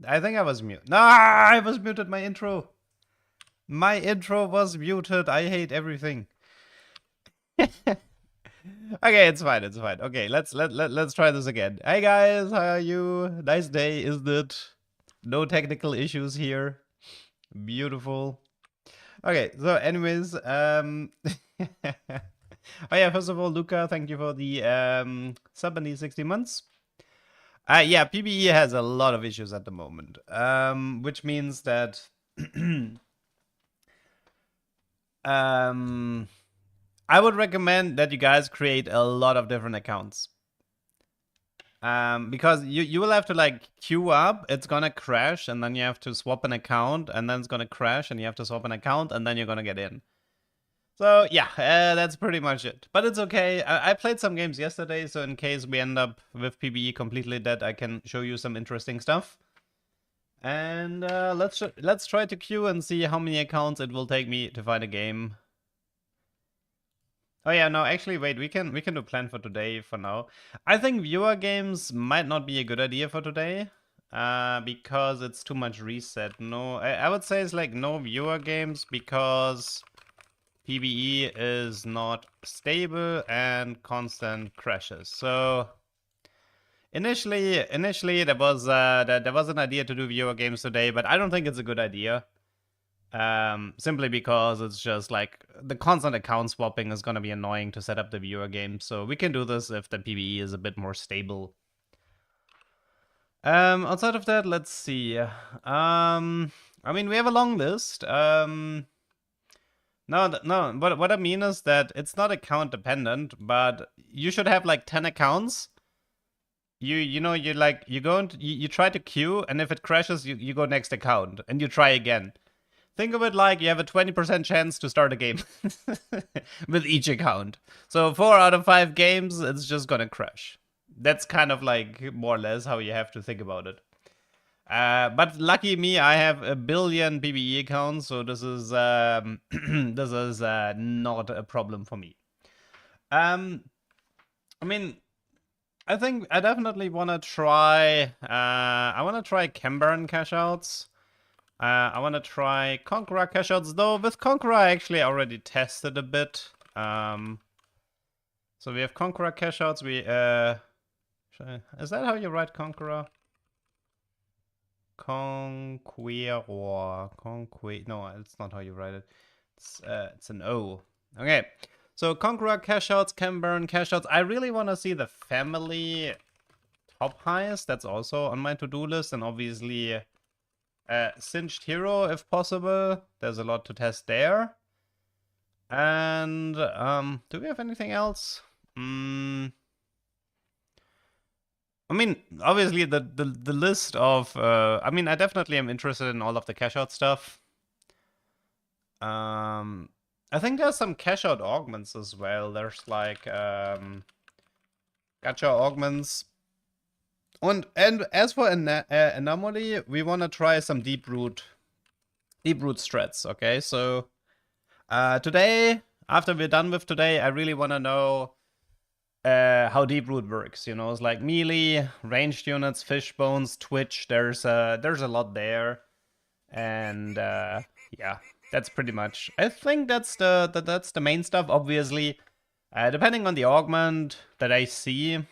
I think I was muted. No, I was muted. My intro. My intro was muted. I hate everything. Okay, it's fine. It's fine. Okay, let's try this again. Hey guys, how are you? Nice day, isn't it? No technical issues here. Beautiful. Okay, so anyways, oh yeah, first of all, Luca, thank you for the sub and the 60 months. Yeah, PBE has a lot of issues at the moment, which means that I would recommend that you guys create a lot of different accounts. Because you will have to like queue up, it's gonna crash, and then you have to swap an account, and then it's gonna crash, and you have to swap an account, and then you're gonna get in. So yeah, that's pretty much it. But it's okay. I played some games yesterday, so in case we end up with PBE completely dead, I can show you some interesting stuff. And let's try to queue and see how many accounts it will take me to find a game. Oh yeah, no, actually, wait, we can do plan for today for now. I think viewer games might not be a good idea for today, because it's too much reset. No, I would say it's like no viewer games because PBE is not stable and constant crashes. So initially there was an idea to do viewer games today, but I don't think it's a good idea. Simply because it's just like the constant account swapping is gonna be annoying to set up the viewer game. So we can do this if the PBE is a bit more stable. Outside of that, let's see. I mean, we have a long list. No, but what I mean is that it's not account dependent, but you should have like 10 accounts. You try to queue, and if it crashes, you go next account and you try again. Think of it like you have a 20% chance to start a game with each account. So 4 out of 5 games, it's just gonna crash. That's kind of like more or less how you have to think about it. But lucky me, I have a billion PBE accounts, so this is this is not a problem for me. I mean, I think I definitely want to try. I want to try Cambaran cashouts. I want to try Conqueror cashouts, though with Conqueror I actually already tested a bit. So we have Conqueror cashouts. Is that how you write Conqueror? Conqueror. No, it's not how you write it. It's an O. Okay. So Conqueror cashouts, Cambaran cashouts. I really want to see the family top highest. That's also on my to-do list, and obviously Singed Hero if possible. There's a lot to test there. And do we have anything else? I mean, obviously the list of I mean, I definitely am interested in all of the cash out stuff. I think there's some cash out augments as well. There's like gacha augments. And as for anomaly, we want to try some deep root strats. Okay, so today, after we're done with today, I really want to know how deep root works. You know, it's like melee, ranged units, fish bones, twitch. There's a lot there, and yeah, that's pretty much. I think that's the main stuff. Obviously, depending on the augment that I see,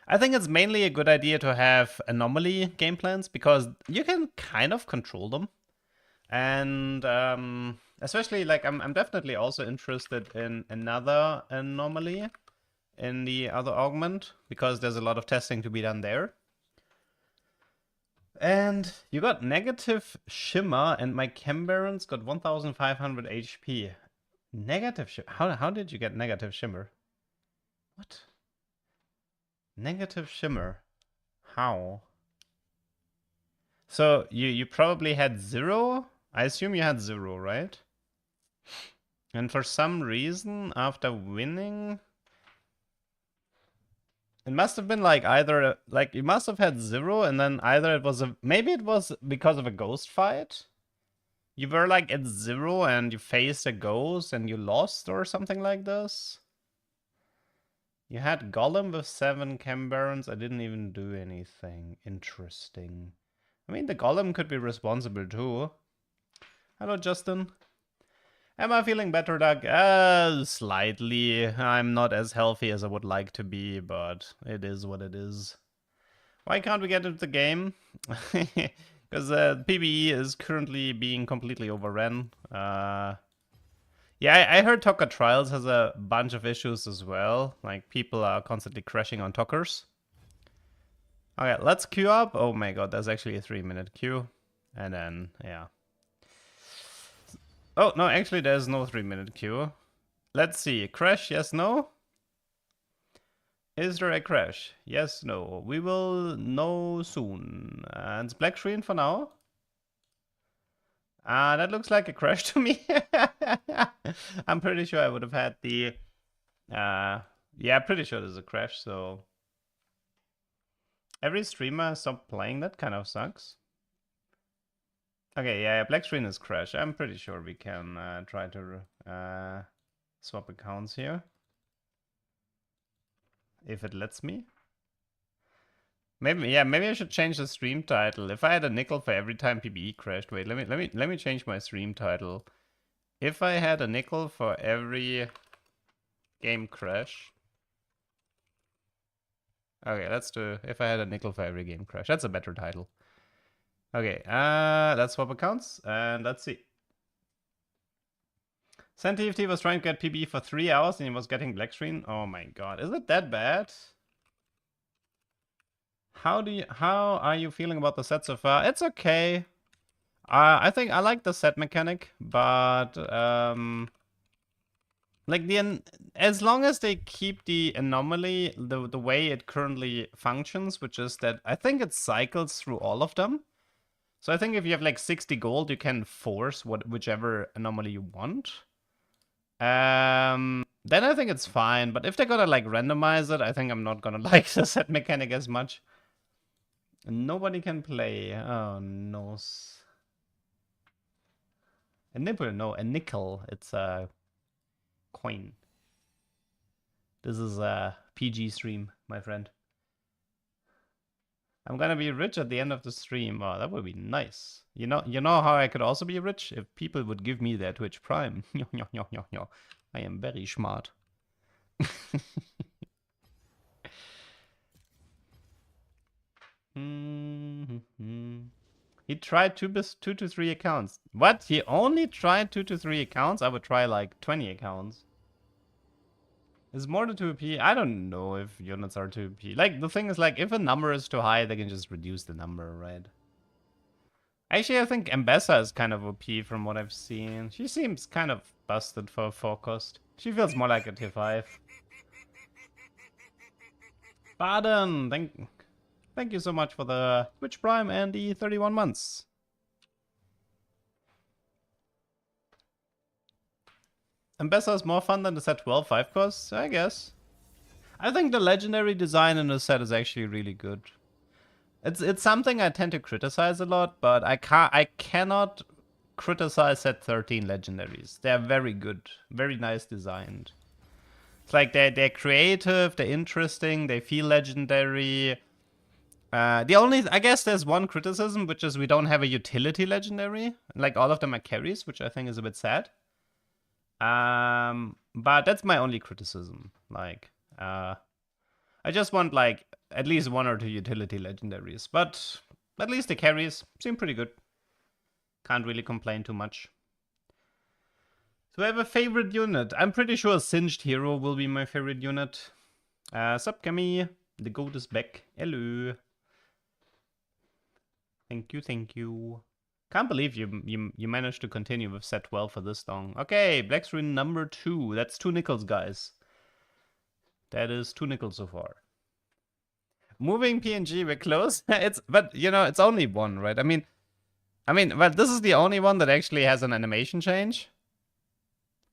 I think it's mainly a good idea to have anomaly game plans because you can kind of control them, and especially like I'm definitely also interested in another anomaly in the other augment because there's a lot of testing to be done there. And you got negative shimmer, and my Cambarans got 1500 HP. Negative shimmer? How did you get negative shimmer? What? Negative shimmer? How? So you probably had 0? I assume you had 0, right? And for some reason, after winning, it must have been like either like you must have had 0, and then either it was maybe it was because of a ghost fight. You were like at 0 and you faced a ghost and you lost or something like this. You had Golem with 7 Cambarans. I didn't even do anything interesting. I mean, the golem could be responsible too. Hello, Justin. Am I feeling better, Doug? Slightly. I'm not as healthy as I would like to be, but it is what it is. Why can't we get into the game? Because PBE is currently being completely overrun. Yeah, I heard Tokka Trials has a bunch of issues as well. Like, people are constantly crashing on Tokkers. Okay, let's queue up. Oh my god, there's actually a 3-minute queue. And then, yeah. Oh, no, actually there's no 3-minute queue. Let's see. Crash, yes, no? Is there a crash? Yes, no. We will know soon. And it's black screen for now. That looks like a crash to me. I'm pretty sure I would have had the... yeah, pretty sure there's a crash, so... Every streamer stopped playing, that kind of sucks. Okay, yeah, black screen is crash. I'm pretty sure we can try to swap accounts here. If it lets me. Maybe, yeah, maybe I should change the stream title. If I had a nickel for every time PBE crashed. Wait, let me change my stream title. If I had a nickel for every game crash. Okay, let's do if I had a nickel for every game crash. That's a better title. Okay, let's swap accounts and let's see. SanTFT was trying to get PBE for 3 hours and he was getting black screen. Oh my god, is it that bad? How are you feeling about the set so far? It's okay. I think I like the set mechanic, but like as long as they keep the anomaly the way it currently functions, which is that I think it cycles through all of them. So I think if you have like 60 gold, you can force whichever anomaly you want. Then I think it's fine, but if they're gonna like randomize it, I think I'm not gonna like the set mechanic as much. Nobody can play. Oh no. A nipple, no, a nickel. It's a coin. This is a PG stream, my friend. I'm gonna be rich at the end of the stream. Oh, that would be nice. You know how I could also be rich? If people would give me their Twitch Prime. I am very smart. He tried 2 to 3 accounts. What? He only tried 2 to 3 accounts? I would try like 20 accounts. Is more than 2p? I don't know if units are 2p. Like, the thing is, like, if a number is too high, they can just reduce the number, right? Actually, I think Mbessa is kind of OP from what I've seen. She seems kind of busted for 4 cost. She feels more like a tier 5. Baden, thank you so much for the Twitch Prime and the 31 months. Mbessa is more fun than the set 12 5 costs, I guess. I think the legendary design in the set is actually really good. It's something I tend to criticize a lot, but I cannot criticize set 13 legendaries. They're very good, very nice designed. It's like they're creative, they're interesting, they feel legendary. I guess there's one criticism, which is we don't have a utility legendary. Like, all of them are carries, which I think is a bit sad. But that's my only criticism. Like, I just want, like, at least 1 or 2 utility legendaries. But at least the carries seem pretty good. Can't really complain too much. So I have a favorite unit. I'm pretty sure Singed Hero will be my favorite unit. Sup, Camille? The goat is back. Hello. Thank you. Can't believe you managed to continue with set 12 for this long. Okay, black screen number 2. That's 2 nickels, guys. That is 2 nickels so far. Moving PNG, we're close. But you know, it's only 1, right? I mean, well, this is the only one that actually has an animation change.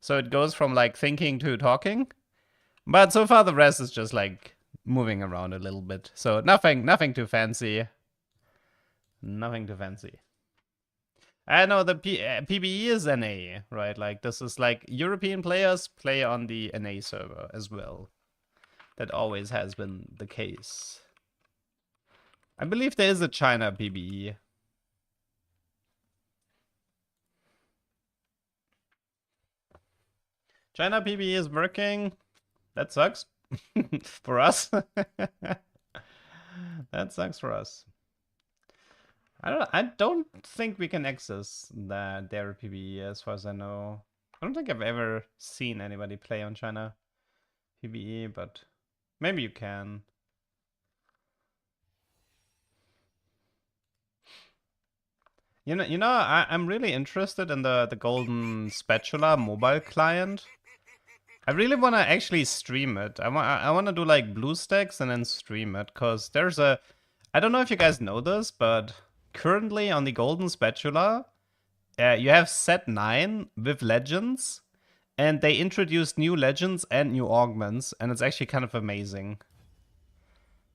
So it goes from like thinking to talking. But so far the rest is just like moving around a little bit. So nothing too fancy. Nothing too fancy. I know the PBE is NA, right? Like, this is like European players play on the NA server as well. That always has been the case. I believe there is a China PBE. China PBE is working. That sucks for us. That sucks for us. I don't think we can access their PBE as far as I know. I don't think I've ever seen anybody play on China PBE, but maybe you can. I'm really interested in the Golden Spatula mobile client. I really want to actually stream it. I want to do like BlueStacks and then stream it, because there's a... I don't know if you guys know this, but currently on the Golden Spatula, you have set 9 with legends, and they introduced new legends and new augments, and it's actually kind of amazing.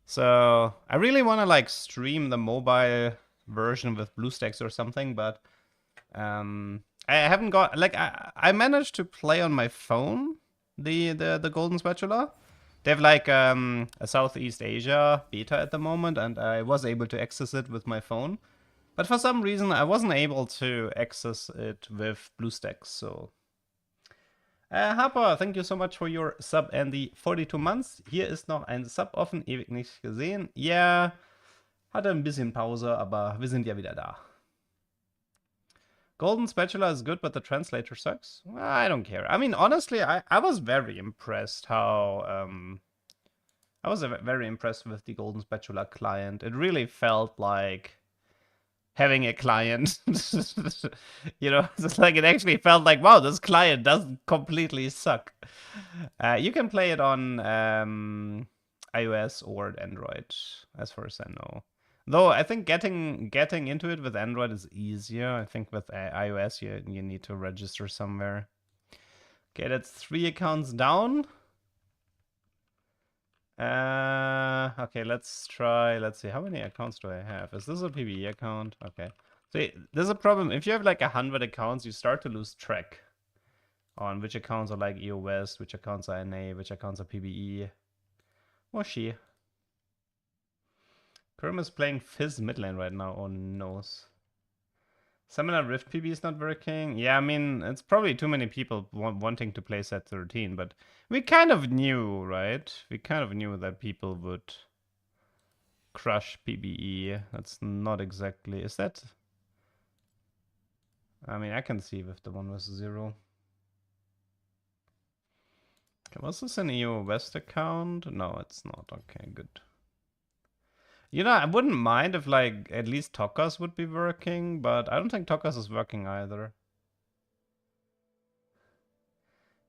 So I really want to like stream the mobile version with BlueStacks or something, but I haven't got... like I managed to play on my phone the Golden Spatula. They have like a Southeast Asia beta at the moment, and I was able to access it with my phone. But for some reason, I wasn't able to access it with BlueStacks, so... Harper, thank you so much for your Sub and the 42 months. Hier ist noch ein Sub offen, ewig nicht gesehen. Ja, hatte ein bisschen Pause, aber wir sind ja wieder da. Golden Spatula is good, but the translator sucks. I don't care. I mean, honestly, I was very impressed how... I was very impressed with the Golden Spatula client. It really felt like having a client. You know, it's like it actually felt like, wow, this client doesn't completely suck. You can play it on iOS or Android, as far as I know. Though I think getting into it with Android is easier. I think with iOS you need to register somewhere. Okay, that's 3 accounts down. Okay, let's try. Let's see, how many accounts do I have? Is this a PBE account? Okay. So there's a problem. If you have like 100 accounts, you start to lose track on which accounts are like EOS, which accounts are NA, which accounts are PBE. Or she. Kerm is playing Fizz mid lane right now. Oh no. Summoner Rift PB is not working. Yeah, I mean, it's probably too many people wanting to play set 13, but we kind of knew, right? We kind of knew that people would crush PBE. That's not exactly... Is that... I mean, I can see with the 1vs0. Okay, was this an EU West account? No, it's not. Okay, good. You know, I wouldn't mind if, like, at least Tokas would be working, but I don't think Tokas is working either.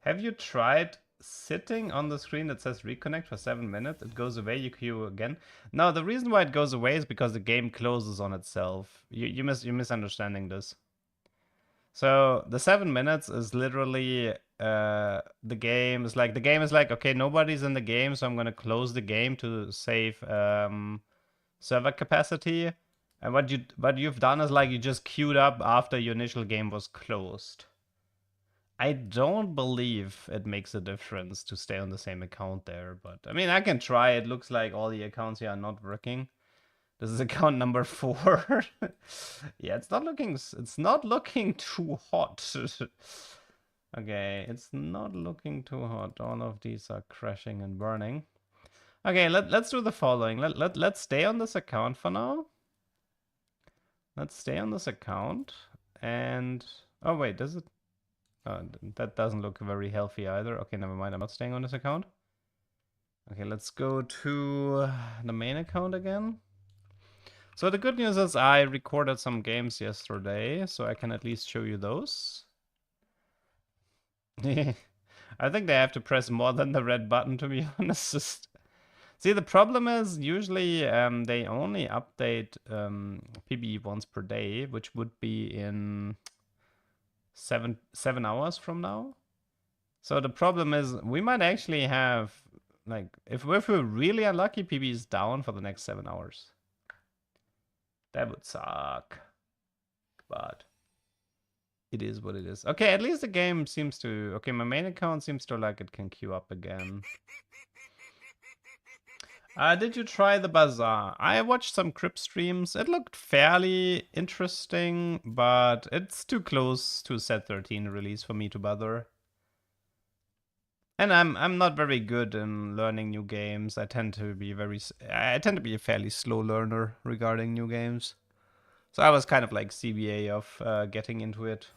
Have you tried sitting on the screen that says reconnect for 7 minutes? It goes away, you queue again. No, the reason why it goes away is because the game closes on itself. You're misunderstanding this. So the 7 minutes is literally the game is like, okay, nobody's in the game, so I'm gonna close the game to save server capacity. And what you've done is like you just queued up after your initial game was closed. I don't believe it makes a difference to stay on the same account there, but I mean, I can try. It looks like all the accounts here are not working. This is account number 4. Yeah, it's not looking too hot. Okay, it's not looking too hot. All of these are crashing and burning. Okay, let's do the following. Let's stay on this account for now. Let's stay on this account. And... oh, wait, does it... that doesn't look very healthy either. Okay, never mind. I'm not staying on this account. Okay, let's go to the main account again. So the good news is I recorded some games yesterday, so I can at least show you those. I think they have to press more than the red button, to be honest. See, the problem is usually they only update PBE once per day, which would be in 7 hours from now. So the problem is we might actually have, like, if we're really unlucky, PBE is down for the next 7 hours. That would suck. But it is what it is. Okay, at least the game seems to... okay, my main account seems to like it can queue up again. Did you try the Bazaar? I watched some Crypt streams. It looked fairly interesting, but it's too close to set 13 release for me to bother. And I'm not very good in learning new games. I tend to be a fairly slow learner regarding new games. So I was kind of like CBA of getting into it.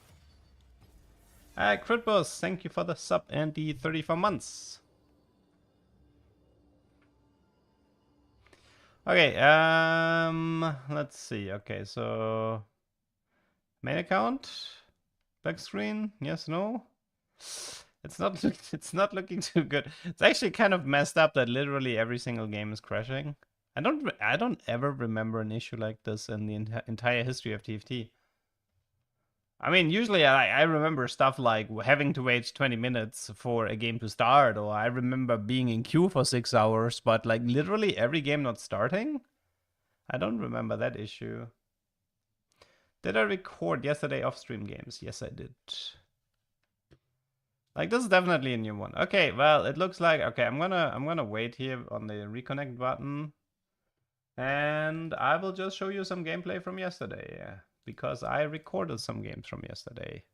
Critbos, thank you for the sub and the 34 months. Okay, let's see. Okay, so main account, back screen, yes, no. It's not it's not looking too good. It's actually kind of messed up that literally every single game is crashing. I don't ever remember an issue like this in the entire history of TFT. I mean, usually I remember stuff like having to wait 20 minutes for a game to start, or I remember being in queue for 6 hours, but like literally every game not starting? I don't remember that issue. Did I record yesterday off-stream games? Yes, I did. Like, this is definitely a new one. Okay, well, it looks like... Okay, I'm gonna wait here on the reconnect button. And I will just show you some gameplay from yesterday. Because I recorded some games from yesterday.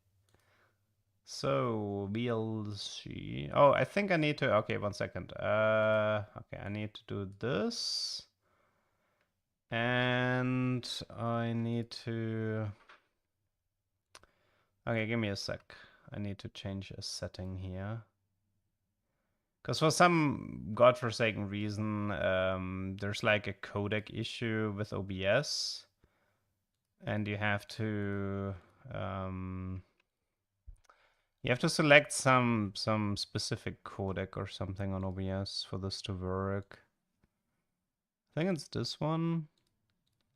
So, VLC... Oh, I think I need to... Okay, 1 second. Okay, I need to do this. And I need to... Okay, give me a sec. I need to change a setting here. Because for some godforsaken reason, there's like a codec issue with OBS. And you have to select some specific codec or something on OBS for this to work. I think it's this one.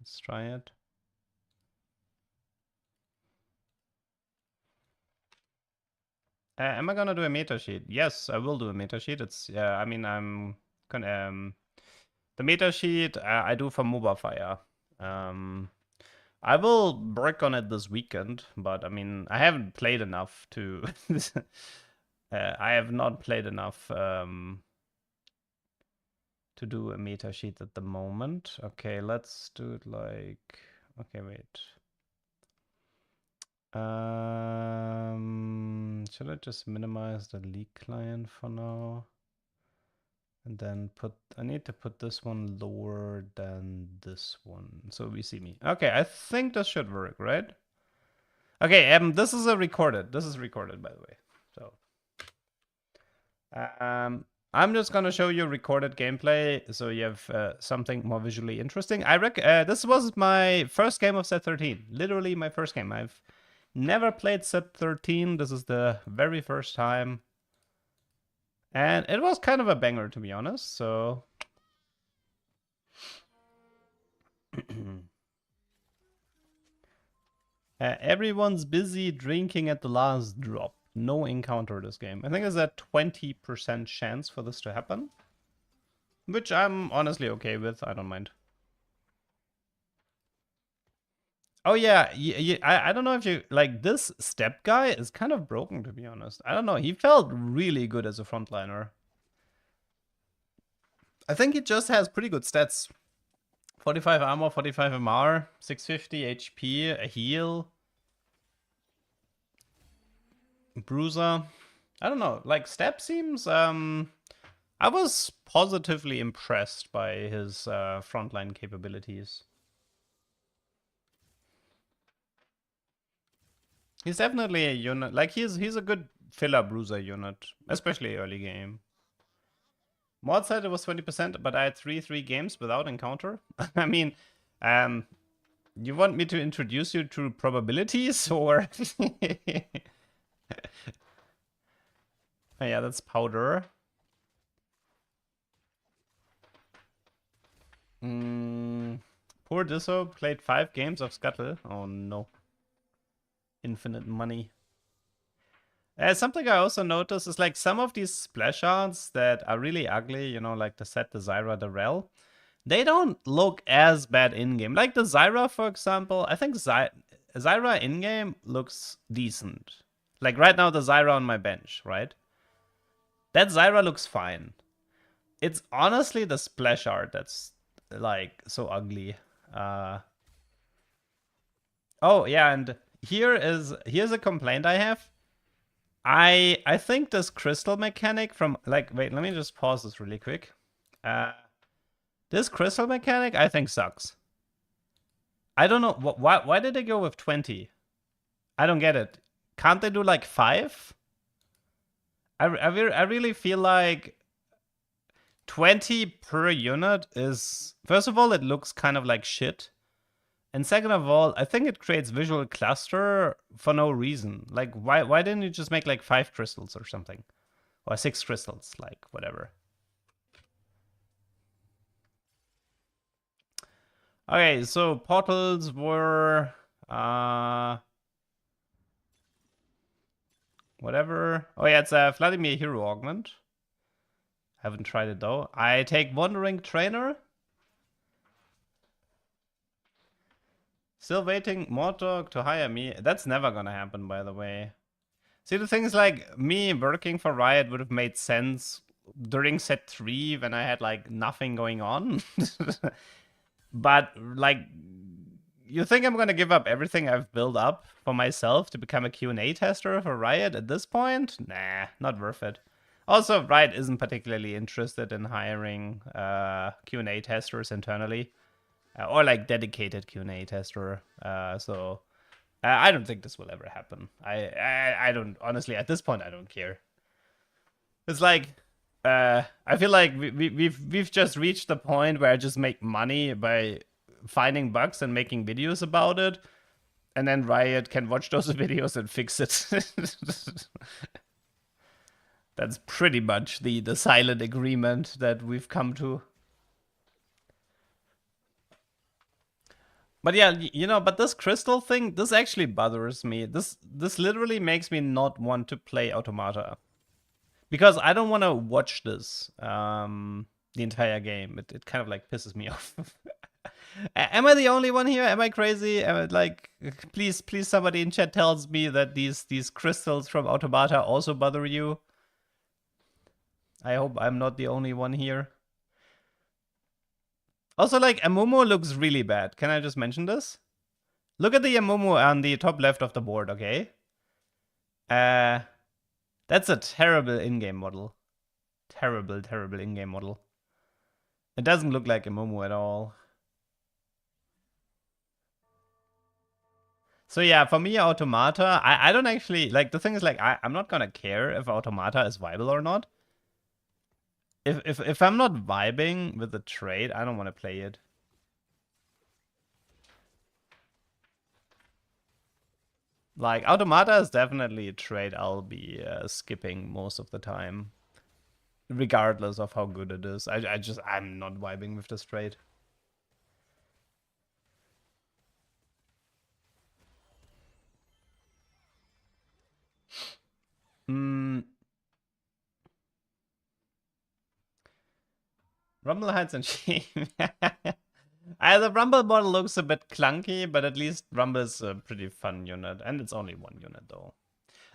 Let's try it. Am I gonna do a meta sheet? Yes, I will do a meta sheet. It's I mean I'm gonna the meta sheet I do for Mobile Fire. I will work on it this weekend, but I mean I haven't played enough to. I have not played enough to do a meta sheet at the moment. Okay, let's do it like. Okay, wait. Should I just minimize the leak client for now? And then I need to put this one lower than this one, so we see me. Okay, I think this should work, right? Okay, this is recorded. This is recorded, by the way. So, I'm just gonna show you recorded gameplay, so you have something more visually interesting. This was my first game of set 13. Literally my first game. I've never played set 13. This is the very first time. And it was kind of a banger, to be honest, so... everyone's busy drinking at the last drop. No encounter this game. I think there's a 20% chance for this to happen. Which I'm honestly okay with. I don't mind. Oh yeah, I don't know if you... Like, this step guy is kind of broken, to be honest. I don't know, he felt really good as a frontliner. I think he just has pretty good stats. 45 armor, 45 MR, 650 HP, a heal. Bruiser. I don't know, like, step seems... I was positively impressed by his frontline capabilities. He's definitely a unit. Like, he's a good filler bruiser unit, especially early game. Mod said it was 20%, but I had 3 games without encounter. I mean, you want me to introduce you to probabilities, or... Oh, yeah, that's powder. Poor Disso played 5 games of Scuttle. Oh no. Infinite money. Something I also noticed is like some of these splash arts that are really ugly, you know, like the Set, the Zyra, the Rel, they don't look as bad in-game. Like the Zyra, for example, I think Zyra in-game looks decent. Like right now, the Zyra on my bench, right? That Zyra looks fine. It's honestly the splash art that's like so ugly. Oh yeah, and here's a complaint I have. I think this crystal mechanic from like wait, let me just pause this really quick. This crystal mechanic I think sucks. I don't know why did they go with 20? I don't get it. Can't they do like 5? I really feel like 20 per unit is, first of all, it looks kind of like shit. And second of all, I think it creates visual cluster for no reason. Like, why didn't you just make like 5 crystals or something? Or 6 crystals, like, whatever. Okay, so portals were... whatever. Oh yeah, it's a Vladimir Hero Augment. Haven't tried it though. I take Wandering Trainer. Still waiting Mortog to hire me. That's never gonna happen, by the way. See, the thing is, like, me working for Riot would have made sense during set 3 when I had, like, nothing going on. But, like, you think I'm gonna give up everything I've built up for myself to become a Q&A tester for Riot at this point? Nah, not worth it. Also, Riot isn't particularly interested in hiring Q&A testers internally. Or like dedicated Q&A tester. So I don't think this will ever happen. I don't, honestly, at this point, I don't care. It's like, I feel like we've just reached the point where I just make money by finding bugs and making videos about it. And then Riot can watch those videos and fix it. That's pretty much the silent agreement that we've come to. But yeah, you know, but this crystal thing, this actually bothers me. This literally makes me not want to play Automata. Because I don't want to watch this the entire game. It kind of like pisses me off. Am I the only one here? Am I crazy? Am I, like, please somebody in chat tells me that these crystals from Automata also bother you. I hope I'm not the only one here. Also, like, Amumu looks really bad. Can I just mention this? Look at the Amumu on the top left of the board, okay? That's a terrible in-game model. Terrible in-game model. It doesn't look like Amumu at all. So yeah, for me, Automata, I don't actually, like, the thing is, like, I'm not gonna care if Automata is viable or not. If I'm not vibing with the trade, I don't want to play it. Like, Automata is definitely a trade I'll be skipping most of the time. Regardless of how good it is. I'm not vibing with this trade. Rumble Heights and Shame. The Rumble model looks a bit clunky, but at least Rumble is a pretty fun unit. And it's only one unit, though.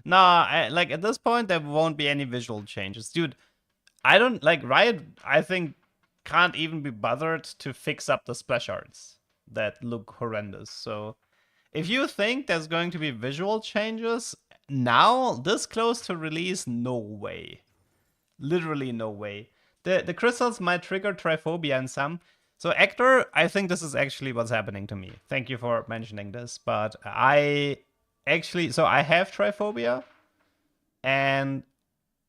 Nah, like, at this point, there won't be any visual changes. Dude, I don't, like, Riot, I think, can't even be bothered to fix up the splash arts that look horrendous. So, if you think there's going to be visual changes now, this close to release, no way. Literally no way. The crystals might trigger Triphobia in some. So, Hector, I think this is actually what's happening to me. Thank you for mentioning this. But I actually, so I have Triphobia. And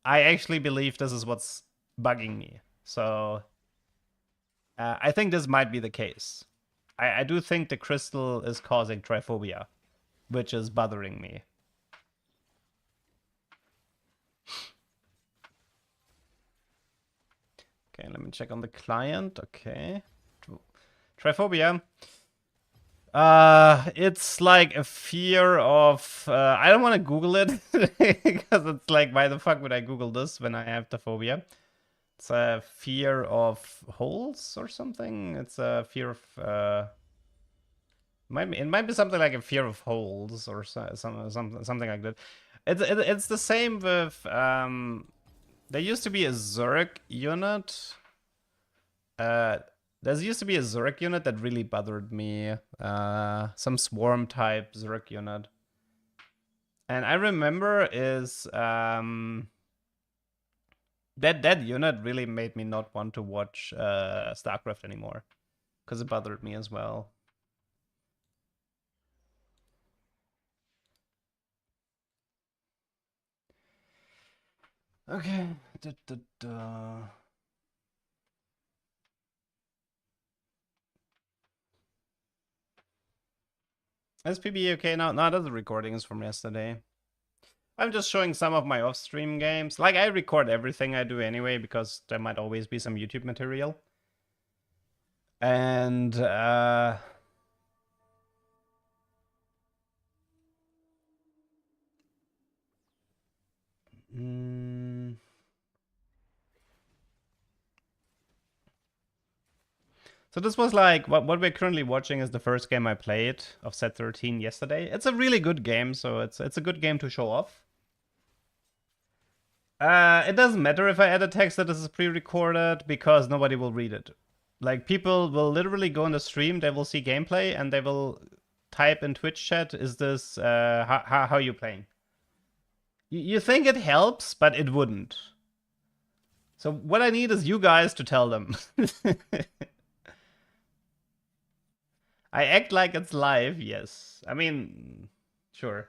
I actually believe this is what's bugging me. So, I think this might be the case. I do think the crystal is causing Triphobia, which is bothering me. Okay, let me check on the client. Okay. Triphobia. It's like a fear of... I don't want to Google it, because it's like, why the fuck would I Google this when I have the phobia? It's a fear of holes or something. It's a fear of... it might be something like a fear of holes or something like that. It's the same with... there used to be a Zerg unit. There used to be a Zerg unit that really bothered me. Some swarm type Zerg unit. And I remember is that unit really made me not want to watch StarCraft anymore, because it bothered me as well. Okay. Is PBE okay now? No, that's the recordings from yesterday. I'm just showing some of my off-stream games. Like, I record everything I do anyway, because there might always be some YouTube material. And, So this was like, what we're currently watching is the first game I played of set 13 yesterday. It's a really good game, so it's a good game to show off. It doesn't matter if I add a text that is pre-recorded, because nobody will read it. Like, people will literally go on the stream, they will see gameplay, and they will type in Twitch chat, is this, how are you playing? You think it helps, but it wouldn't. So what I need is you guys to tell them. I act like it's live, yes. I mean, sure.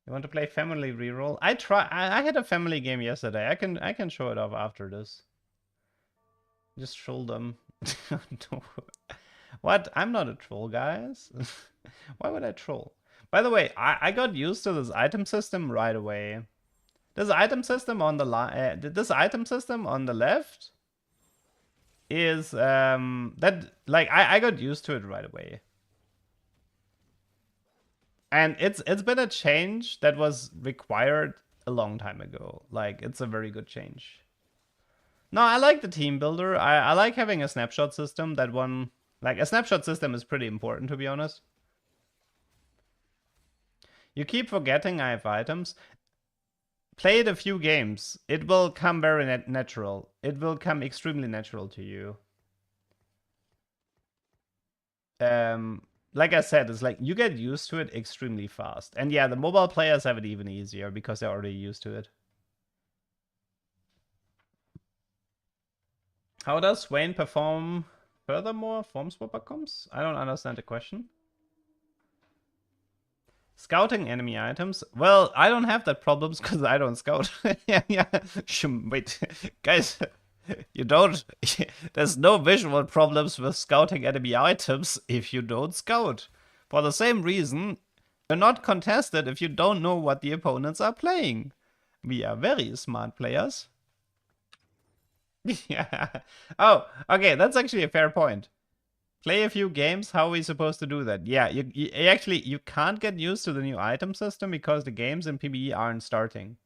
You want to play family reroll? I had a family game yesterday. I can show it off after this. Just troll them. No. What? I'm not a troll, guys. Why would I troll? By the way, I got used to this item system right away. This item system on the this item system on the left is that, like, I got used to it right away. And it's been a change that was required a long time ago. Like, it's a very good change. No, I like the team builder. I like having a snapshot system. That one, like, a snapshot system is pretty important, to be honest. You keep forgetting I have items. Play it a few games. It will come very natural. It will come extremely natural to you. Like I said, it's like you get used to it extremely fast. And yeah, the mobile players have it even easier because they're already used to it. How does Swain perform furthermore form swapper comps? I don't understand the question. Scouting enemy items? Well, I don't have that problems because I don't scout. Yeah. Wait, guys, you don't. There's no visual problems with scouting enemy items if you don't scout. For the same reason, you're not contested if you don't know what the opponents are playing. We are very smart players. Yeah. Oh, okay, that's actually a fair point. Play a few games. How are we supposed to do that? Yeah, you actually you can't get used to the new item system because the games in PBE aren't starting.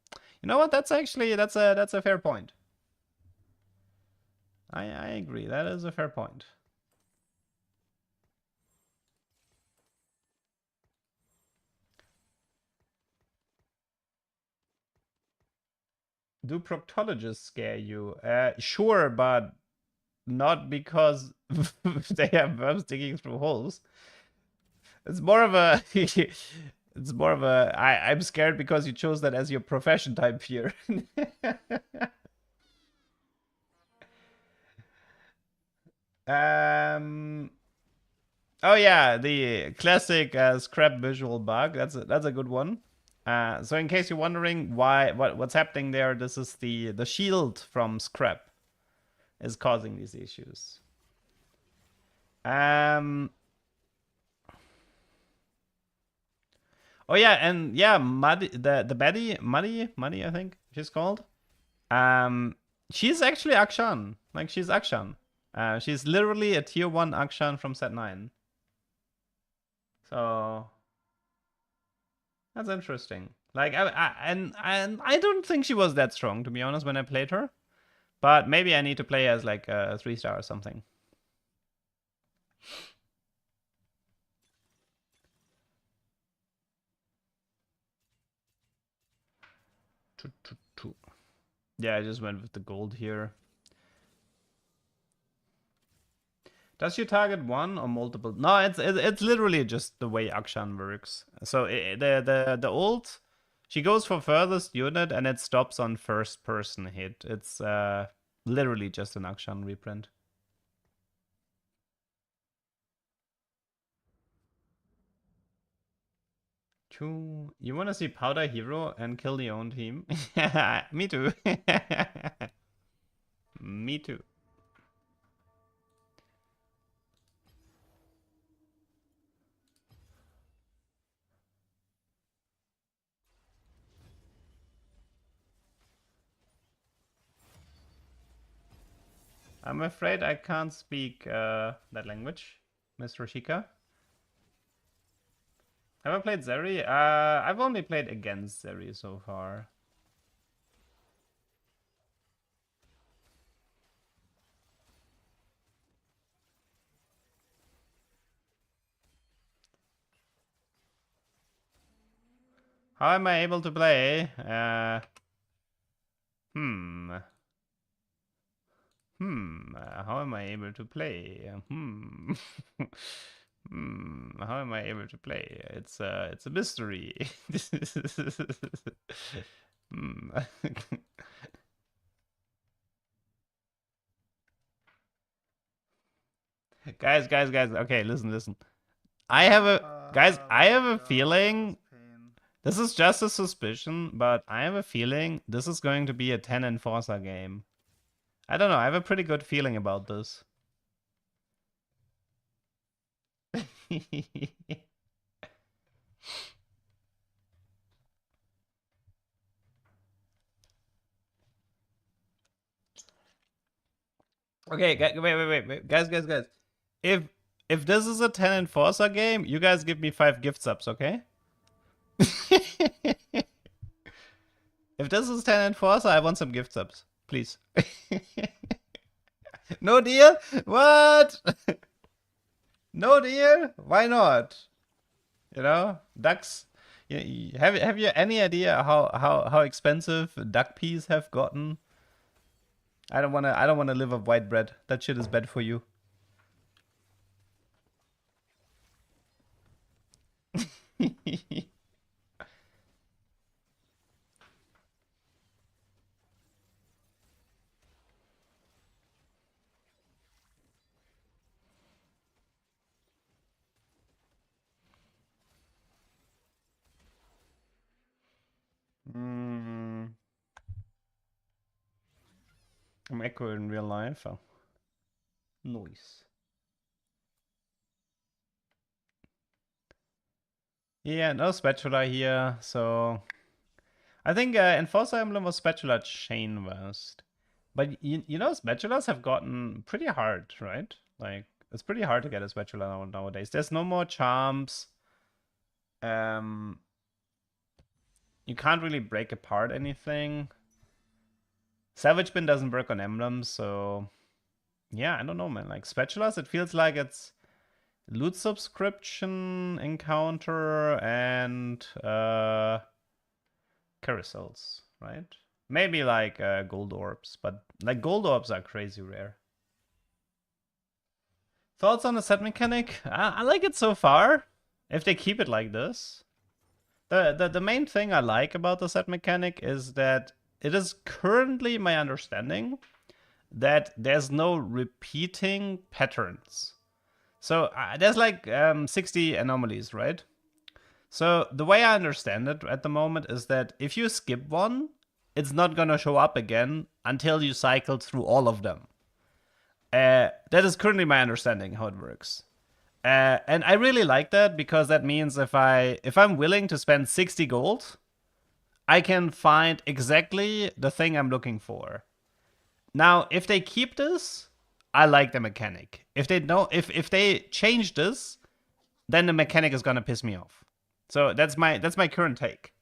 You know what? That's actually that's a fair point. I agree. That is a fair point. Do proctologists scare you? Sure, but not because they have worms digging through holes. It's more of a it's more of a I'm scared because you chose that as your profession type fear. um Oh yeah, the classic scrap visual bug. That's a good one. So in case you're wondering what's happening there, this is the shield from scrap is causing these issues. Oh yeah, and yeah, Muddy, the Betty, Muddy, I think she's called. She's actually Akshan. Like, she's Akshan. She's literally a tier 1 Akshan from set 9. So that's interesting. Like, and I don't think she was that strong, to be honest, when I played her. But maybe I need to play as like a 3-star or something. Yeah, I just went with the gold here. Does she target one or multiple? No, it's literally just the way Akshan works. So the ult, she goes for furthest unit and it stops on first person hit. It's literally just an Akshan reprint. You want to see Powder Hero and kill the own team? Me too. Me too. I'm afraid I can't speak that language, Miss Roshika. Have I played Zeri? I've only played against Zeri so far. How am I able to play? How am I able to play? How am I able to play? It's a mystery. Guys. Okay, listen. I have a feeling. This is just a suspicion, but I have a feeling this is going to be a 10 Enforcer game. I don't know, I have a pretty good feeling about this. Okay, wait. Guys. If this is a 10 Enforcer game, you guys give me 5 gift subs, okay? If this is 10 Enforcer, I want some gift subs. Please. No deal? What? No deal? Why not? You know, ducks. Have you any idea how expensive duck peas have gotten? I don't wanna live off white bread. That shit is bad for you. I'm Echo in real life. Oh. Nice. Yeah, no spatula here, so I think Enforcer Emblem was spatula chain worst. But you know, spatulas have gotten pretty hard, right? Like, it's pretty hard to get a spatula nowadays. There's no more charms. You can't really break apart anything. Savage Bin doesn't work on emblems, so yeah, I don't know, man. Like spatulas, it feels like it's loot subscription encounter and carousels, right? Maybe like gold orbs, but like gold orbs are crazy rare. Thoughts on the set mechanic? I like it so far. If they keep it like this. The main thing I like about the set mechanic is that it is currently my understanding that there's no repeating patterns. So there's like 60 anomalies, right? So the way I understand it at the moment is that if you skip one, it's not gonna show up again until you cycle through all of them. That is currently my understanding how it works. And I really like that because that means if I'm willing to spend 60 gold, I can find exactly the thing I'm looking for. Now, if they keep this, I like the mechanic. If they change this, then the mechanic is gonna piss me off. So that's my current take.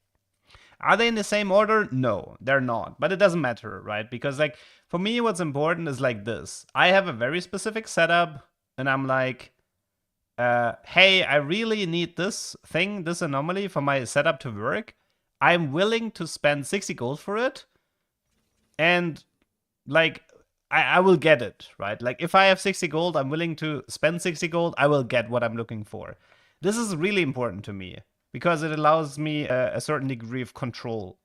Are they in the same order? No, they're not. But it doesn't matter, right? Because like for me, what's important is like this. I have a very specific setup, and I'm like, hey, I really need this thing, this anomaly for my setup to work. I'm willing to spend 60 gold for it. And like, I will get it, right? Like if I have 60 gold, I'm willing to spend 60 gold, I will get what I'm looking for. This is really important to me because it allows me a certain degree of control.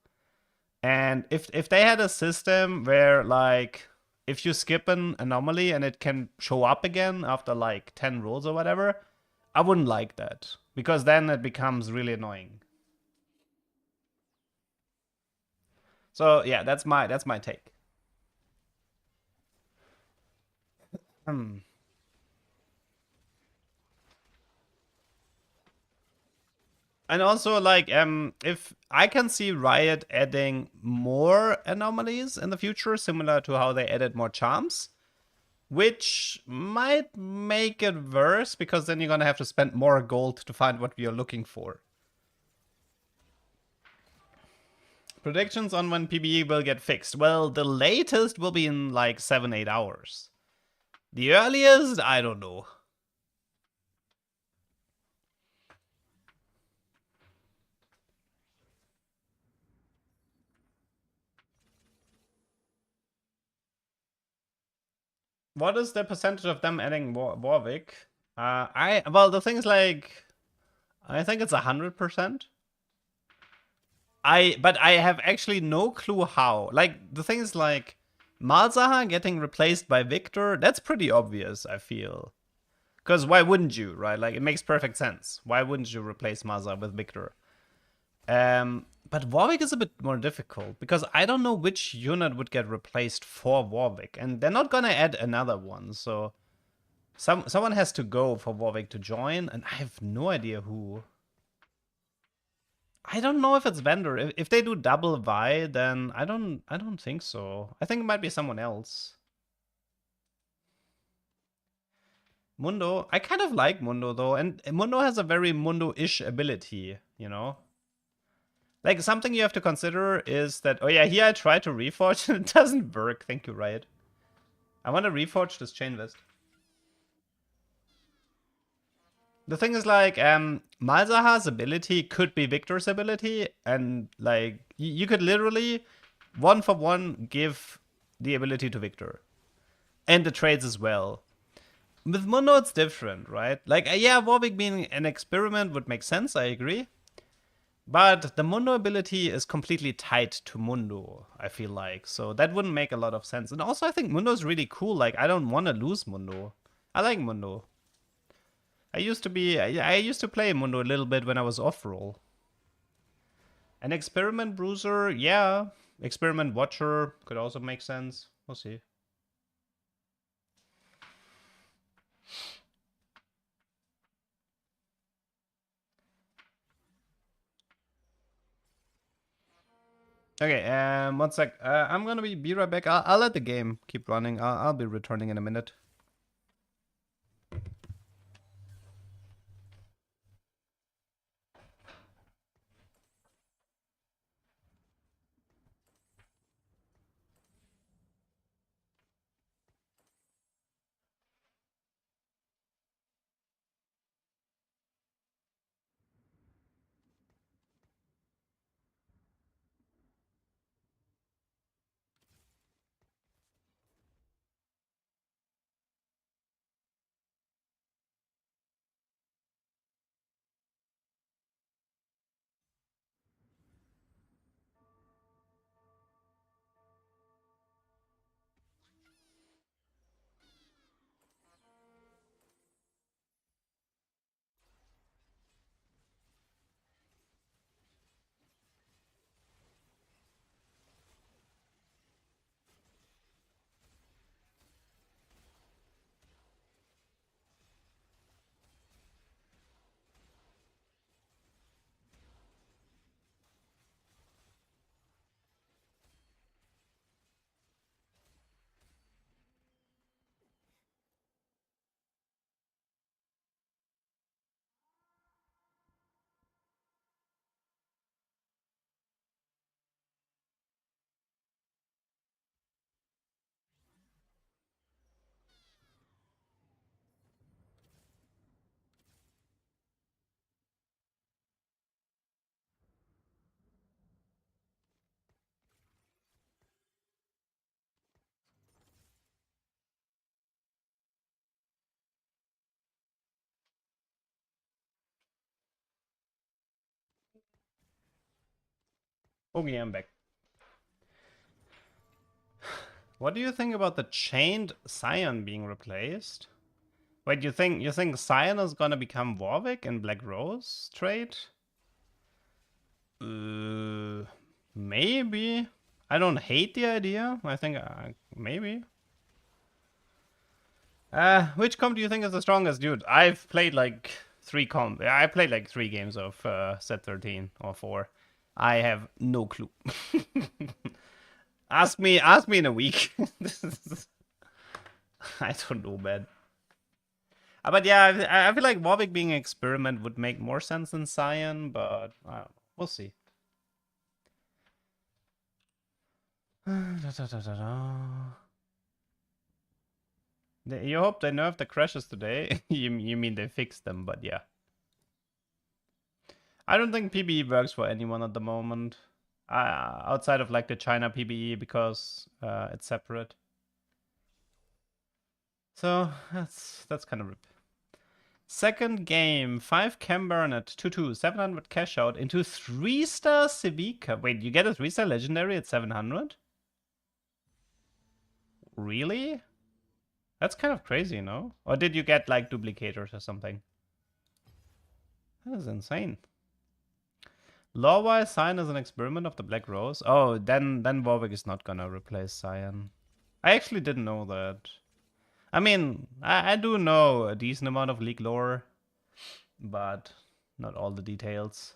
And if they had a system where like if you skip an anomaly and it can show up again after like 10 rolls or whatever, I wouldn't like that because then it becomes really annoying. So yeah, that's my take. Hmm. And also like if I can see Riot adding more anomalies in the future, similar to how they added more charms, which might make it worse because then you're gonna have to spend more gold to find what you're looking for. Predictions on when PBE will get fixed. Well, the latest will be in like 7-8 hours. The earliest, I don't know. What is the percentage of them adding Warwick? Well, the thing is like I think it's 100%. But I have actually no clue how. Like the thing is like Malzahar getting replaced by Victor, that's pretty obvious, I feel. Because why wouldn't you, right? Like it makes perfect sense. Why wouldn't you replace Malzahar with Victor? But Warwick is a bit more difficult because I don't know which unit would get replaced for Warwick, and they're not gonna add another one. So someone has to go for Warwick to join, and I have no idea who. I don't know if it's vendor. If they do double Vi, then I don't think so. I think it might be someone else. Mundo, I kind of like Mundo though, and Mundo has a very Mundo-ish ability, you know? Like something you have to consider is that, oh yeah, here I tried to reforge and it doesn't work. Thank you, Riot. I want to reforge this chain vest. The thing is like, Malzahar's ability could be Victor's ability, and like you could literally one for one give the ability to Victor. And the trades as well. With Mundo, it's different, right? Like, yeah, Warwick being an experiment would make sense, I agree. But the Mundo ability is completely tied to Mundo, I feel like. So that wouldn't make a lot of sense. And also, I think Mundo is really cool. Like, I don't want to lose Mundo. I like Mundo. I used to play Mundo a little bit when I was off-roll. An Experiment Bruiser, yeah. Experiment Watcher could also make sense. We'll see. Okay, 1 sec. I'm gonna be right back. I'll let the game keep running. I'll be returning in a minute. Okay, I'm back. What do you think about the chained Scion being replaced? Wait, you think Scion is gonna become Warwick in Black Rose trade? Maybe. I don't hate the idea. I think maybe. Which comp do you think is the strongest, dude? I've played like I played like 3 games of set 13 or 4. I have no clue. ask me in a week. I don't know, man. But yeah, I feel like Warwick being an experiment would make more sense than Scion, but I don't know. We'll see. You hope they nerfed the crashes today? you mean they fixed them, but yeah. I don't think PBE works for anyone at the moment. Outside of like the China PBE because it's separate. So that's kind of rip. Second game, 5 Cam Baronet, 2-2, 700 cash out into 3-star Civica. Wait, you get a 3-star legendary at 700? Really? That's kind of crazy, no? Or did you get like duplicators or something? That is insane. Law-wise, Scion is an experiment of the Black Rose. Oh, then Warwick is not gonna replace Scion. I actually didn't know that. I mean, I do know a decent amount of League lore, but not all the details.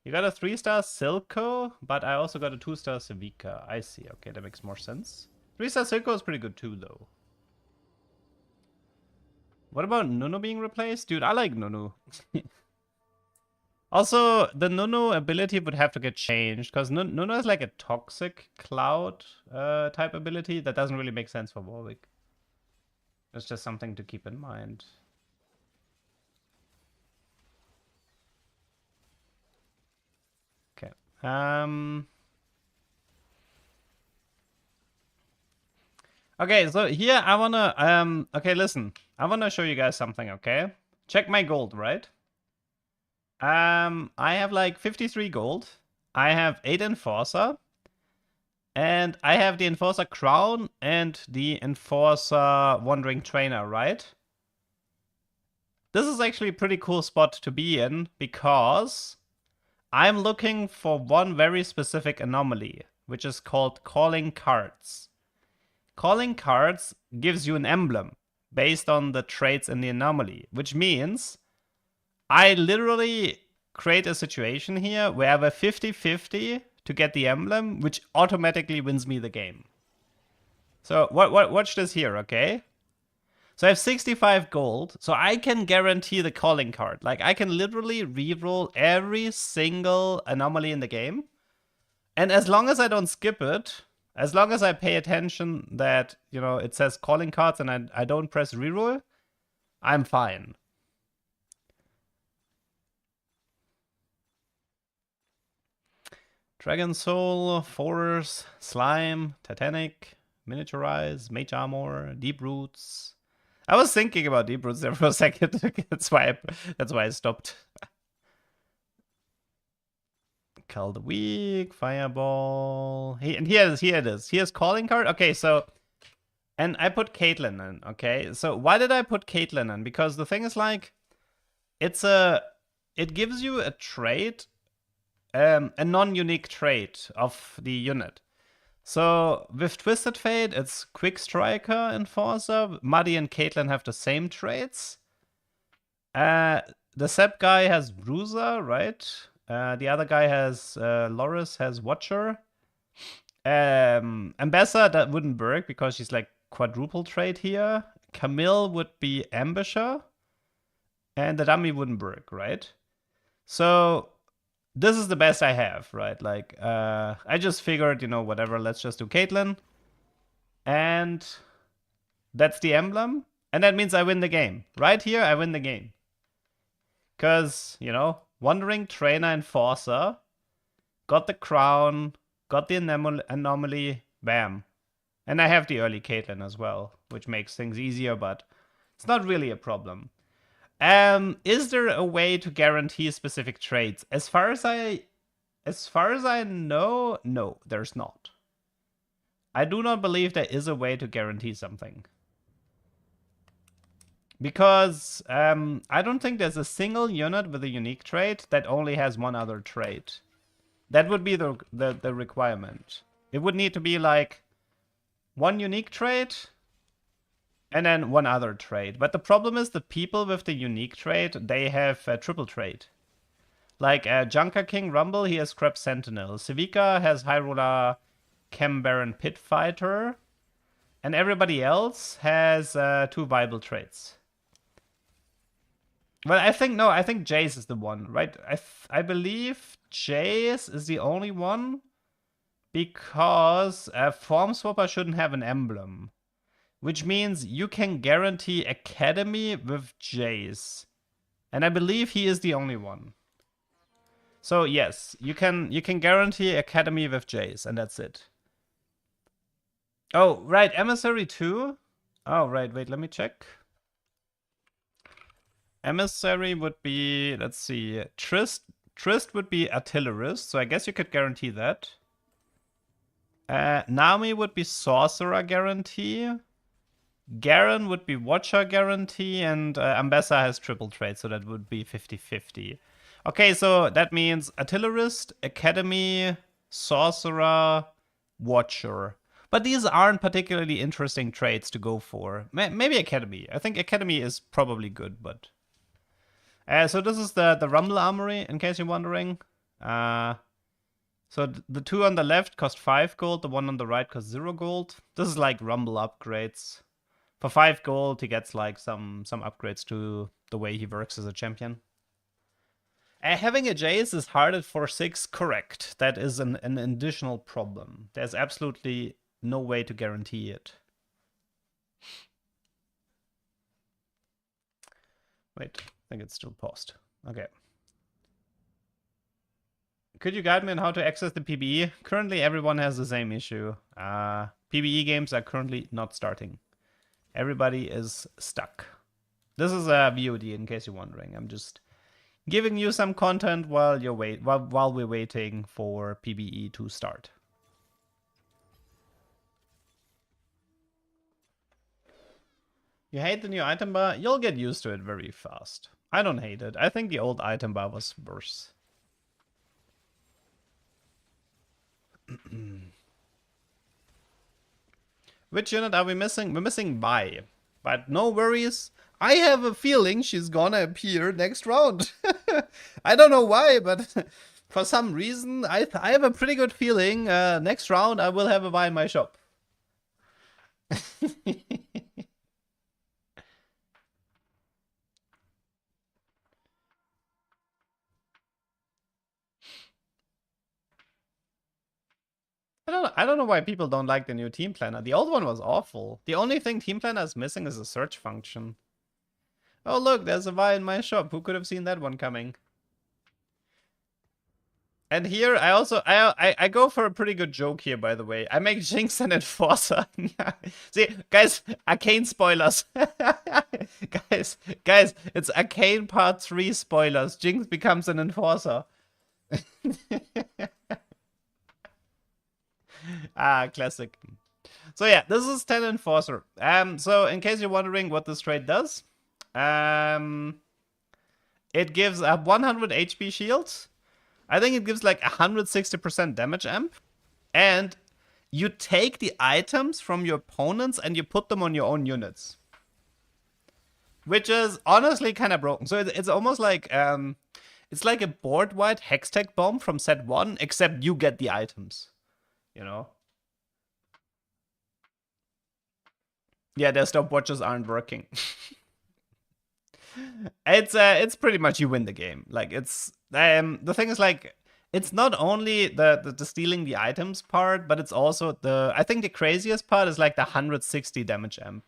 You got a 3-star Silco, but I also got a 2-star Civica. I see. Okay, that makes more sense. 3-star Silco is pretty good too, though. What about Nunu being replaced? Dude, I like Nunu. Also, the Nunu ability would have to get changed, because Nunu is like a toxic cloud type ability that doesn't really make sense for Warwick. It's just something to keep in mind. Okay. Okay, so here I wanna okay, listen. I wanna show you guys something, okay? Check my gold, right? I have like 53 gold. I have 8 Enforcer. And I have the Enforcer Crown and the Enforcer Wandering Trainer, right? This is actually a pretty cool spot to be in because I'm looking for one very specific anomaly, which is called Calling Cards. Calling Cards gives you an emblem based on the traits in the anomaly, which means I literally create a situation here where I have a 50-50 to get the emblem, which automatically wins me the game. So watch this here, okay? So I have 65 gold, so I can guarantee the calling card. Like, I can literally reroll every single anomaly in the game. And as long as I don't skip it, as long as I pay attention that, you know, it says calling cards and I don't press reroll, I'm fine. Dragon Soul, Force, Slime, Titanic, Miniaturize, Mage Armor, Deep Roots. I was thinking about Deep Roots there for a second. that's why I stopped. Call the Weak, Fireball. And here it is. Here's Calling Card. Okay, so... And I put Caitlyn in, okay? So why did I put Caitlyn in? Because the thing is like... It gives you a trait... a non-unique trait of the unit. So with Twisted Fate, it's Quick Striker Enforcer. Muddy and Caitlyn have the same traits. The Sep guy has Bruiser, right? The other guy has Loris has Watcher. Ambassa, that wouldn't work because she's like quadruple trait here. Camille would be Ambusher. And the dummy wouldn't work, right? So this is the best I have, right? Like, I just figured, you know, whatever, let's just do Caitlyn. And that's the emblem. And that means I win the game. Right here, I win the game. Because, you know, Wandering Trainer Enforcer, got the crown, got the anomaly, bam. And I have the early Caitlyn as well, which makes things easier, but it's not really a problem. Is there a way to guarantee specific traits? As far as I As far as I know, no, there's not. I do not believe there is a way to guarantee something. Because I don't think there's a single unit with a unique trait that only has one other trait. That would be the requirement. It would need to be like one unique trait and then one other trait. But the problem is the people with the unique trait, they have a triple trait. Like Junker King Rumble, he has Scrap Sentinel. Civica has High Roller Chem Baron Pit Fighter. And everybody else has 2 viable traits. Well, I think Jace is the one, right? I believe Jace is the only one because a Form Swapper shouldn't have an emblem. Which means you can guarantee Academy with Jace. And I believe he is the only one. So yes, you can guarantee Academy with Jace, and that's it. Oh, right, Emissary 2? Oh, right, wait, let me check. Emissary would be, let's see, Trist would be Artillerist, so I guess you could guarantee that. Nami would be Sorcerer guarantee. Garen would be Watcher guarantee, and Ambessa has triple trade, so that would be 50-50. Okay, so that means Artillerist, Academy, Sorcerer, Watcher. But these aren't particularly interesting traits to go for. Maybe Academy. I think Academy is probably good, but... so this is the Rumble Armory, in case you're wondering. So the 2 on the left cost 5 gold, the 1 on the right costs 0 gold. This is like Rumble upgrades. For 5 gold, he gets like some upgrades to the way he works as a champion. Having a Jace is hard at 4-6, correct. That is an additional problem. There's absolutely no way to guarantee it. Wait, I think it's still paused. Okay. Could you guide me on how to access the PBE? Currently, everyone has the same issue. PBE games are currently not starting. Everybody is stuck. This is a VOD, in case you're wondering. I'm just giving you some content while we're waiting for PBE to start. You hate the new item bar? You'll get used to it very fast. I don't hate it. I think the old item bar was worse. Which unit are we missing? We're missing Bai. But no worries. I have a feeling she's gonna appear next round. I don't know why, but for some reason, I have a pretty good feeling next round I will have a Bai in my shop. I don't know why people don't like the new team planner. The old one was awful. The only thing team planner is missing is a search function. Oh look, there's a Vi in my shop. Who could have seen that one coming? And here I also I go for a pretty good joke here, by the way. I make Jinx an enforcer. See, guys, Arcane spoilers. guys, it's Arcane Part 3 spoilers. Jinx becomes an enforcer. Classic. So yeah, this is 10 Enforcer. So in case you're wondering what this trait does, it gives a 100 HP shield. I think it gives like 160% damage amp. And you take the items from your opponents and you put them on your own units. Which is honestly kind of broken. So it's almost like, it's like a board-wide Hextech bomb from set 1, except you get the items. You know? Yeah, their stopwatches aren't working. It's pretty much you win the game. Like it's the thing is like it's not only the stealing the items part, but it's also I think the craziest part is like the 160 damage amp.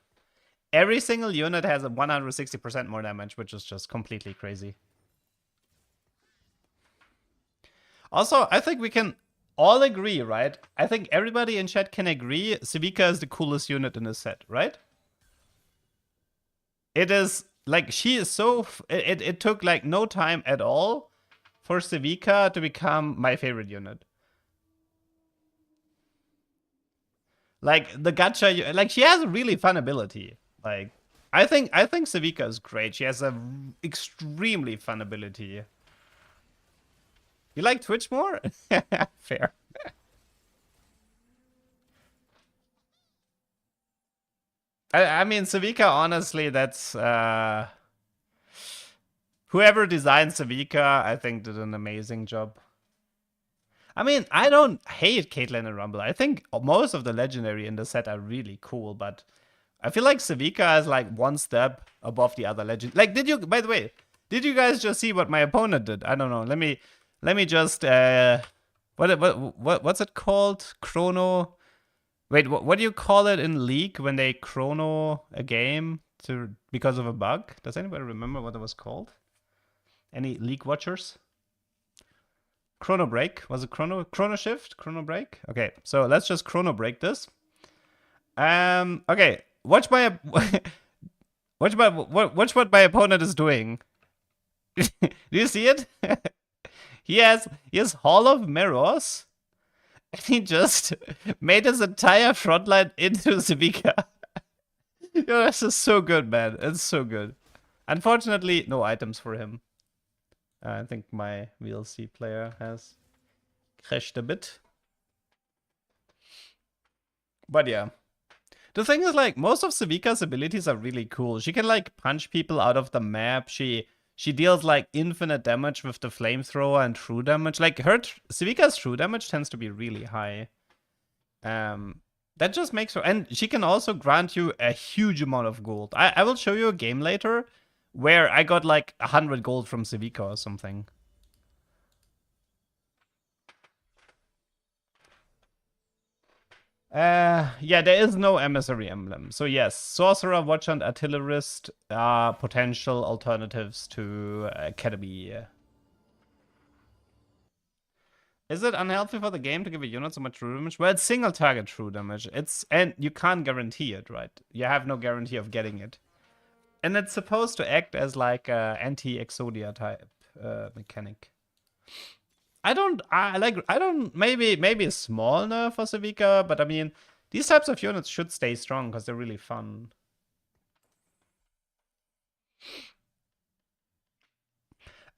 Every single unit has a 160% more damage, which is just completely crazy. Also, I think we can all agree, right? I think everybody in chat can agree Civica is the coolest unit in this set, right? It is, like, she is so... It took, like, no time at all for Civica to become my favorite unit. Like the gacha, like she has a really fun ability. Like I think Civica is great. She has a extremely fun ability. You like Twitch more? Fair. I mean, Civica, honestly, that's whoever designed Civica, I think, did an amazing job. I mean, I don't hate Caitlyn and Rumble. I think most of the legendary in the set are really cool, but I feel like Civica is like one step above the other legend. Like, by the way, did you guys just see what my opponent did? I don't know. Let me just what's it called? Chrono. Wait, what do you call it in League when they chrono a game because of a bug? Does anybody remember what it was called? Any League watchers? Chrono break. Was it chrono shift? Chrono break? Okay, so let's just chrono break this. Okay. Watch what my opponent is doing. Do you see it? He has Hall of Mirrors, and he just made his entire frontline into Civica. Yo, this is so good, man. It's so good. Unfortunately, no items for him. I think my VLC player has crashed a bit. But yeah. The thing is, like, most of Civica's abilities are really cool. She can, like, punch people out of the map. She deals, like, infinite damage with the flamethrower and true damage. Like, Civica's true damage tends to be really high. That just makes her... And she can also grant you a huge amount of gold. I will show you a game later where I got, like, 100 gold from Civica or something. Yeah, there is no emissary emblem. So yes, sorcerer, watcher, and artillerist are potential alternatives to Academy. Is it unhealthy for the game to give a unit so much true damage? Well, it's single target true damage. And you can't guarantee it, right? You have no guarantee of getting it. And it's supposed to act as like a anti-Exodia type mechanic. Maybe a small nerf for Civica, but I mean, these types of units should stay strong because they're really fun.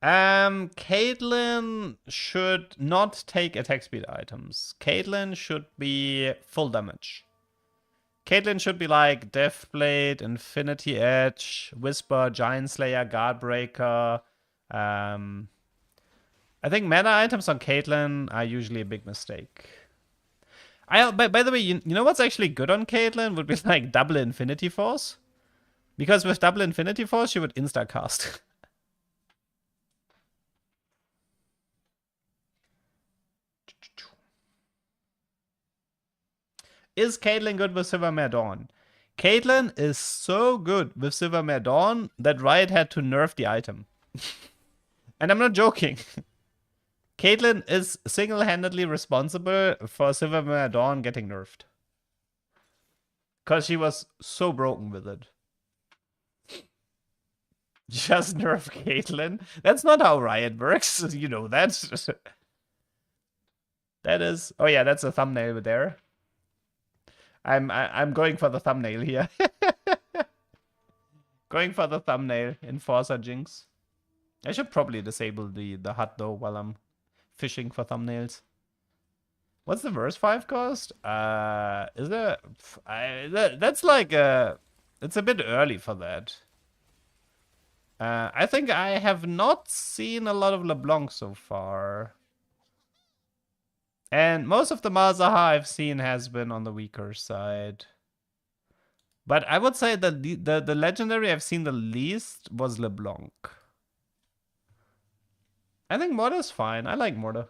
Caitlyn should not take attack speed items. Caitlyn should be full damage. Caitlyn should be like Deathblade, Infinity Edge, Whisper, Giant Slayer, Guardbreaker. I think mana items on Caitlyn are usually a big mistake. By the way, you know what's actually good on Caitlyn would be like double Infinity Force. Because with double Infinity Force, she would insta-cast. Is Caitlyn good with Silvermare Dawn? Caitlyn is so good with Silvermare Dawn that Riot had to nerf the item. And I'm not joking. Caitlyn is single-handedly responsible for Silvermare Dawn getting nerfed. Because she was so broken with it. Just nerf Caitlyn? That's not how Riot works. You know that. That is... Oh yeah, that's a thumbnail there. I'm going for the thumbnail here. Going for the thumbnail. Enforcer Jinx. I should probably disable the HUD though while I'm fishing for thumbnails. What's the verse 5 cost? Is there... that's like it's a bit early for that. I think I have not seen a lot of LeBlanc so far. And most of the Malzahar I've seen has been on the weaker side. But I would say that the legendary I've seen the least was LeBlanc. I think Morta's fine. I like Morta.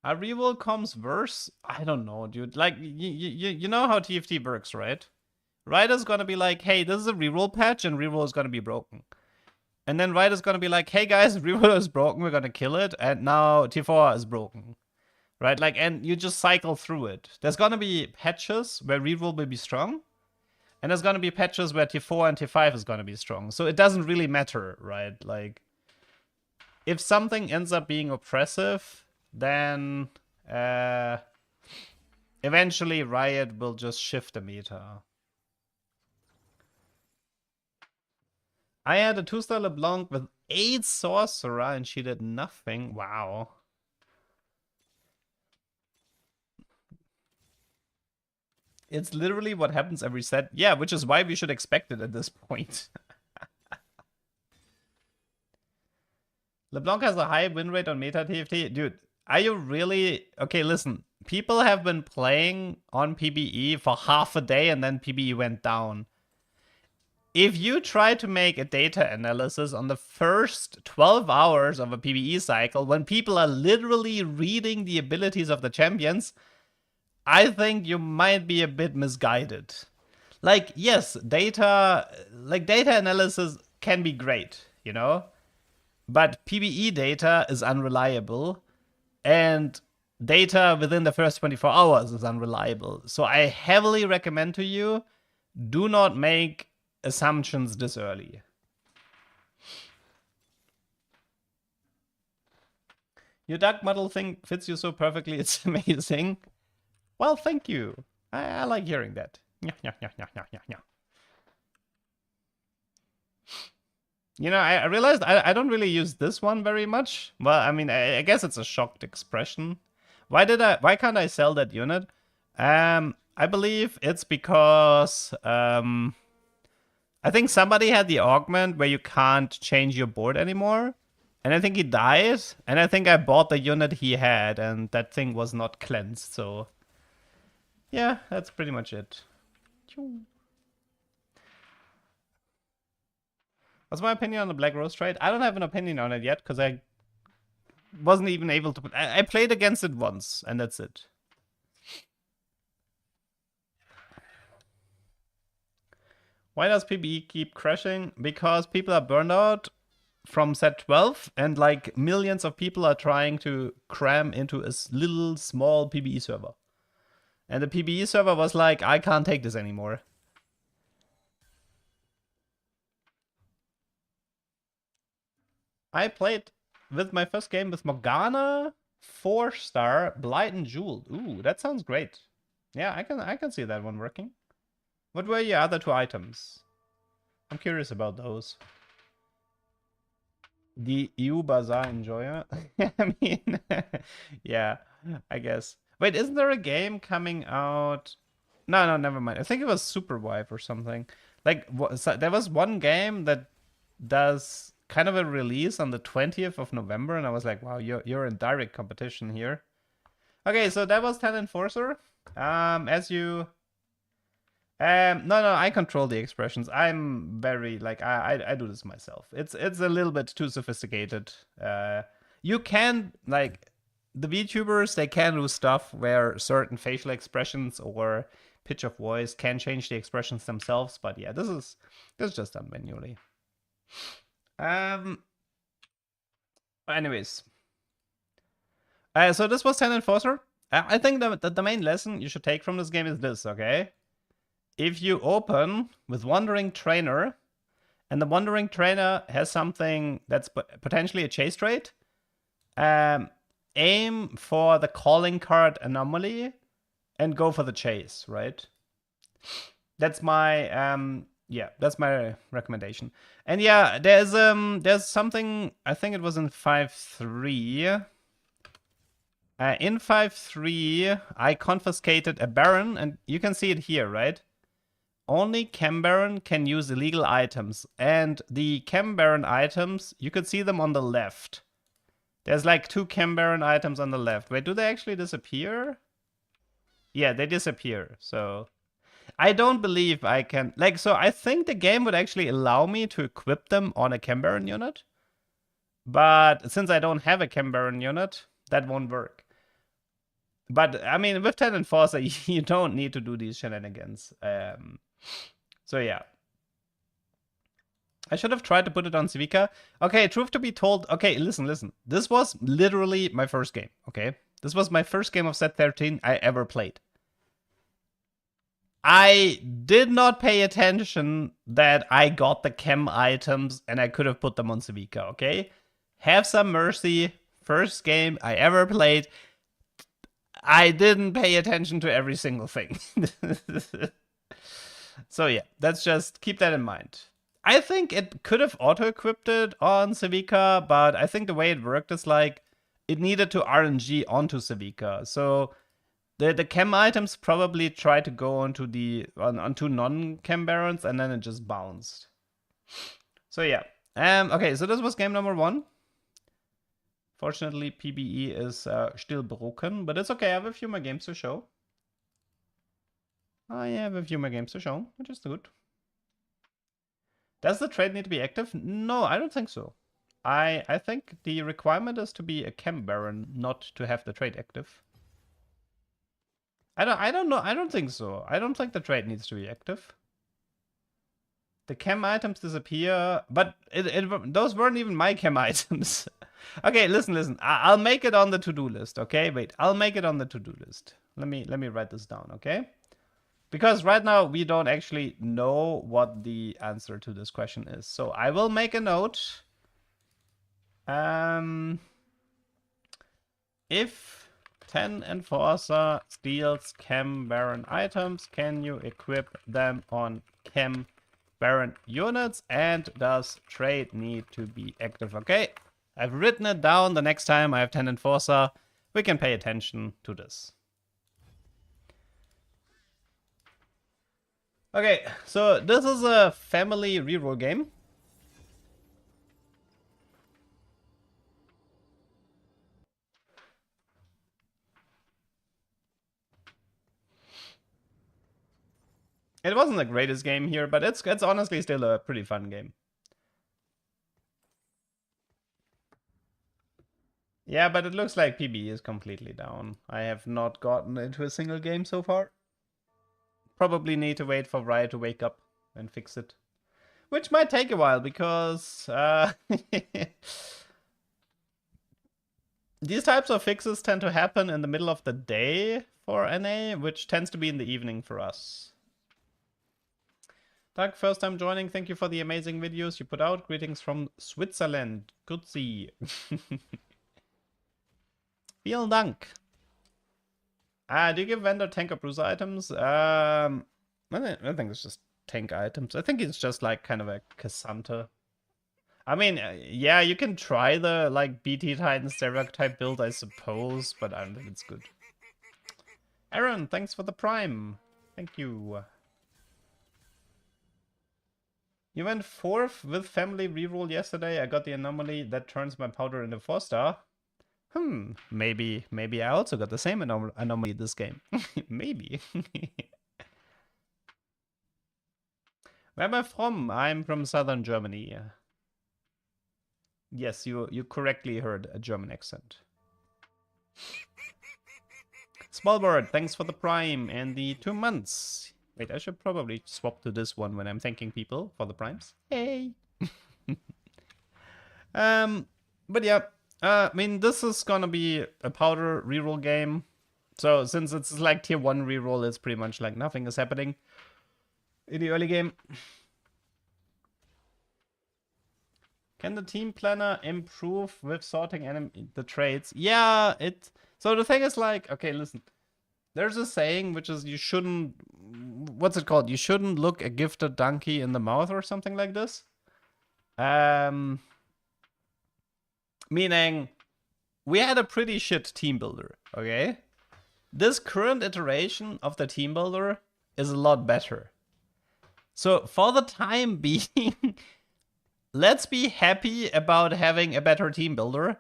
A reroll comes verse? I don't know, dude. Like, you know how TFT works, right? Ryder's gonna be like, hey, this is a reroll patch and reroll is gonna be broken. And then Ryder's gonna be like, hey guys, reroll is broken, we're gonna kill it, and now T4 is broken. Right? Like, and you just cycle through it. There's gonna be patches where reroll will be strong, and there's gonna be patches where T4 and T5 is gonna be strong. So it doesn't really matter, right? Like, if something ends up being oppressive, then eventually Riot will just shift the meta. I had a 2-star LeBlanc with 8 Sorcerer and she did nothing. Wow. It's literally what happens every set. Yeah, which is why we should expect it at this point. LeBlanc has a high win rate on meta TFT. Dude, are you really... Okay, listen. People have been playing on PBE for half a day and then PBE went down. If you try to make a data analysis on the first 12 hours of a PBE cycle, when people are literally reading the abilities of the champions, I think you might be a bit misguided. Like, yes, data analysis can be great, you know? But PBE data is unreliable, and data within the first 24 hours is unreliable. So I heavily recommend to you, do not make assumptions this early. Your duck model thing fits you so perfectly, it's amazing. Well, thank you. I like hearing that. You know, I realized I don't really use this one very much. Well, I mean, I guess it's a shocked expression. Why can't I sell that unit? I believe it's because I think somebody had the augment where you can't change your board anymore. And I think he died. And I think I bought the unit he had and that thing was not cleansed. So yeah, that's pretty much it. What's my opinion on the Black Rose trade? I don't have an opinion on it yet because I wasn't even able to... I played against it once and that's it. Why does PBE keep crashing? Because people are burned out from set 12 and like millions of people are trying to cram into a little small PBE server. And the PBE server was like, I can't take this anymore. I played with my first game with Morgana, 4-star, Blight and Jewel. Ooh, that sounds great. Yeah, I can see that one working. What were your other 2 items? I'm curious about those. The EU Bazaar Enjoyer? I mean, yeah, I guess. Wait, isn't there a game coming out? No, never mind. I think it was Super Wife or something. Like, there was one game that does kind of a release on the 20th of November, and I was like, wow, you're in direct competition here. Okay, so that was 10 Enforcer. As you... no, I control the expressions. I'm very, like, I do this myself. It's a little bit too sophisticated. You can, like, the VTubers, they can do stuff where certain facial expressions or pitch of voice can change the expressions themselves, but yeah, this is just done manually. Anyways. So this was 10 Enforcer. I think that the main lesson you should take from this game is this, okay? If you open with Wandering Trainer, and the Wandering Trainer has something that's potentially a chase trait, aim for the calling card anomaly and go for the chase, right? That's my that's my recommendation. And yeah, there's something, I think it was in 5.3. In 5.3, I confiscated a Baron, and you can see it here, right? Only Chem Baron can use illegal items, and the Chem Baron items, you could see them on the left. There's like 2 Chem Baron items on the left. Wait, do they actually disappear? Yeah, they disappear, so... I don't believe I can... Like, so I think the game would actually allow me to equip them on a Chem Baron unit. But since I don't have a Chem Baron unit, that won't work. But, I mean, with 10 Enforcer, you don't need to do these shenanigans. So, yeah. I should have tried to put it on Civica. Okay, truth to be told... Okay, listen. This was literally my first game, okay? This was my first game of set 13 I ever played. I did not pay attention that I got the chem items and I could have put them on Civica, okay? have some mercy. First game I ever played. I didn't pay attention to every single thing. So yeah, that's just keep that in mind. I think it could have auto-equipped it on Civica, but I think the way it worked is like it needed to RNG onto Civica. So the chem items probably tried to go onto onto non-chem barons, and then it just bounced. So yeah. Okay, so this was game number 1. Fortunately, PBE is still broken, but it's okay. I have a few more games to show. Which is good. Does the trade need to be active? No, I don't think so. I think the requirement is to be a chem baron, not to have the trade active. I don't know. I don't think so. I don't think the trade needs to be active. The chem items disappear, but those weren't even my chem items. Okay, listen. I'll make it on the to-do list. Okay, wait. I'll make it on the to-do list. Let me write this down. Okay, because right now we don't actually know what the answer to this question is. So I will make a note. If 10 Enforcer steals Chem Baron items, can you equip them on Chem Baron units? And does trade need to be active? Okay, I've written it down. The next time I have 10 Enforcer, we can pay attention to this. Okay, so this is a family reroll game. It wasn't the greatest game here, but it's honestly still a pretty fun game. Yeah, but it looks like PBE is completely down. I have not gotten into a single game so far. Probably need to wait for Riot to wake up and fix it. Which might take a while, because these types of fixes tend to happen in the middle of the day for NA, which tends to be in the evening for us. Doug, first time joining. Thank you for the amazing videos you put out. Greetings from Switzerland. Good see. Vielen Dank. Do you give vendor tank or bruiser items? I think it's just tank items. I think it's just like kind of a Cassandra. I mean, yeah, you can try the like BT Titan stereotype build, I suppose, but I don't think it's good. Aaron, thanks for the prime. Thank you. You went 4th with family reroll yesterday. I got the anomaly that turns my powder into 4-star. Maybe I also got the same anomaly this game. Maybe. Where am I from? I'm from southern Germany. Yes, you correctly heard a German accent. Smallbird, thanks for the prime and the 2 months. Wait, I should probably swap to this one when I'm thanking people for the primes. Hey! But yeah, I mean, this is gonna be a powder reroll game. So since it's like tier 1 reroll, it's pretty much like nothing is happening in the early game. Can the team planner improve with sorting the trades? Yeah, so the thing is like, okay, listen. There's a saying which is you shouldn't, what's it called? You shouldn't look a gifted donkey in the mouth or something like this. Meaning, we had a pretty shit team builder, okay? This current iteration of the team builder is a lot better. So for the time being, let's be happy about having a better team builder.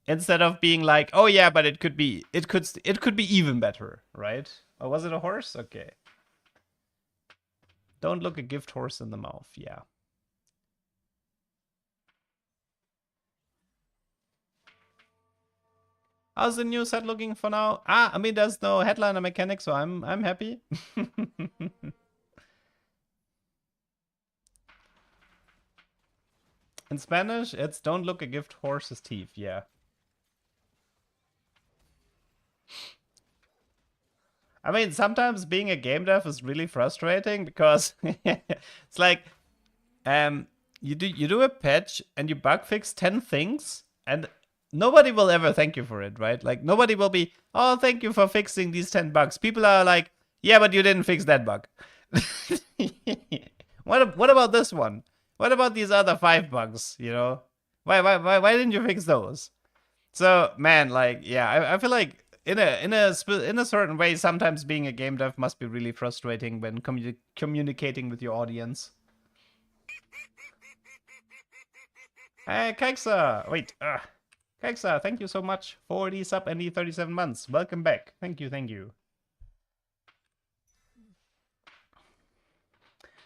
Instead of being like, oh yeah, but it could be even better, right? Oh, was it a horse? Okay. Don't look a gift horse in the mouth, yeah. How's the new set looking for now? I mean, there's no headliner mechanic, so I'm happy. In Spanish, it's don't look a gift horse's teeth, yeah. I mean, sometimes being a game dev is really frustrating because it's like, you do a patch and you bug fix 10 things, and nobody will ever thank you for it, right? Like nobody will be, oh, thank you for fixing these 10 bugs. People are like, yeah, but you didn't fix that bug. What about this one? What about these other 5 bugs? You know, why didn't you fix those? So man, like, yeah, I feel like in a certain way, sometimes being a game dev must be really frustrating when communicating with your audience. Hey, Keksa! Wait, Keksa, thank you so much for the sub and the 37 months. Welcome back. Thank you, thank you.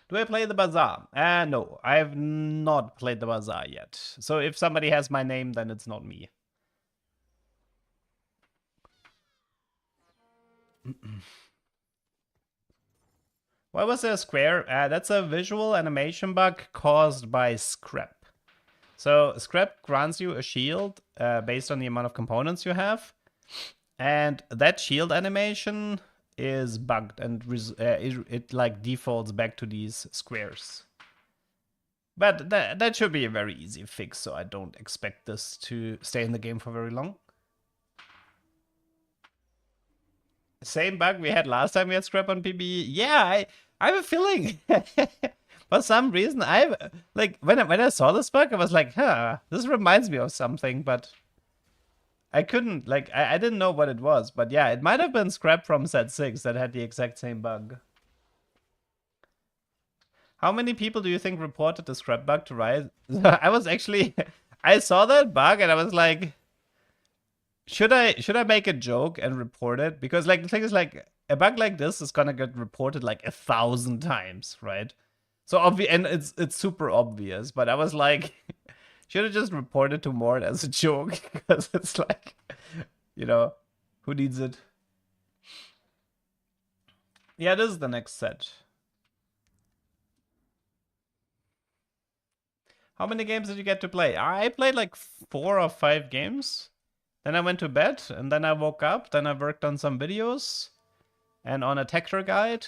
Do I play the Bazaar? No, I have not played the Bazaar yet. So if somebody has my name, then it's not me. Why was there a square? That's a visual animation bug caused by Scrap. So Scrap grants you a shield based on the amount of components you have. And that shield animation is bugged, and it like defaults back to these squares. But that should be a very easy fix, so I don't expect this to stay in the game for very long. Same bug we had last time we had Scrap on PBE. Yeah, I have a feeling. For some reason, like when I saw this bug, I was like, huh, this reminds me of something, but I couldn't, like, I didn't know what it was. But yeah, it might have been Scrap from Set 6 that had the exact same bug. How many people do you think reported the Scrap bug to Riot? I was actually, I saw that bug and I was like, should I make a joke and report it? Because like the thing is, like, a bug like this is gonna get reported like 1,000 times, right? So and it's super obvious, but I was like, should have just reported to Mort as a joke, because it's like, you know, who needs it? Yeah, this is the next set. How many games did you get to play? I played like 4 or 5 games. Then I went to bed, and then I woke up, then I worked on some videos, and on a Tector guide.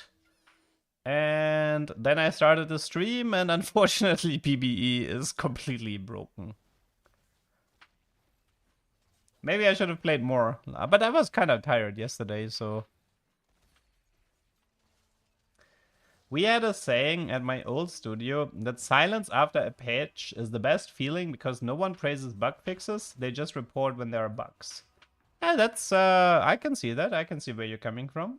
And then I started the stream, and unfortunately PBE is completely broken. Maybe I should have played more, but I was kind of tired yesterday, so... We had a saying at my old studio that silence after a patch is the best feeling because no one praises bug fixes, they just report when there are bugs. Yeah, that's, I can see that, I can see where you're coming from.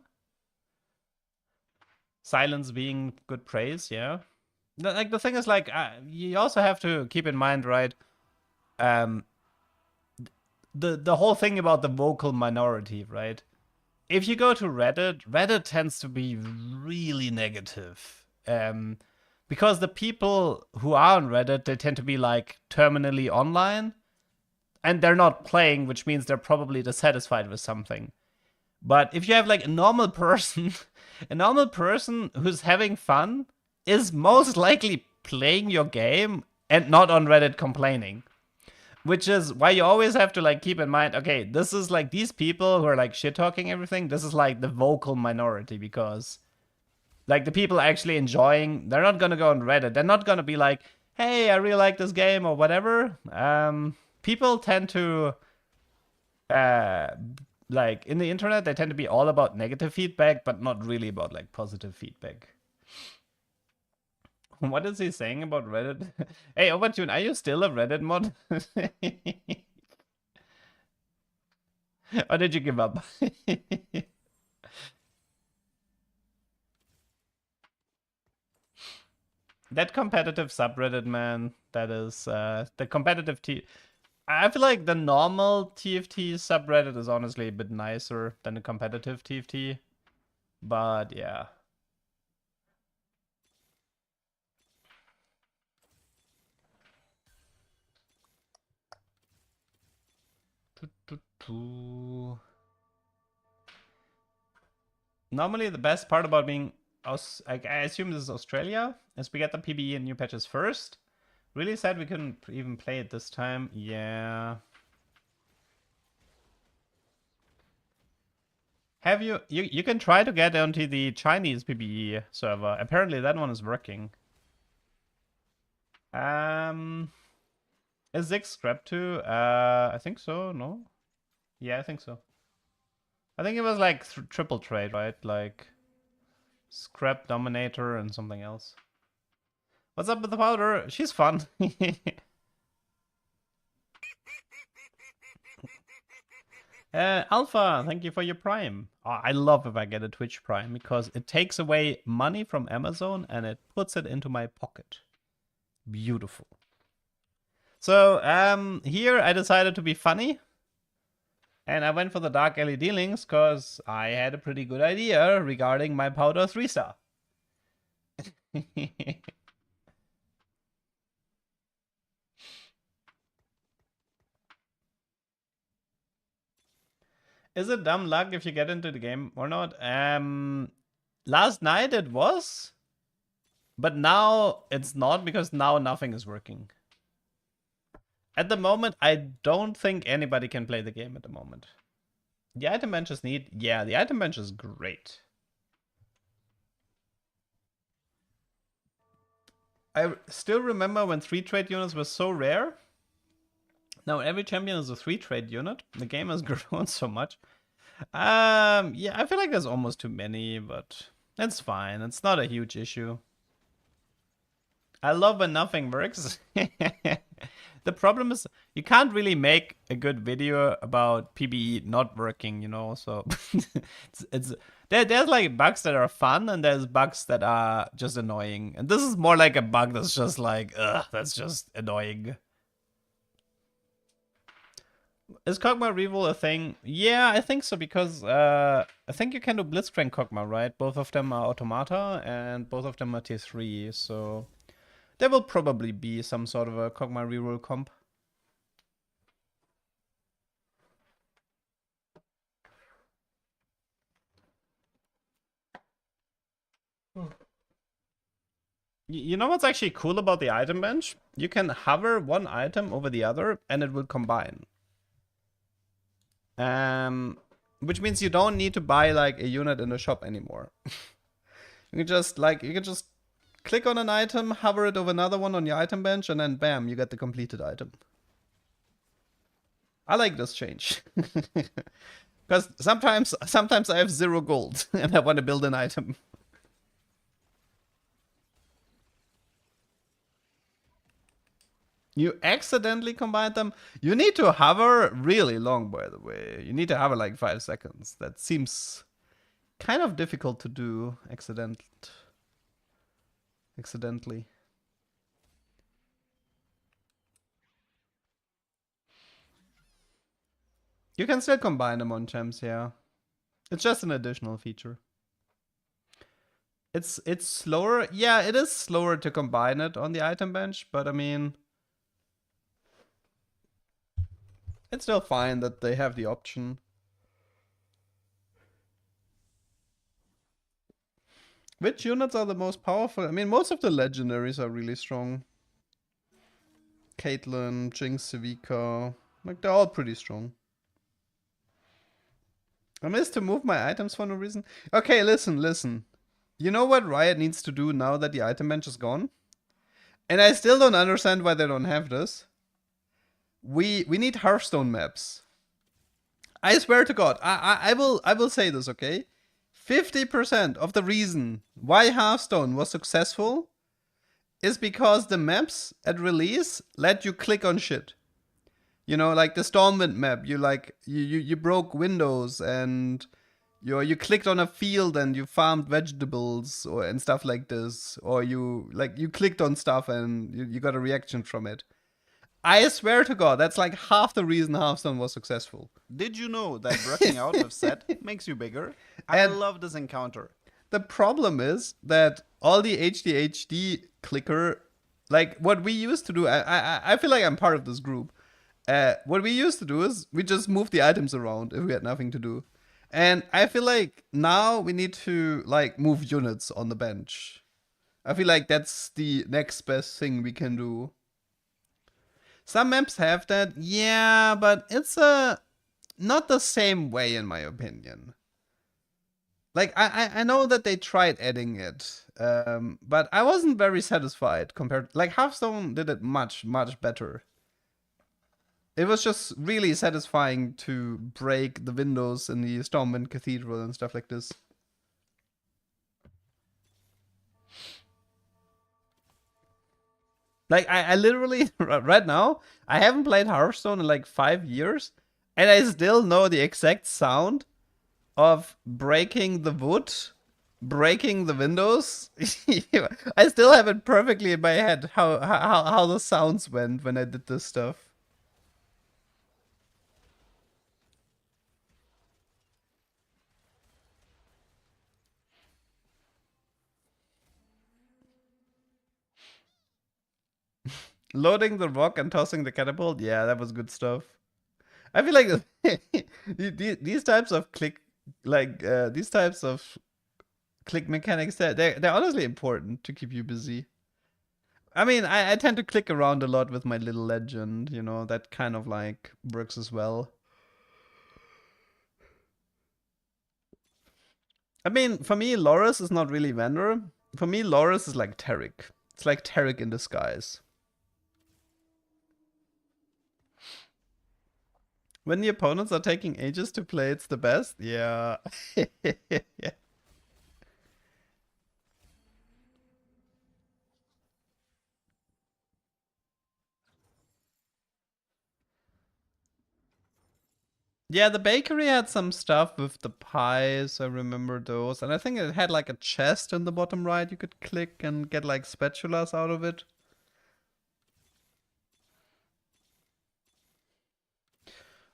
Silence being good praise, yeah. Like, the thing is, like, you also have to keep in mind, right, the whole thing about the vocal minority, right? If you go to Reddit tends to be really negative. Because the people who are on Reddit, they tend to be, like, terminally online, and they're not playing, which means they're probably dissatisfied with something. But if you have, like, a normal person, a normal person who's having fun is most likely playing your game and not on Reddit complaining. Which is why you always have to, like, keep in mind, okay, this is, like, these people who are, like, shit-talking everything, this is, like, the vocal minority, because, like, the people actually enjoying, they're not gonna go on Reddit. They're not gonna be like, hey, I really like this game, or whatever. People tend to, like, in the internet, they tend to be all about negative feedback, but not really about, like, positive feedback. What is he saying about Reddit? Hey, Overtune, are you still a Reddit mod? Or did you give up? That competitive subreddit, man, that is, the competitive I feel like the normal TFT subreddit is honestly a bit nicer than the competitive TFT. But yeah. Normally the best part about being, I assume this is Australia, is we get the PBE and new patches first. Really sad we couldn't even play it this time. Yeah. Have you can try to get onto the Chinese PBE server. Apparently that one is working. Is Zig scrap too? I think so. No. Yeah, I think so. I think it was like triple trade, right? Like scrap, dominator, and something else. What's up with the powder? She's fun. Alpha, thank you for your Prime. Oh, I love if I get a Twitch Prime because it takes away money from Amazon and it puts it into my pocket. Beautiful. So, here I decided to be funny. And I went for the dark LED links because I had a pretty good idea regarding my powder 3-star. Is it dumb luck if you get into the game or not? Last night it was, but now it's not because now nothing is working. At the moment, I don't think anybody can play the game at the moment. The item bench is neat. Yeah, the item bench is great. I still remember when 3 trade units were so rare. Now every champion is a 3 trade unit. The game has grown so much. Yeah, I feel like there's almost too many, but it's fine. It's not a huge issue. I love when nothing works. The problem is you can't really make a good video about PBE not working, you know. So there's like bugs that are fun and there's bugs that are just annoying. And this is more like a bug that's just like, ugh, that's just annoying. Is Kog'Maw reroll a thing? Yeah, I think so because I think you can do Blitzcrank Kog'Maw, right? Both of them are automata and both of them are tier 3, so there will probably be some sort of a Kog'Maw reroll comp. You know what's actually cool about the item bench? You can hover one item over the other and it will combine. Which means you don't need to buy like a unit in the shop anymore. you can just click on an item, hover it over another one on your item bench, and then bam, you get the completed item. I like this change. Because sometimes I have 0 gold and I want to build an item. You accidentally combined them. You need to hover really long, by the way. You need to hover like 5 seconds. That seems kind of difficult to do accidentally. You can still combine them on gems, yeah. It's just an additional feature. It's slower. Yeah, it is slower to combine it on the item bench, but I mean, it's still fine that they have the option. Which units are the most powerful? I mean, most of the legendaries are really strong. Caitlyn, Jinx, Civica, like they're all pretty strong. I missed to move my items for no reason. Okay, listen. You know what Riot needs to do now that the item bench is gone? And I still don't understand why they don't have this. We need Hearthstone maps. I swear to God, I will say this, okay? 50% of the reason why Hearthstone was successful is because the maps at release let you click on shit. You know, like the Stormwind map, you broke windows and you clicked on a field and you farmed vegetables and stuff like this, or you clicked on stuff and you got a reaction from it. I swear to God, that's like half the reason Hearthstone was successful. Did you know that working out with set makes you bigger? I love this encounter. The problem is that all the HDHD clicker, like what we used to do, I feel like I'm part of this group. What we used to do is we just move the items around if we had nothing to do. And I feel like now we need to like move units on the bench. I feel like that's the next best thing we can do. Some maps have that, yeah, but it's not the same way in my opinion. Like I know that they tried adding it But I wasn't very satisfied compared. Like Hearthstone did it much better. It was just really satisfying to break the windows in the Stormwind Cathedral and stuff like this. Like, I literally, right now, I haven't played Hearthstone in like 5 years, and I still know the exact sound of breaking the wood, breaking the windows. I still have it perfectly in my head how the sounds went when I did this stuff. Loading the rock and tossing the catapult, yeah, that was good stuff. I feel like these types of click, these types of click mechanics, they're honestly important to keep you busy. I mean, I tend to click around a lot with my little legend, you know, that kind of like works as well. I mean, for me, Loris is not really Vendor. For me, Loris is like Taric. It's like Taric in disguise. When the opponents are taking ages to play, it's the best. Yeah. Yeah. Yeah, the bakery had some stuff with the pies. I remember those. And I think it had like a chest in the bottom right you could click and get like spatulas out of it.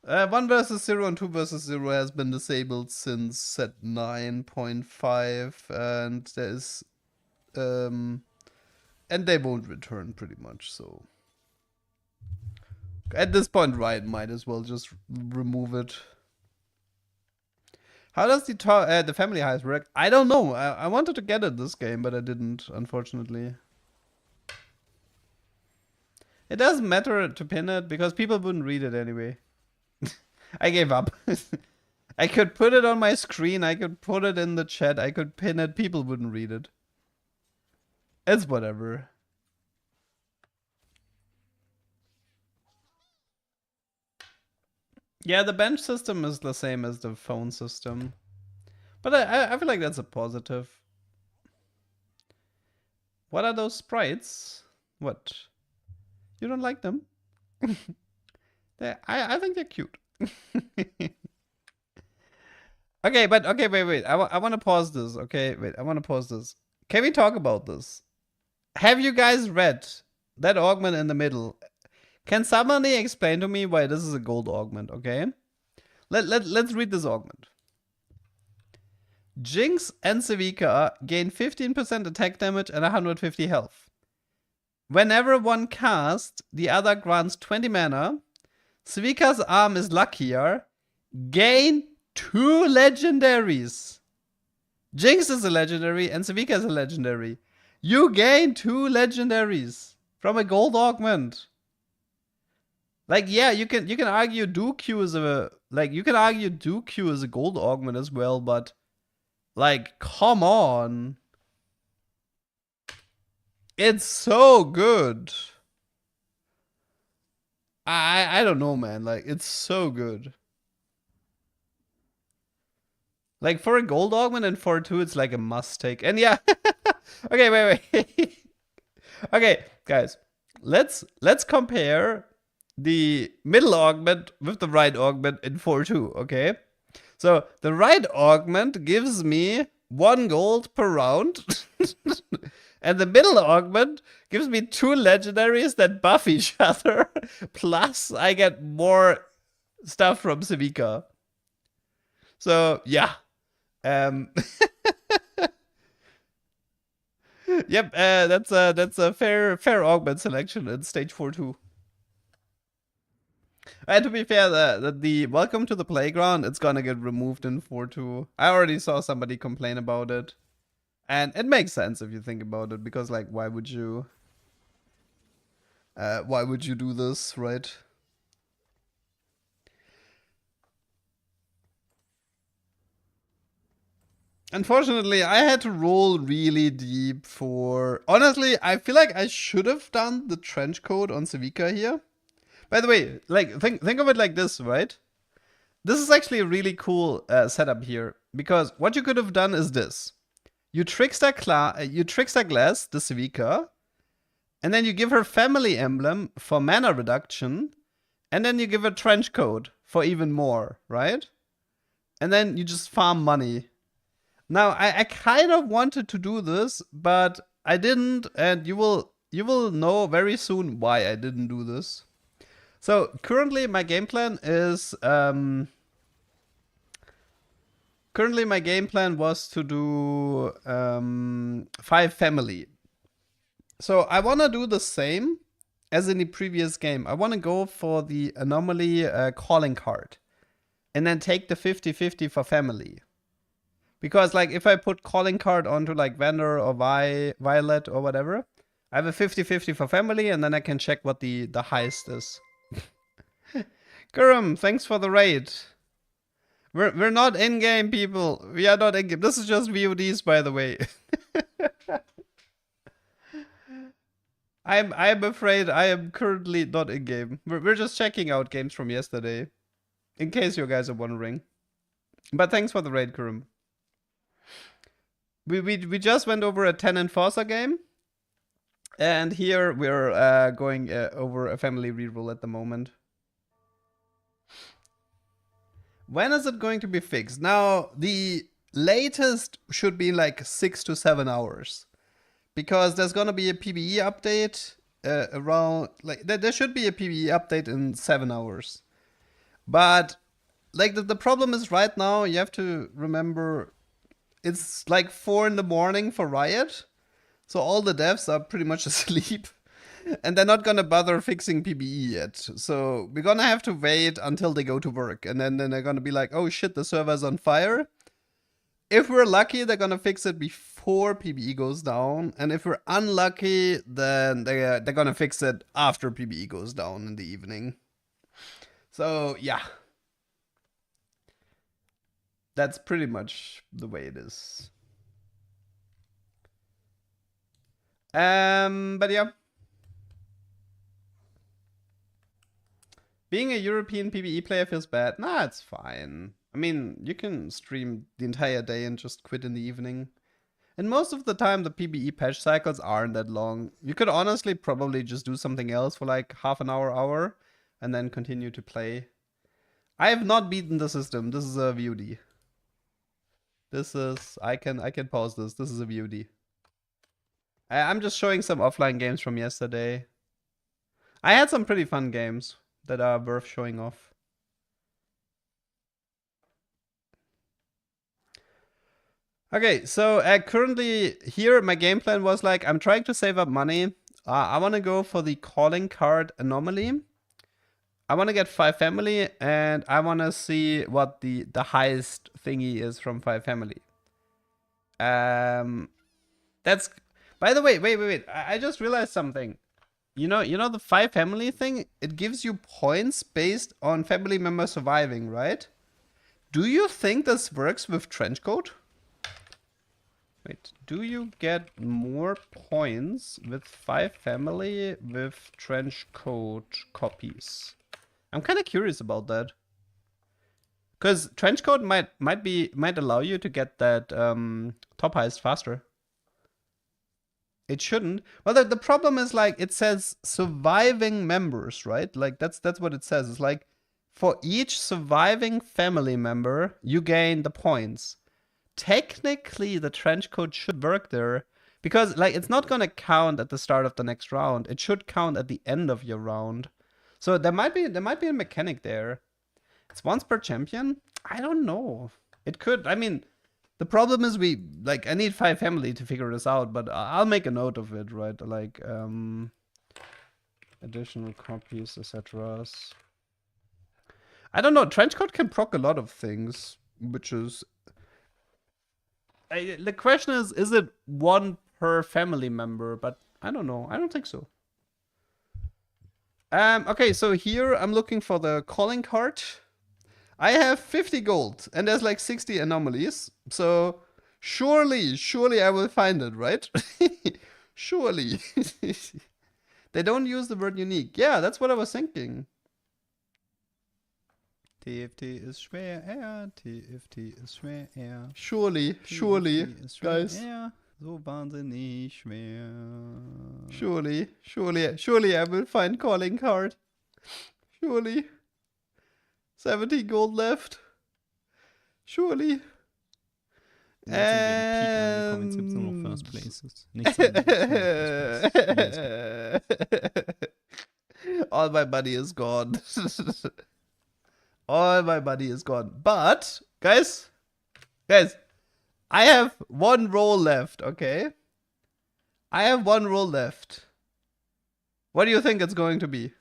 1 versus 0 and 2 versus 0 has been disabled since set 9.5, and there's and they won't return pretty much. So at this point, Riot might as well just remove it. How does the family heist work? I don't know. I wanted to get it this game, but I didn't, unfortunately. It doesn't matter to pin it because people wouldn't read it anyway. I gave up. I could put it on my screen. I could put it in the chat. I could pin it. People wouldn't read it. It's whatever. Yeah, the bench system is the same as the phone system. But I feel like that's a positive. What are those sprites? What? You don't like them? I think they're cute. Okay, but okay, wait. I want to pause this. Okay, wait. I want to pause this. Can we talk about this? Have you guys read that augment in the middle? Can somebody explain to me why this is a gold augment? Okay, let's read this augment. Jinx and Civica gain 15% attack damage and 150 health. Whenever one casts, the other grants 20 mana. Civica's arm is luckier. Gain 2 legendaries. Jinx is a legendary and Civica is a legendary. You gain 2 legendaries from a gold augment. Like, yeah, you can argue DQ is a gold augment as well, but like, come on. It's so good. I don't know, man. Like, it's so good. Like, for a gold augment and for 2, it's like a must take. And yeah. Okay, wait. Okay, guys. Let's compare the middle augment with the right augment in 4-2, okay? So, the right augment gives me 1 gold per round. And the middle augment gives me 2 legendaries that buff each other. Plus, I get more stuff from Civica. So, yeah. Yep, that's a fair augment selection in stage 4-2. And to be fair, the welcome to the playground, it's gonna get removed in 4-2. I already saw somebody complain about it. And it makes sense if you think about it, because like why would you do this, right? Unfortunately, I had to roll really deep for... Honestly, I feel like I should have done the trench coat on Civica here. By the way, like, think of it like this, right? This is actually a really cool setup here. Because what you could have done is this. You trickster glass, the Civica, and then you give her family emblem for mana reduction, and then you give her trench coat for even more, right? And then you just farm money. Now, I kind of wanted to do this, but I didn't, and you will know very soon why I didn't do this. So currently my game plan is was to do 5 family. So I want to do the same as in the previous game. I want to go for the anomaly calling card, and then take the 50-50 for family. Because, like, if I put calling card onto, like, Vendor or Violet or whatever, I have a 50-50 for family, and then I can check what the highest is. Gurum, thanks for the raid. We're not in-game, people. We are not in-game. This is just VODs, by the way. I'm afraid I am currently not in-game. We're just checking out games from yesterday. In case you guys are wondering. But thanks for the raid, Gurum. We just went over a 10 Enforcer game. And here we're going over a family reroll at the moment. When is it going to be fixed? Now, the latest should be like 6 to 7 hours. Because there's gonna be a PBE update around... Like, there should be a PBE update in 7 hours. But, like, the problem is right now, you have to remember... It's like 4 in the morning for Riot. So all the devs are pretty much asleep. And they're not gonna bother fixing PBE yet. So we're gonna have to wait until they go to work. And then they're gonna be like, oh shit, the server's on fire. If we're lucky, they're gonna fix it before PBE goes down. And if we're unlucky, then they're gonna fix it after PBE goes down in the evening. So, yeah. That's pretty much the way it is. But yeah. Being a European PBE player feels bad. Nah, it's fine. I mean, you can stream the entire day and just quit in the evening. And most of the time, the PBE patch cycles aren't that long. You could honestly probably just do something else for like half an hour, and then continue to play. I have not beaten the system. This is a VOD. This is... I can pause this. This is a VOD. I'm just showing some offline games from yesterday. I had some pretty fun games that are worth showing off. Okay, so currently here my game plan was like, I'm trying to save up money. I want to go for the calling card anomaly. I want to get 5 family, and I want to see what the highest thingy is from 5 family. That's... By the way, wait. I just realized something. You know the 5 family thing? It gives you points based on family member surviving, right? Do you think this works with Trenchcoat? Wait, do you get more points with 5 family with Trenchcoat copies? I'm kind of curious about that. Because Trenchcoat might allow you to get that top highest faster. It shouldn't. Well, the problem is, like, it says surviving members, right? Like, that's what it says. It's like, for each surviving family member, you gain the points. Technically, the trench coat should work there. Because, like, it's not gonna count at the start of the next round. It should count at the end of your round. So there might be a mechanic there. It's once per champion? I don't know. It could. I mean... The problem is I need 5 family to figure this out, but I'll make a note of it, right? Like, additional copies, etc. I don't know, Trenchcoat can proc a lot of things, which is... the question is it 1 per family member? But I don't know, I don't think so. Okay, so here I'm looking for the calling card. I have 50 gold, and there's like 60 anomalies, so Surely I will find it, right? Surely. They don't use the word unique. Yeah, that's what I was thinking. TFT ist schwer, TFT ist schwer. Surely, TFT ist schwer, guys. so wahnsinnig schwer. Surely I will find calling card. Surely. 70 gold left. Surely. Und jetzt sind wir im Peak angekommen, jetzt gibt es nur noch First Places. Nichts anderes. All my money is gone. All my money is gone. But, guys, I have one roll left, okay? I have one roll left. What do you think it's going to be?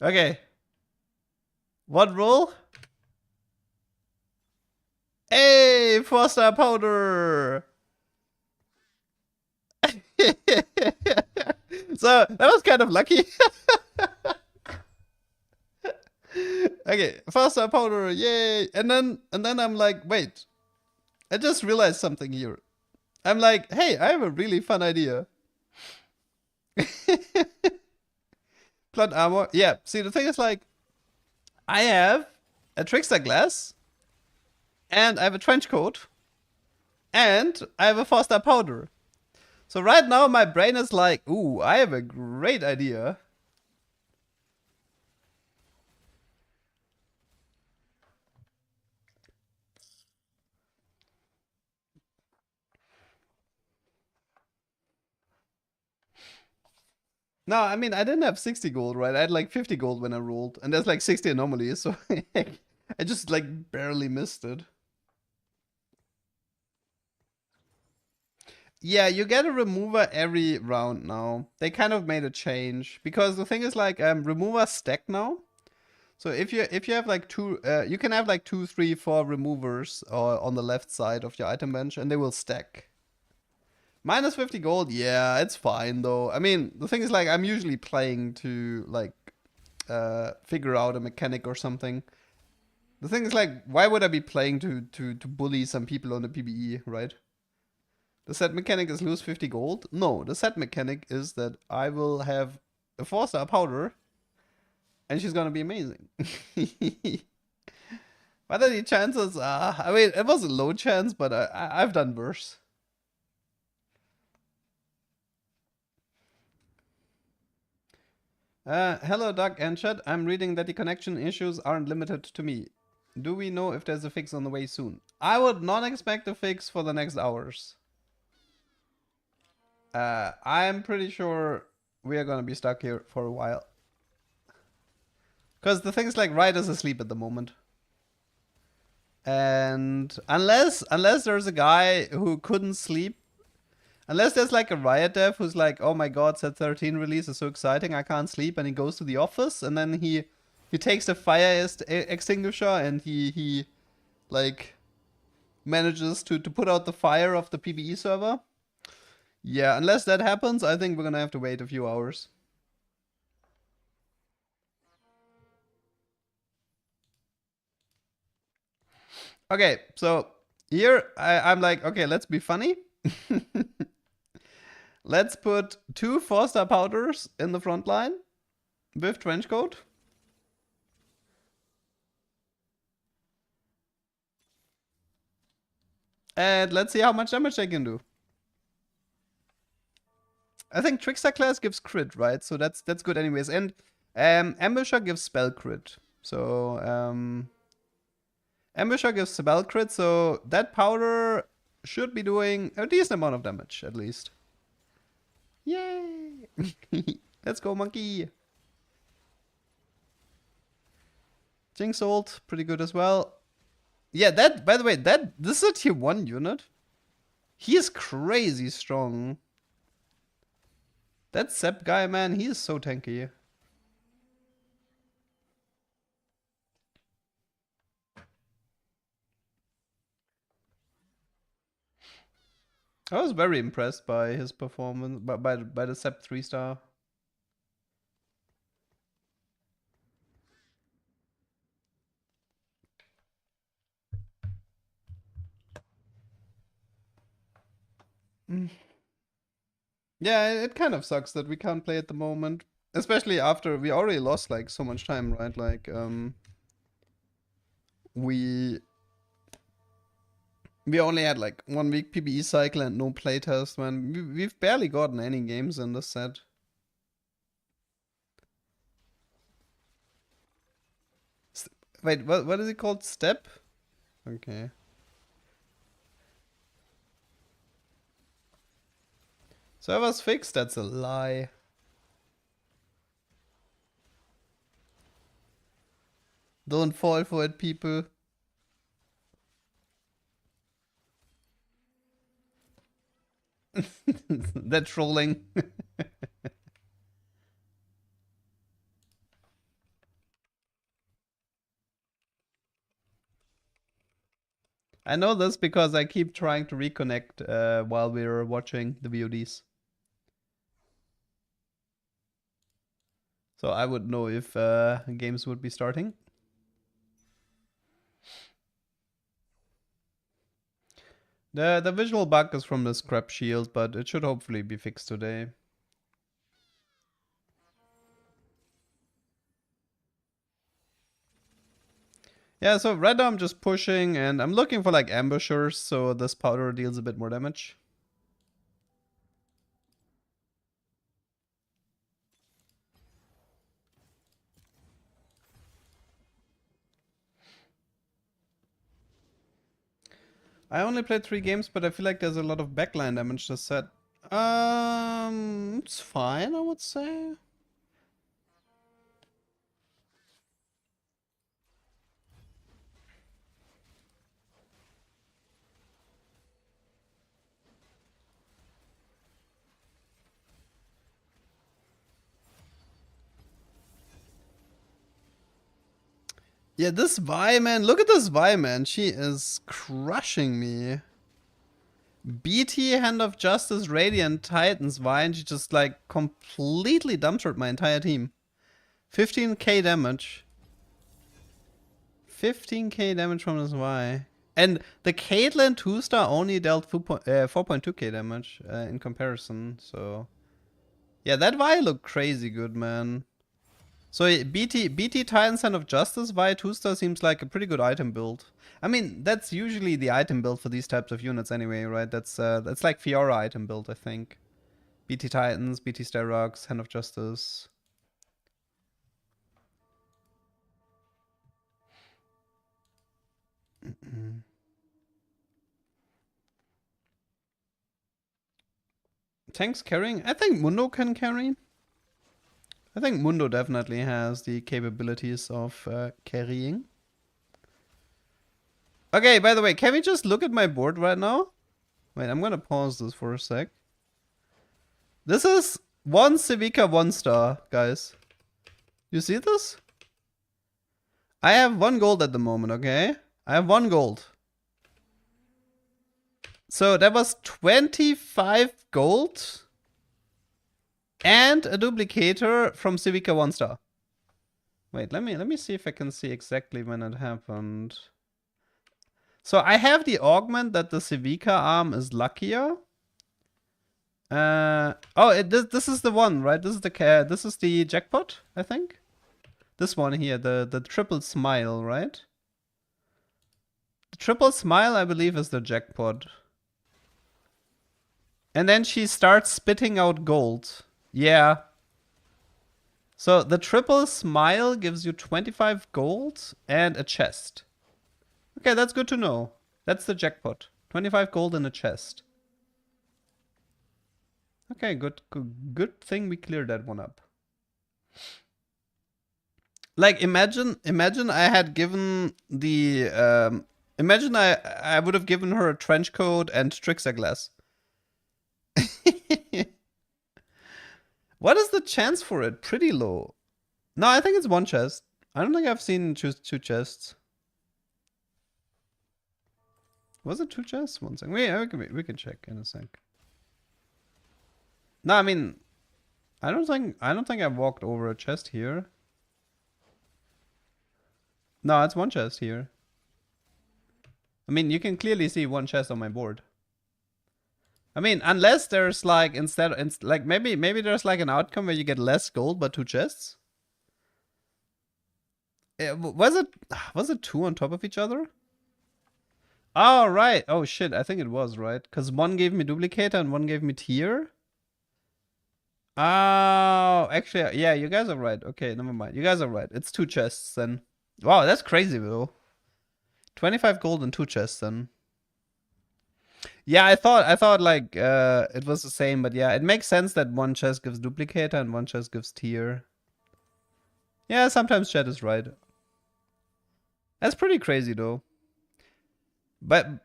Okay. What roll? Hey, 4-star powder! So, that was kind of lucky. Okay, 4-star powder, yay! And then I'm like, wait. I just realized something here. I'm like, hey, I have a really fun idea. Plot armor. Yeah, see, the thing is like, I have a trickster glass, and I have a trench coat, and I have a 4-star powder. So right now my brain is like, ooh, I have a great idea. No, I mean, I didn't have 60 gold, right? I had like 50 gold when I rolled, and there's like 60 anomalies, so I just like barely missed it. Yeah, you get a remover every round now. They kind of made a change because the thing is like removers stack now. So if you have like two, you can have like 2, 3, 4 removers on the left side of your item bench, and they will stack. Minus 50 gold, yeah, it's fine though. I mean, the thing is like I'm usually playing to like figure out a mechanic or something. The thing is like, why would I be playing to bully some people on the PBE, right? The set mechanic is lose 50 gold? No, the set mechanic is that I will have a 4-star powder, and she's gonna be amazing. What are the chances? I mean, it was a low chance, but I've done worse. Hello, Doug and chat. I'm reading that the connection issues aren't limited to me. Do we know if there's a fix on the way soon? I would not expect a fix for the next hours. I'm pretty sure we are gonna be stuck here for a while. Because the thing's like Riot is asleep at the moment. And unless there's a guy who couldn't sleep, unless there's like a Riot dev who's like, oh my god, set 13 release is so exciting, I can't sleep, and he goes to the office, and then he takes the fire extinguisher, and he like manages to put out the fire of the PBE server. Yeah, unless that happens, I think we're gonna have to wait a few hours. Okay, so here I'm like, okay, let's be funny. Let's put 2 4-star powders in the front line with trench coat. And let's see how much damage they can do. I think Trickster class gives crit, right? So that's good anyways. And Ambusher gives spell crit. So Ambusher gives spell crit, so that powder should be doing a decent amount of damage, at least. Yay! Let's go, monkey! Jinx ult, pretty good as well. Yeah, that, by the way, this is a tier 1 unit. He is crazy strong. That Sepp guy, man, he is so tanky. I was very impressed by his performance, by the Sepp 3-star. Yeah, it kind of sucks that we can't play at the moment. Especially after we already lost like so much time, right? Like we only had like 1 week PBE cycle and no playtest, man. We've barely gotten any games in this set. Wait, what is it called? Step? Okay. Server's fixed? That's a lie. Don't fall for it, people. They're trolling. I know this because I keep trying to reconnect while we're watching the VODs. So I would know if games would be starting. The visual bug is from the scrap shield, but it should hopefully be fixed today. Yeah, so right now I'm just pushing and I'm looking for like ambushers, so this powder deals a bit more damage. I only played 3 games, but I feel like there's a lot of backline damage this set. It's fine, I would say. Yeah, this Vi, man. Look at this Vi, man. She is crushing me. BT, Hand of Justice, Radiant, Titans, Vi, and she just like completely dumpstered my entire team. 15k damage. 15k damage from this Vi. And the Caitlyn 2-star only dealt 4.2k damage in comparison, so... Yeah, that Vi looked crazy good, man. So BT Titans Hand of Justice via 2-star seems like a pretty good item build. I mean, that's usually the item build for these types of units anyway, right? That's like Fiora item build, I think. BT Titans, BT Sterox, Hand of Justice. Tanks carrying? I think Mundo can carry. I think Mundo definitely has the capabilities of carrying. Okay, by the way, can we just look at my board right now? Wait, I'm gonna pause this for a sec. This is 1 Civica 1-star, guys. You see this? I have 1 gold at the moment, okay? I have 1 gold. So that was 25 gold. And a duplicator from Civica 1-star. Wait, let me see if I can see exactly when it happened. So I have the augment that the Civica arm is luckier. This is the one, right? This is the jackpot, I think. This one here, the triple smile, right? The triple smile, I believe, is the jackpot. And then she starts spitting out gold. Yeah. So the triple smile gives you 25 gold and a chest. Okay, that's good to know. That's the jackpot. 25 gold in a chest. Okay, good thing we cleared that one up. Like, imagine I had given the imagine I would have given her a trench coat and trickster glass. What is the chance for it? Pretty low. No, I think it's 1 chest. I don't think I've seen 2 chests. Was it 2 chests? 1 second. We can check in a sec. No, I mean, I don't think I've walked over a chest here. No, it's 1 chest here. I mean, you can clearly see 1 chest on my board. I mean, unless there's like like maybe there's like an outcome where you get less gold but 2 chests. Was it 2 on top of each other? Oh right. Oh shit. I think it was right because one gave me duplicator and one gave me tier. Oh, actually, yeah, you guys are right. Okay, never mind. You guys are right. It's 2 chests then. Wow, that's crazy, though. 25 gold and 2 chests then. Yeah, I thought like it was the same, but yeah, it makes sense that one chest gives duplicator and one chest gives tier. Yeah, sometimes chat is right. That's pretty crazy though. But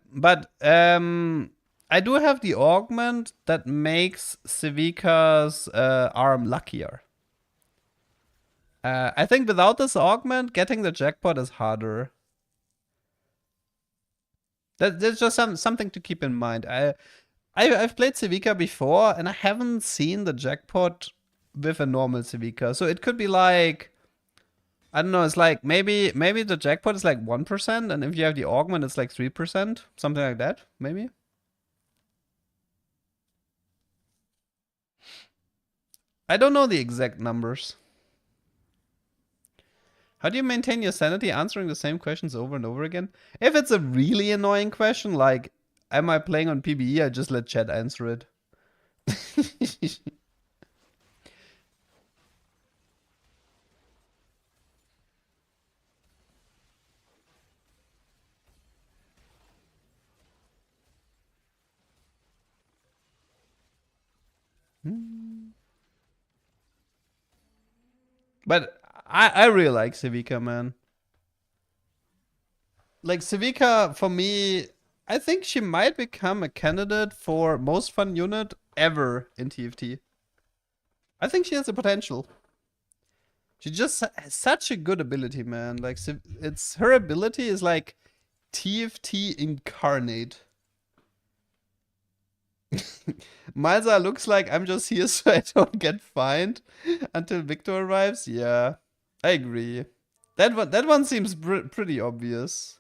I do have the augment that makes Civica's arm luckier. I think without this augment, getting the jackpot is harder. There's just something to keep in mind. I've played Civica before, and I haven't seen the jackpot with a normal Civica. So it could be like, I don't know, it's like maybe the jackpot is like 1%, and if you have the augment, it's like 3%. Something like that, maybe. I don't know the exact numbers. How do you maintain your sanity answering the same questions over and over again? If it's a really annoying question, like, am I playing on PBE, I just let chat answer it. But I really like Civica, man. Like, Civica, for me, I think she might become a candidate for most fun unit ever in TFT. I think she has the potential. She just has such a good ability, man. Like, her ability is like TFT incarnate. Malza looks like I'm just here so I don't get fined until Victor arrives. Yeah, I agree. That one seems pretty obvious.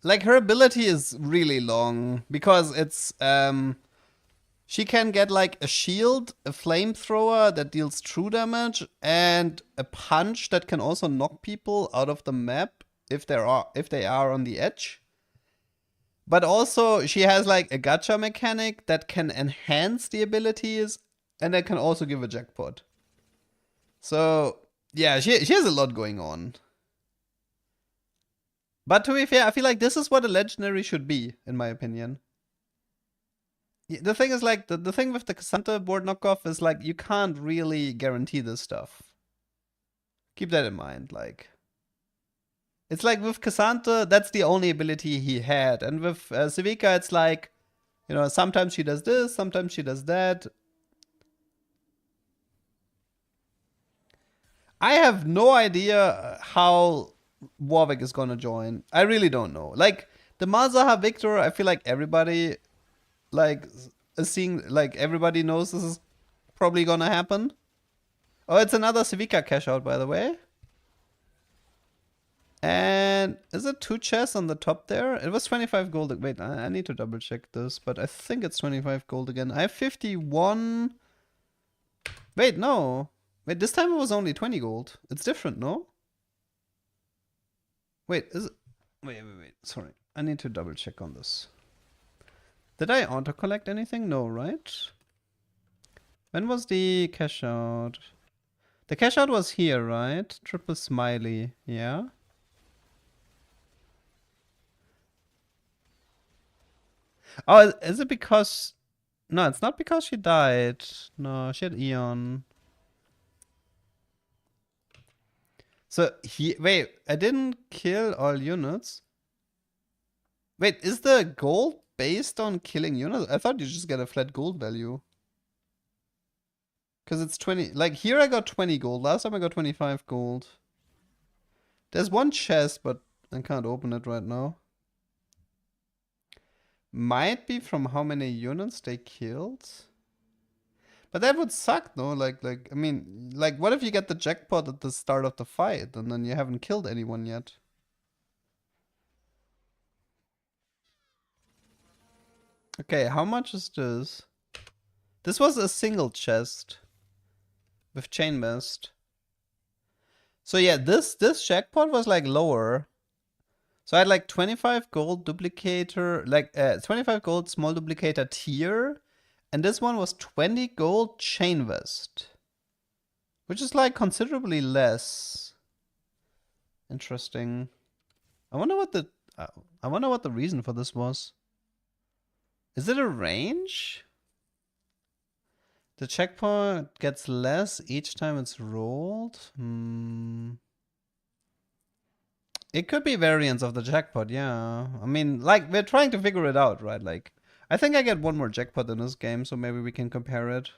Like, her ability is really long because it's she can get like a shield, a flamethrower that deals true damage, and a punch that can also knock people out of the map if they are on the edge. But also she has like a gacha mechanic that can enhance the abilities and that can also give a jackpot. So yeah, she has a lot going on. But to be fair, I feel like this is what a legendary should be, in my opinion. The thing is, like, the thing with the Cassandra board knockoff is, like, you can't really guarantee this stuff. Keep that in mind, like. It's like with Cassandra, that's the only ability he had. And with Civica, it's like, you know, sometimes she does this, sometimes she does that. I have no idea how Warwick is gonna join. I really don't know. Like, the Malzahar Victor, I feel like everybody like seeing, like, everybody knows this is probably gonna happen. Oh, it's another Civica cash out, by the way. And is it 2 chests on the top there? It was 25 gold. Wait, I need to double check this, but I think it's 25 gold again. I have 51. Wait, no. Wait, this time it was only 20 gold. It's different, no? Wait, is it? Wait. Sorry. I need to double check on this. Did I auto-collect anything? No, right? When was the cash out? The cash out was here, right? Triple smiley, yeah? Oh, is it because... No, it's not because she died. No, she had Eon. So, wait, I didn't kill all units. Wait, is the gold based on killing units? I thought you just get a flat gold value. Because it's 20. Like, here I got 20 gold. Last time I got 25 gold. There's one chest, but I can't open it right now. Might be from how many units they killed. But that would suck, no? Like, I mean, like, what if you get the jackpot at the start of the fight and then you haven't killed anyone yet? Okay, how much is this? This was a single chest with chain mist. So yeah, this jackpot was like lower. So I had like 25 gold duplicator, like 25 gold small duplicator tier, and this one was 20 gold chain vest, which is like considerably less. Interesting. I wonder what the reason for this was. Is it a range? The checkpoint gets less each time it's rolled. It could be variants of the jackpot, yeah. I mean, like, we're trying to figure it out, right? Like, I think I get one more jackpot in this game, so maybe we can compare it.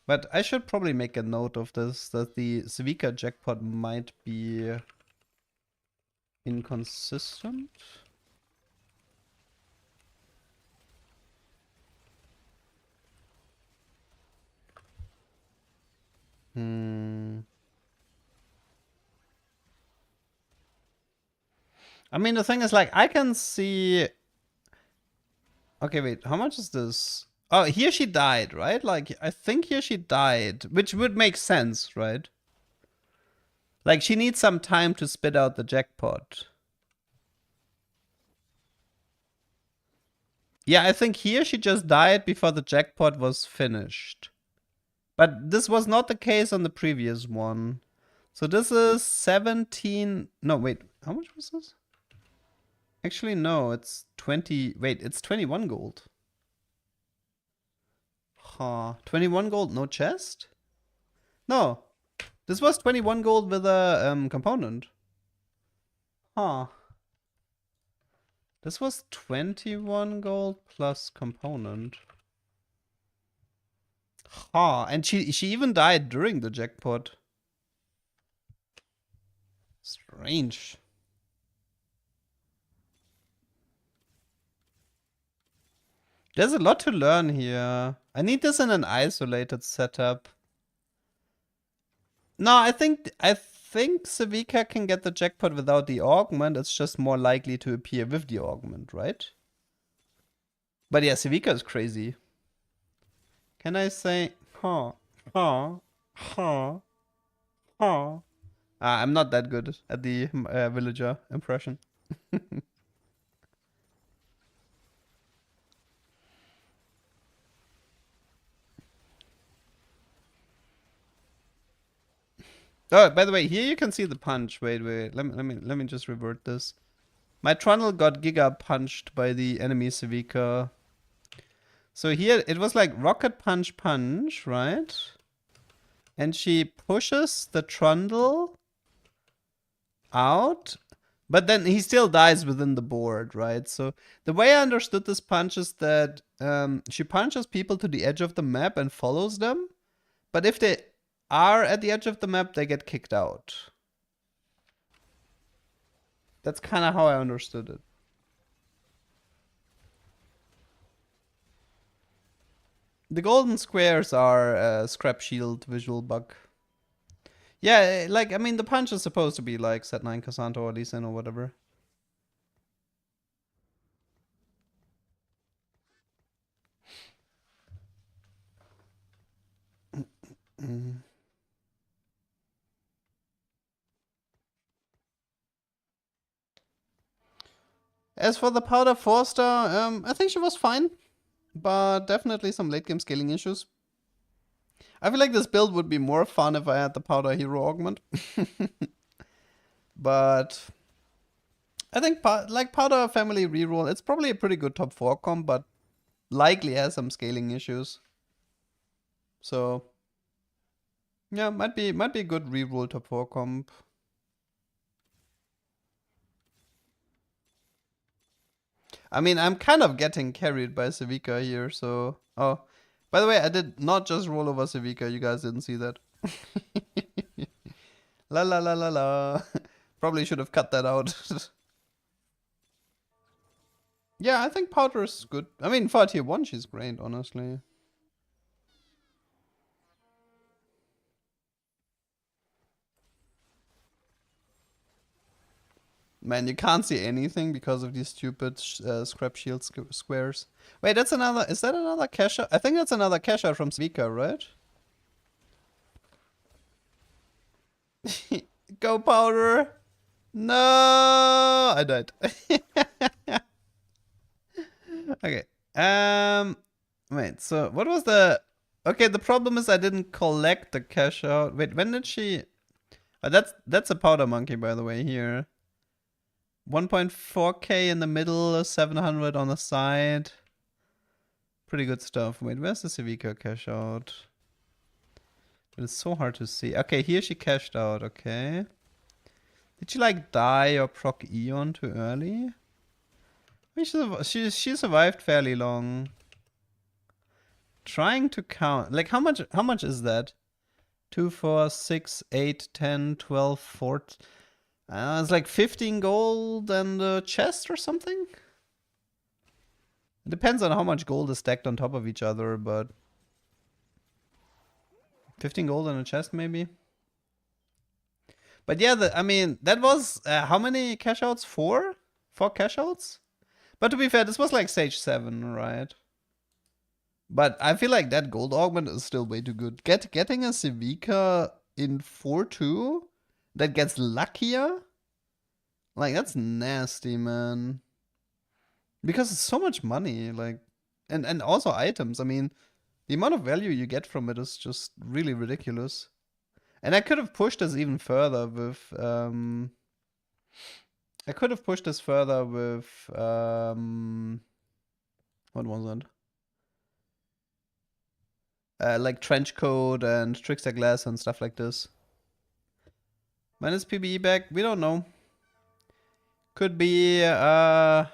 But I should probably make a note of this, that the Civica jackpot might be inconsistent. I mean, the thing is, like, I can see... Okay, wait, how much is this? Oh, here she died, right? Like, I think here she died, which would make sense, right? Like, she needs some time to spit out the jackpot. Yeah, I think here she just died before the jackpot was finished. But this was not the case on the previous one. So this is 17... No, wait, how much was this? Actually, no, it's 20... Wait, it's 21 gold. Huh. 21 gold, no chest? No. This was 21 gold with a component. Huh. This was 21 gold plus component. Huh. And she even died during the jackpot. Strange. There's a lot to learn here. I need this in an isolated setup. No, I think Civica can get the jackpot without the augment. It's just more likely to appear with the augment, right? But yeah, Civica is crazy. Can I say I'm not that good at the villager impression. Oh, by the way, here you can see the punch. Wait. Let me just revert this. My Trundle got giga punched by the enemy Civica. So here it was like rocket punch, right? And she pushes the Trundle out, but then he still dies within the board, right? So the way I understood this punch is that she punches people to the edge of the map and follows them, but if they are at the edge of the map, they get kicked out. That's kind of how I understood it. The golden squares are a scrap shield visual bug. Yeah, like, I mean, the punch is supposed to be like set 9 Casanto or Lee Sin or whatever. As for the Powder 4-star, I think she was fine, but definitely some late game scaling issues. I feel like this build would be more fun if I had the Powder Hero augment. But I think like Powder Family reroll, it's probably a pretty good top 4 comp, but likely has some scaling issues. So yeah, might be a good reroll top 4 comp. I mean, I'm kind of getting carried by Civica here, so... Oh, by the way, I did not just roll over Civica. You guys didn't see that. La la la la la. Probably should have cut that out. Yeah, I think Powder is good. I mean, for tier 1, she's great, honestly. Man, you can't see anything because of these stupid scrap shield squares. Wait, that's another... Is that another cash out? I think that's another cash out from Svika, right? Go, Powder! No! I died. Okay. Wait, so what was the... Okay, the problem is I didn't collect the cash out. Wait, when did she... Oh, that's a powder monkey, by the way, here. 1.4k in the middle, 700 on the side. Pretty good stuff. Wait, where's the Civica cash out? It's so hard to see. Okay, here she cashed out, okay. Did she like die or proc Eon too early? She survived fairly long. Trying to count, like how much is that? 2, 4, 6, 8, 10, 12, 14. It's like 15 gold and a chest or something. It depends on how much gold is stacked on top of each other, but 15 gold and a chest maybe. But yeah, I mean, that was how many cash outs? 4 cash outs. But to be fair, this was like stage 7, right? But I feel like that gold augment is still way too good. Getting a Civica in 4-2 that gets luckier? Like, that's nasty, man. Because it's so much money, like... And also items, I mean... The amount of value you get from it is just really ridiculous. And I could have pushed this even further with... I could have pushed this further with... What was it? Like trench coat and trickster glass and stuff like this. When is PBE back? We don't know. Could be in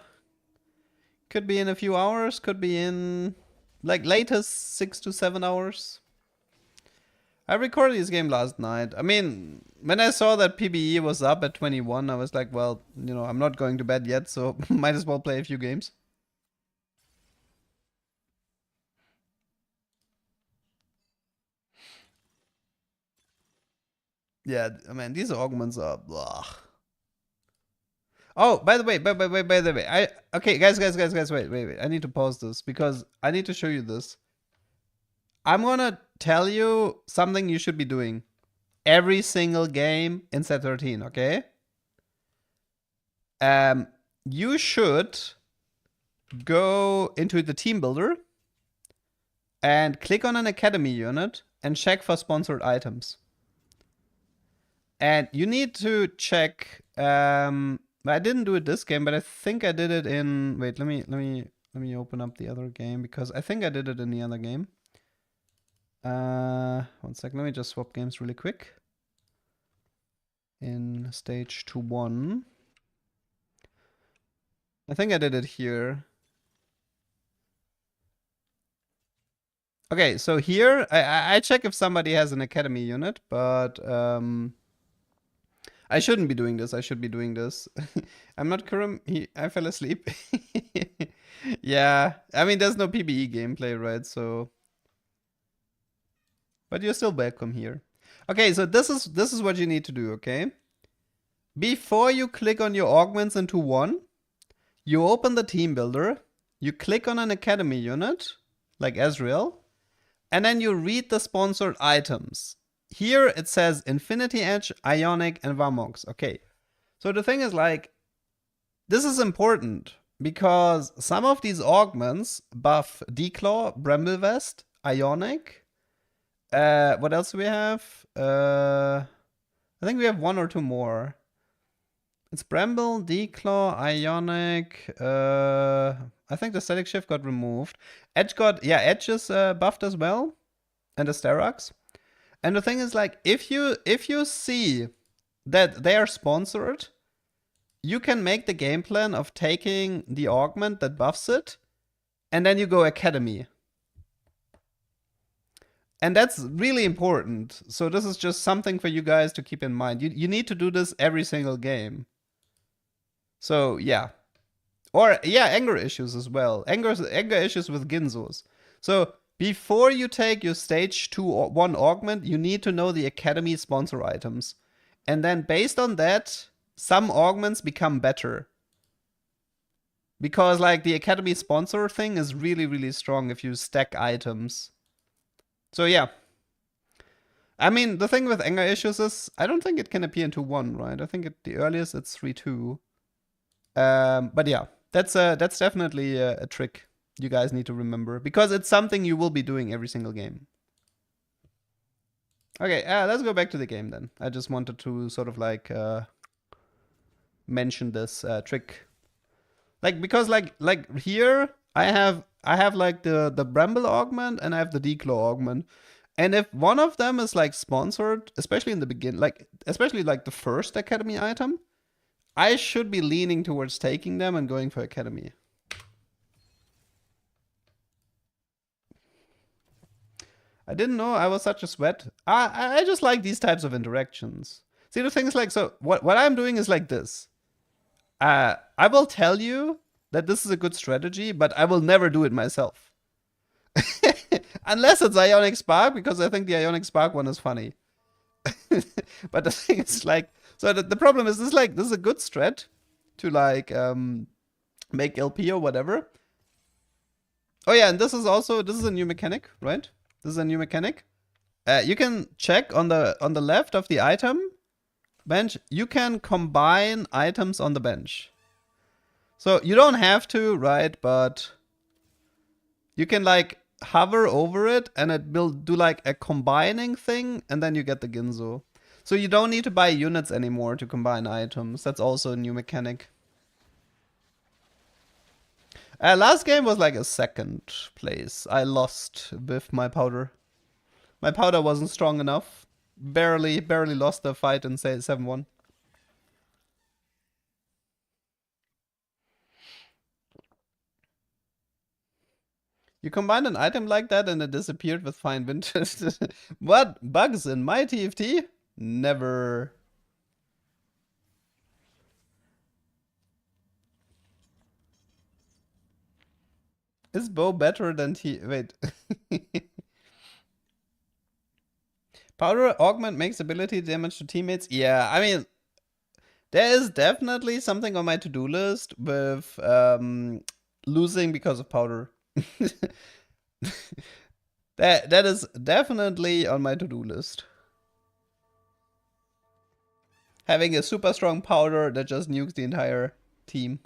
a few hours. Could be in like latest 6 to 7 hours. I recorded this game last night. I mean, when I saw that PBE was up at 21, I was like, well, you know, I'm not going to bed yet, so might as well play a few games. Yeah, I mean, these augments are blah. Oh, by the way, okay, guys, wait. I need to pause this because I need to show you this. I'm gonna tell you something you should be doing every single game in set 13, okay? You should go into the team builder and click on an academy unit and check for sponsored items. And you need to check. I didn't do it this game, but I think I did it in. Wait, let me open up the other game because I think I did it in the other game. 1 sec. Let me just swap games really quick. In stage 2-1. I think I did it here. Okay, so here I check if somebody has an academy unit, but I shouldn't be doing this. I should be doing this. I'm not Kurum. I fell asleep. Yeah, I mean, there's no PBE gameplay, right? So, but you're still welcome here. Okay, so this is what you need to do. Okay, before you click on your augments into 1, you open the team builder. You click on an academy unit like Ezreal, and then you read the sponsored items. Here it says Infinity Edge, Ionic, and Varmox. Okay, so the thing is, like, this is important because some of these augments buff Declaw, Bramble Vest, Ionic. What else do we have? I think we have 1 or 2 more. It's Bramble, Declaw, Ionic. I think the static shift got removed. Edge is buffed as well, and the Sterox. And the thing is, like, if you see that they are sponsored, you can make the game plan of taking the augment that buffs it, and then you go academy. And that's really important. So this is just something for you guys to keep in mind. You need to do this every single game. So yeah. Or yeah, anger issues as well. Anger issues with Ginzos. So before you take your stage 2-1 augment, you need to know the academy sponsor items. And then based on that, some augments become better. Because like the Academy sponsor thing is really, really strong if you stack items. So yeah. I mean, the thing with anger issues is I don't think it can appear into 1, right? I think at the earliest it's 3-2. But yeah, that's definitely a trick you guys need to remember. Because it's something you will be doing every single game. Okay, let's go back to the game then. I just wanted to sort of like mention this trick. Like because like here I have like the Bramble augment and I have the Declaw augment. And if one of them is like sponsored, especially in the beginning, like especially like the first Academy item, I should be leaning towards taking them and going for Academy. I didn't know I was such a sweat. I just like these types of interactions. See, the thing is like, so what I'm doing is like this. I will tell you that this is a good strategy, but I will never do it myself. Unless it's Ionic Spark, because I think the Ionic Spark one is funny. But the thing is like, so the problem is this is a good strat to like make LP or whatever. Oh yeah, and this is a new mechanic, right? This is a new mechanic. You can check on the left of the item bench. You can combine items on the bench. So you don't have to, right? But you can like hover over it and it will do like a combining thing and then you get the Ginzo. So you don't need to buy units anymore to combine items. That's also a new mechanic. Last game was like a second place. I lost with my powder. My powder wasn't strong enough. Barely lost the fight in say 7-1. You combined an item like that and it disappeared with fine wind. What? Bugs in my TFT? Never. Is Bo better than Wait. Powder augment makes ability damage to teammates? Yeah, I mean, there is definitely something on my to-do list with losing because of powder. that is definitely on my to-do list. Having a super strong powder that just nukes the entire team.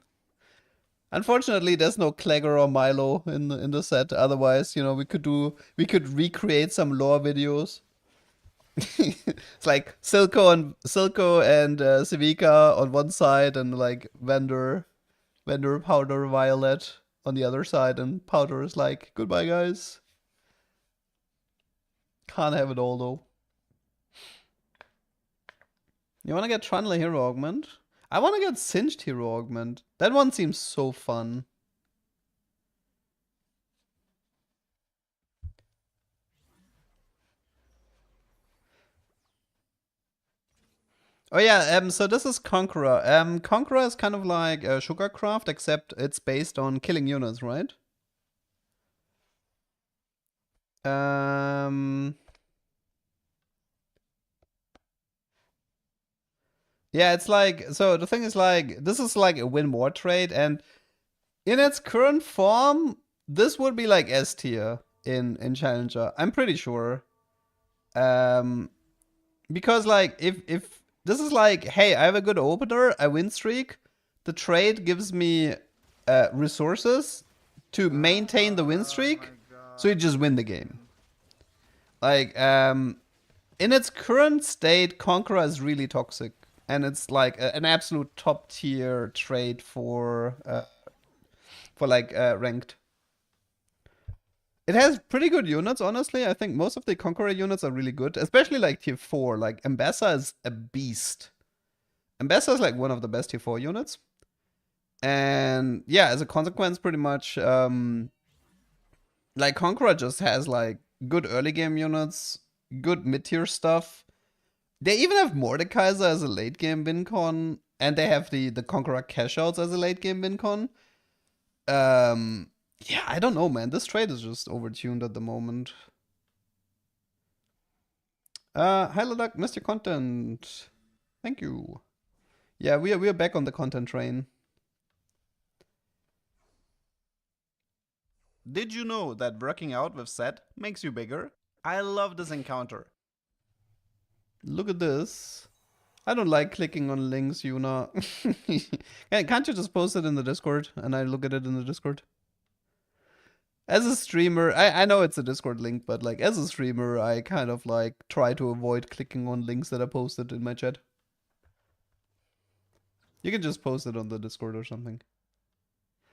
Unfortunately, there's no Clegger or Milo in the set. Otherwise, you know, we could recreate some lore videos. It's like Silco and Civica on one side, and like Vendor, Powder, Violet on the other side, and Powder is like, goodbye, guys. Can't have it all though. You wanna get Trundle Hero Augment? I wanna get Singed Hero Augment. That one seems so fun. Oh yeah, so this is Conqueror. Conqueror is kind of like Sugarcraft, except it's based on killing units, right? Yeah, it's like, so the thing is like, this is like a win-more trade, and in its current form, this would be like S tier in Challenger. I'm pretty sure. Because like, if this is like, hey, I have a good opener, I win streak, the trade gives me resources to maintain the win streak, so you just win the game. Like, in its current state, Conqueror is really toxic. And it's like an absolute top tier trade for like ranked. It has pretty good units, honestly. I think most of the Conqueror units are really good, especially like tier 4. Like Ambassa is a beast. Ambassa is like one of the best tier 4 units. And yeah, as a consequence, pretty much like Conqueror just has like good early game units, good mid tier stuff. They even have Mordekaiser as a late game win con, and they have the Conqueror cash outs as a late game win con. Yeah, I don't know, man. This trade is just overtuned at the moment. Hi Ladak, missed your content. Thank you. Yeah, we are back on the content train. Did you know that working out with Set makes you bigger? I love this encounter. Look at this. I don't like clicking on links, Yuna. Can't you just post it in the Discord and I look at it in the Discord? As a streamer, I know it's a Discord link, but like as a streamer, I kind of like try to avoid clicking on links that are posted in my chat. You can just post it on the Discord or something.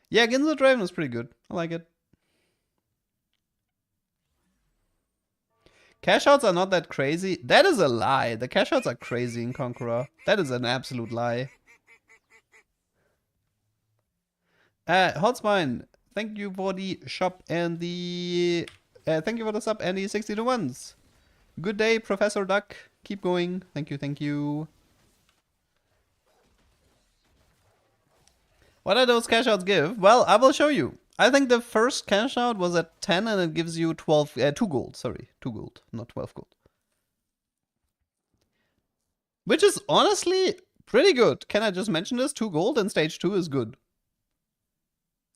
Yeah, Ginza Draven is pretty good. I like it. Cash outs are not that crazy. That is a lie. The cash outs are crazy in Conqueror. That is an absolute lie. Holzbein, thank you for the shop and the... thank you for the sub and the 60 to 1s. Good day, Professor Duck. Keep going. Thank you, thank you. What do those cash outs give? Well, I will show you. I think the first cash out was at 10 and it gives you 2 gold. Sorry, 2 gold, not 12 gold. Which is honestly pretty good. Can I just mention this? 2 gold in stage 2 is good.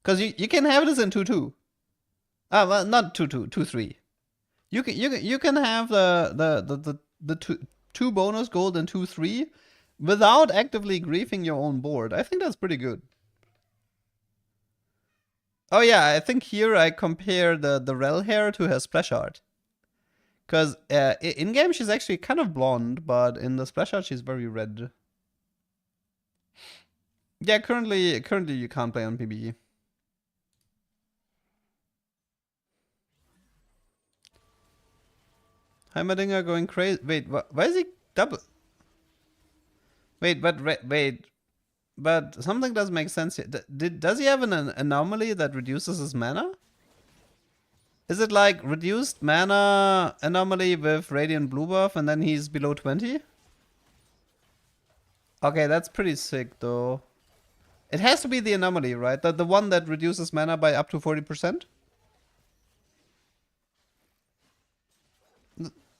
Because you can have this in 2-2. Well, not 2-2, 2-3. You can have the 2 bonus gold in 2-3 without actively griefing your own board. I think that's pretty good. Oh yeah, I think here I compare the Rel hair to her splash art. Because in game she's actually kind of blonde, but in the splash art she's very red. Yeah, currently you can't play on PBE. Heimerdinger going crazy. Wait, why is he double? Wait, but something doesn't make sense here. Does he have an anomaly that reduces his mana? Is it like reduced mana anomaly with Radiant Blue buff and then he's below 20? Okay, that's pretty sick though. It has to be the anomaly, right? The one that reduces mana by up to 40%?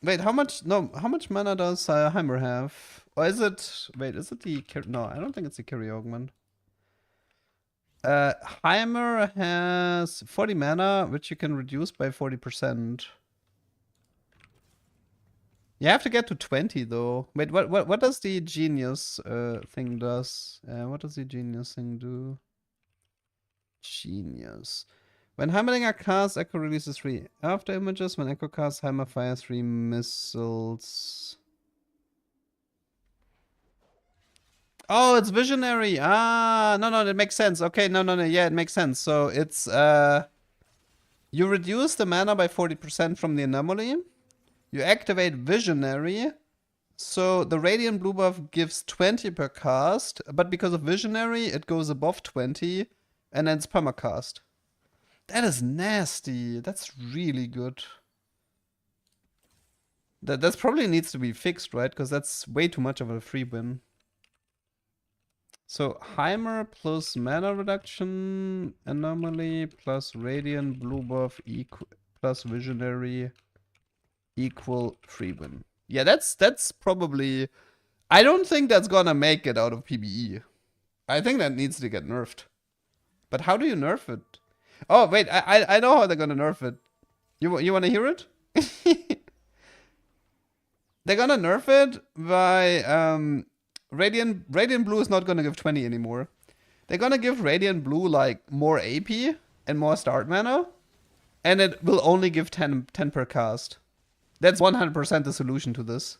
Wait, how much mana does Heimer have? Or is it... Wait, is it the... No, I don't think it's the carry augment. Heimer has 40 mana, which you can reduce by 40%. You have to get to 20, though. Wait, what does the genius thing does? What does the genius thing do? Genius. When Heimerdinger casts, Echo releases 3 after images. When Echo casts, Heimer fires 3 missiles. Oh, it's visionary. Ah, no, that makes sense. Okay, no, yeah, it makes sense. So it's you reduce the mana by 40% from the anomaly. You activate visionary. So the Radiant Blue buff gives 20 per cast, but because of visionary, it goes above 20, and then it's permacast. That is nasty. That's really good. That probably needs to be fixed, right? Because that's way too much of a free win. So Heimer plus mana reduction anomaly plus Radiant Blue buff plus visionary equal free win. Yeah, that's probably... I don't think that's gonna make it out of PBE. I think that needs to get nerfed. But how do you nerf it? Oh, wait, I know how they're gonna nerf it. You wanna hear it? They're gonna nerf it by... Radiant Blue is not gonna give 20 anymore. They're gonna give Radiant Blue, like, more AP and more start mana. And it will only give 10 per cast. That's 100% the solution to this.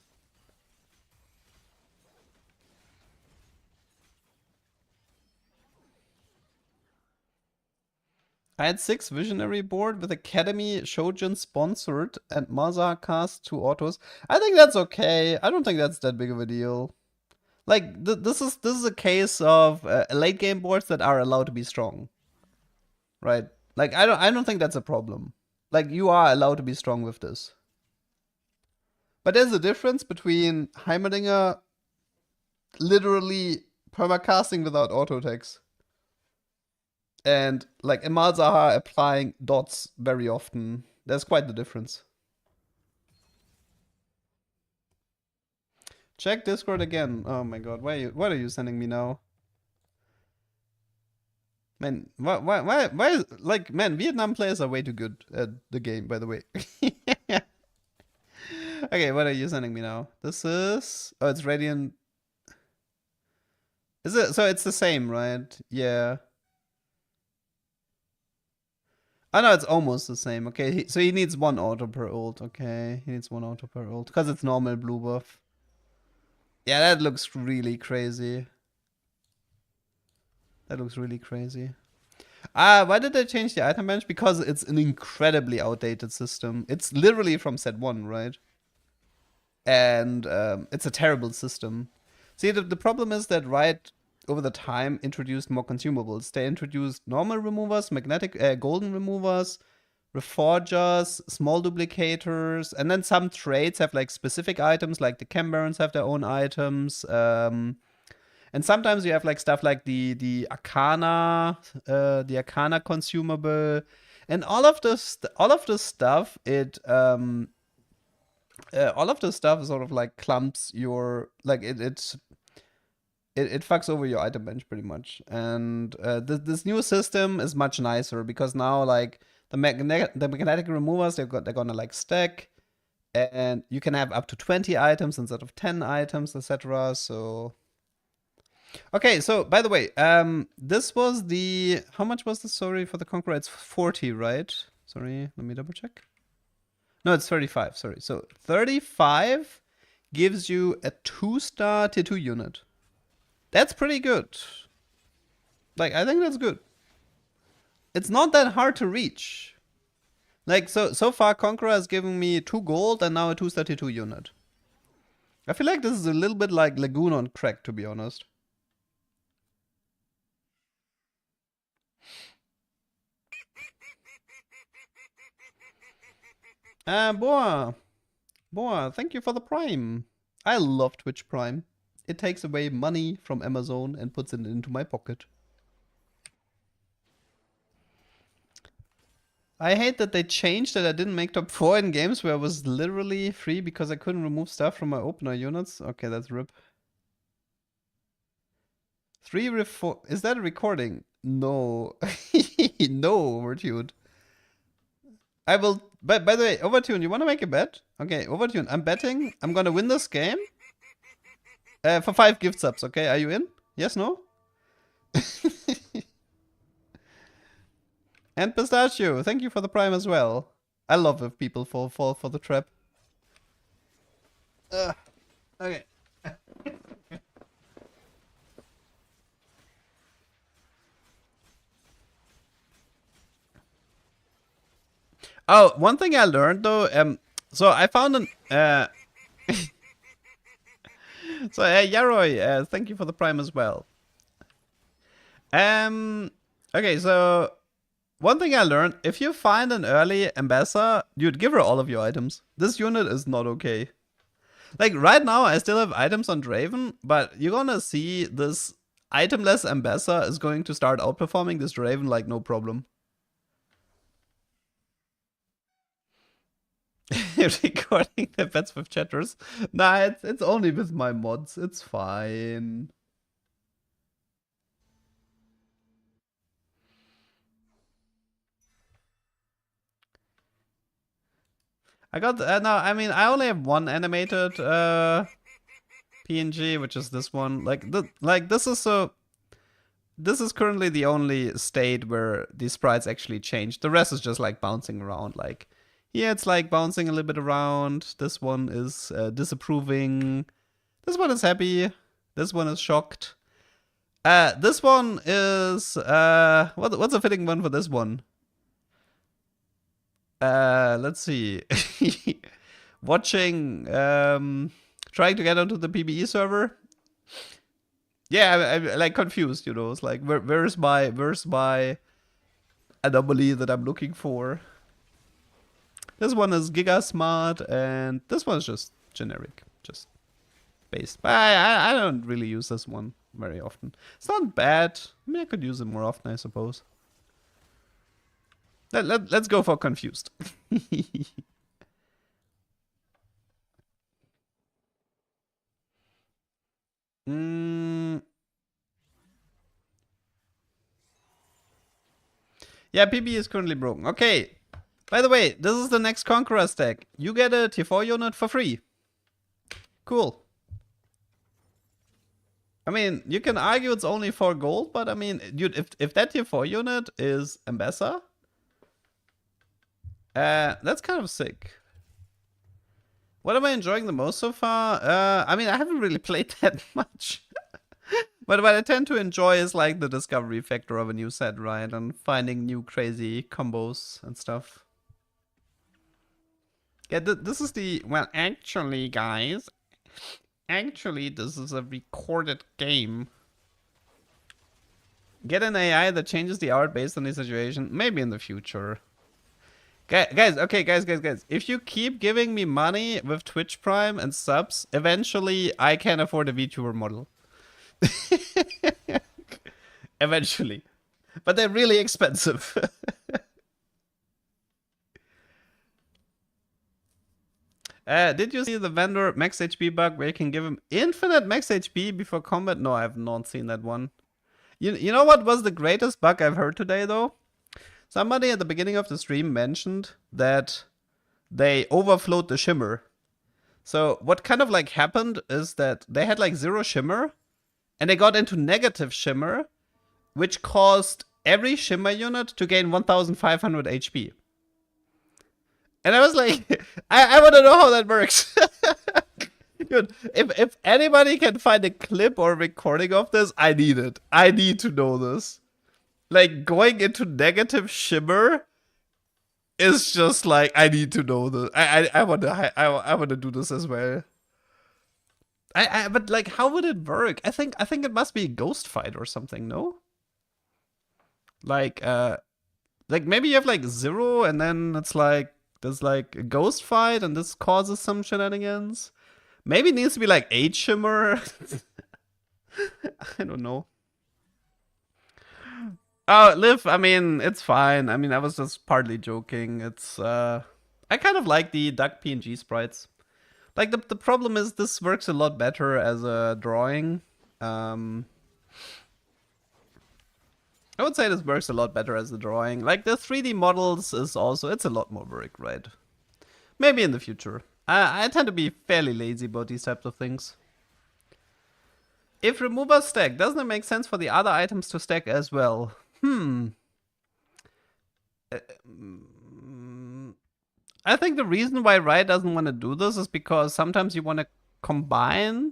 I had 6 Visionary board with Academy Shojin sponsored and Mazar cast 2 autos. I think that's okay. I don't think that's that big of a deal. Like this is a case of late game boards that are allowed to be strong, right? Like I don't think that's a problem. Like you are allowed to be strong with this. But there's a difference between Heimerdinger literally permacasting without auto attacks and like Emal Zaha applying dots very often. There's quite the difference. Check Discord again. Oh my god, what are you sending me now? Man, why like, man, Vietnam players are way too good at the game, by the way. Okay, what are you sending me now? This is, oh, it's Radiant. Is it, so it's the same, right? Yeah. Oh no, it's almost the same. Okay, so he needs 1 auto per ult. Okay, he needs 1 auto per ult because it's normal blue buff. Yeah, that looks really crazy. That looks really crazy. Why did they change the item bench? Because it's an incredibly outdated system. It's literally from set 1, right? And it's a terrible system. See, the problem is that Riot over the time introduced more consumables. They introduced normal removers, magnetic golden removers, reforgers, small duplicators, and then some trades have like specific items, like the Chem Barons have their own items. And sometimes you have like stuff like the Arcana consumable, and all of this stuff. All of this stuff sort of like clumps your, like it fucks over your item bench pretty much. And this new system is much nicer because now like the magnetic removers they're gonna like stack, and you can have up to 20 items instead of 10 items, etc. So okay, so by the way, this was the, how much was this? Sorry for the Conqueror. It's 40, right? Sorry, let me double check. No, it's 35. Sorry. So 35 gives you a 2-star tier 2 unit. That's pretty good. Like, I think that's good. It's not that hard to reach. Like, so far Conqueror has given me 2 gold and now a 2-star tier 2 unit. I feel like this is a little bit like Lagoon on crack, to be honest. Boa, thank you for the Prime. I love Twitch Prime. It takes away money from Amazon and puts it into my pocket. I hate that they changed that I didn't make top 4 in games where I was literally free because I couldn't remove stuff from my opener units. Okay, that's rip. 3 is that a recording? No. No, Overtuned. I will, by the way, Overtune, you want to make a bet? Okay, Overtune, I'm betting I'm gonna win this game for 5 gift subs, okay? Are you in? Yes, no? And Pistachio, thank you for the Prime as well. I love if people fall for the trap. Okay. Oh, one thing I learned though, so I found an, so Yaroi, thank you for the Prime as well. Okay, so one thing I learned, if you find an early ambassador, dude, give her all of your items. This unit is not okay. Like right now, I still have items on Draven, but you're gonna see this itemless ambassador is going to start outperforming this Draven like no problem. Recording the bets with chatters. Nah, it's only with my mods. It's fine. I got no. I mean, I only have one animated PNG, which is this one. This is currently the only state where the sprites actually change. The rest is just like bouncing around. Like, yeah, it's like bouncing a little bit around. This one is disapproving. This one is happy. This one is shocked. This one is what's a fitting one for this one? Let's see. Watching, trying to get onto the PBE server. Yeah, I'm like confused, you know. It's like, where's my anomaly that I'm looking for? This one is Giga Smart, and this one is just generic, just based. But I don't really use this one very often. It's not bad. I mean, I could use it more often, I suppose. Let's go for confused. Yeah, PBE is currently broken. Okay. By the way, this is the next Conqueror stack. You get a tier 4 unit for free. Cool. I mean, you can argue it's only 4 gold, but I mean, dude, if that tier 4 unit is Ambassador, that's kind of sick. What am I enjoying the most so far? I mean, I haven't really played that much. But what I tend to enjoy is like the discovery factor of a new set, right? And finding new crazy combos and stuff. Yeah, this is the... Well, actually, guys. Actually, this is a recorded game. Get an AI that changes the art based on the situation. Maybe in the future. Guys, okay, guys. If you keep giving me money with Twitch Prime and subs, eventually I can afford a VTuber model. Eventually. But they're really expensive. Did you see the vendor max HP bug where you can give him infinite max HP before combat? No, I have not seen that one. You know what was the greatest bug I've heard today, though? Somebody at the beginning of the stream mentioned that they overflowed the shimmer. So what kind of like happened is that they had like 0 shimmer and they got into negative shimmer, which caused every shimmer unit to gain 1500 HP. And I was like, I want to know how that works. Dude, if anybody can find a clip or recording of this, I need it. I need to know this. Like, going into negative shimmer is just like, I need to know this. I want to do this as well. But like, how would it work? I think it must be a ghost fight or something, no? Like maybe you have like 0 and then it's like, there's like a ghost fight and this causes some shenanigans. Maybe it needs to be like 8 shimmer. I don't know. Oh, Liv, I mean, it's fine. I mean, I was just partly joking. It's, I kind of like the duck PNG sprites. Like, the problem is this works a lot better as a drawing. I would say this works a lot better as a drawing. Like, the 3D models is also, it's a lot more work, right? Maybe in the future. I tend to be fairly lazy about these types of things. If removers stack, doesn't it make sense for the other items to stack as well? I think the reason why Riot doesn't want to do this is because sometimes you want to combine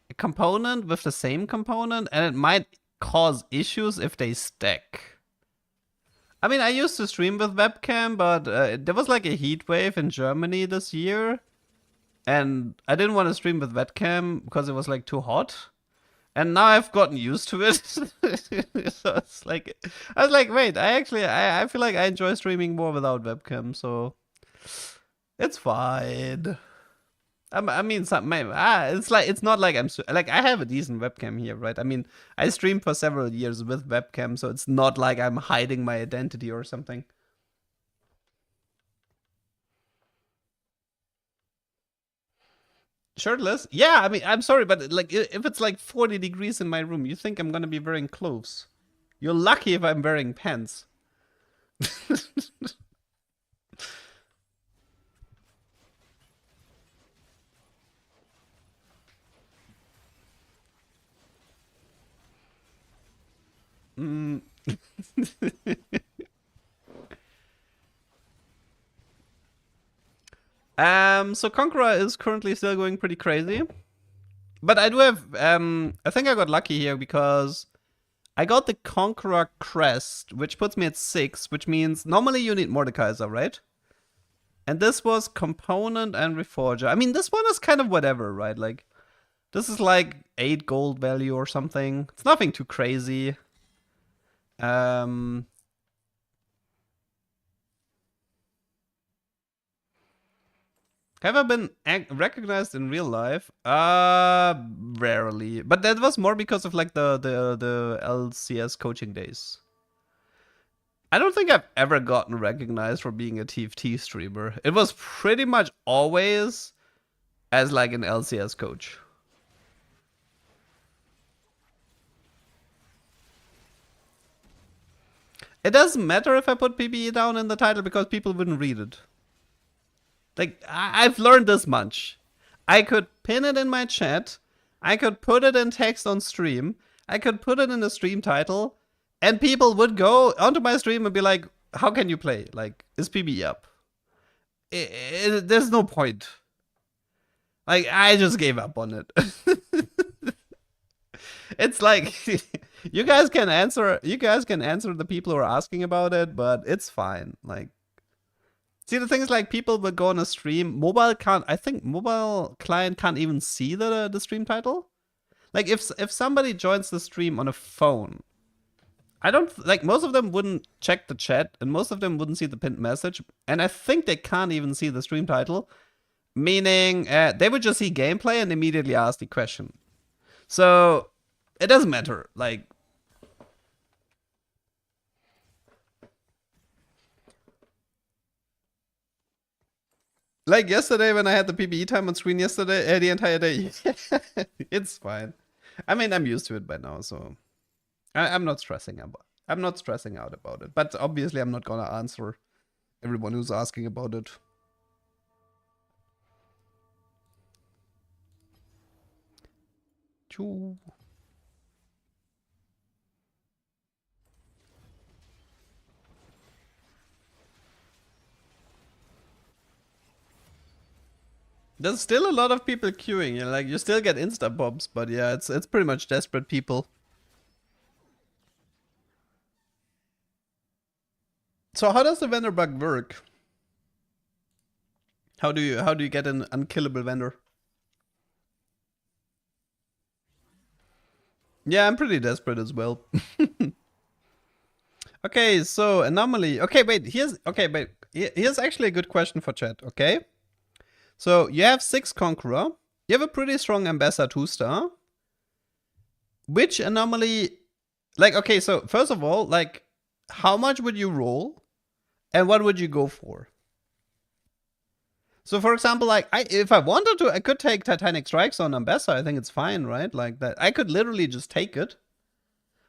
a component with the same component and it might cause issues if they stack. I mean, I used to stream with webcam, but there was like a heat wave in Germany this year and I didn't want to stream with webcam because it was like too hot. And now I've gotten used to it. So it's like, I was like, wait, I feel like I enjoy streaming more without webcam, so it's fine. I mean, it's not like like I have a decent webcam here, right? I mean, I streamed for several years with webcam, so it's not like I'm hiding my identity or something. Shirtless? Yeah, I mean, I'm sorry, but like, if it's like 40 degrees in my room, you think I'm gonna be wearing clothes? You're lucky if I'm wearing pants. So Conqueror is currently still going pretty crazy. But I do have, I think I got lucky here because I got the Conqueror crest, which puts me at 6, which means normally you need Mordekaiser, right? And this was Component and Reforger. I mean, this one is kind of whatever, right? Like, this is like 8 gold value or something. It's nothing too crazy. Have I been recognized in real life? Rarely. But that was more because of like the LCS coaching days. I don't think I've ever gotten recognized for being a TFT streamer. It was pretty much always as like an LCS coach. It doesn't matter if I put PBE down in the title because people wouldn't read it. Like, I've learned this much. I could pin it in my chat. I could put it in text on stream. I could put it in the stream title. And people would go onto my stream and be like, how can you play? Like, is PBE up? There's no point. Like, I just gave up on it. It's like, you guys can answer the people who are asking about it, but it's fine. Like, see, the thing is, like, people will go on a stream. I think mobile client can't even see the stream title. Like, if somebody joins the stream on a phone, I don't, like, most of them wouldn't check the chat, and most of them wouldn't see the pinned message, and I think they can't even see the stream title, meaning they would just see gameplay and immediately ask the question. So, it doesn't matter, like, yesterday when I had the PBE time on screen yesterday, the entire day. It's fine. I mean, I'm used to it by now, so I'm not stressing out about it. But obviously, I'm not gonna answer everyone who's asking about it. Choo. There's still a lot of people queuing. You know, like, you still get insta bombs, but yeah, it's pretty much desperate people. So how does the vendor bug work? How do you get an unkillable vendor? Yeah, I'm pretty desperate as well. Okay, so anomaly. Okay, wait. Here's actually a good question for chat. Okay. So, you have 6 Conqueror. You have a pretty strong Ambassador 2-star. Which anomaly... Like, okay, so, first of all, like, how much would you roll? And what would you go for? So, for example, like, if I wanted to, I could take Titanic Strikes on Ambassador. I think it's fine, right? Like, that. I could literally just take it.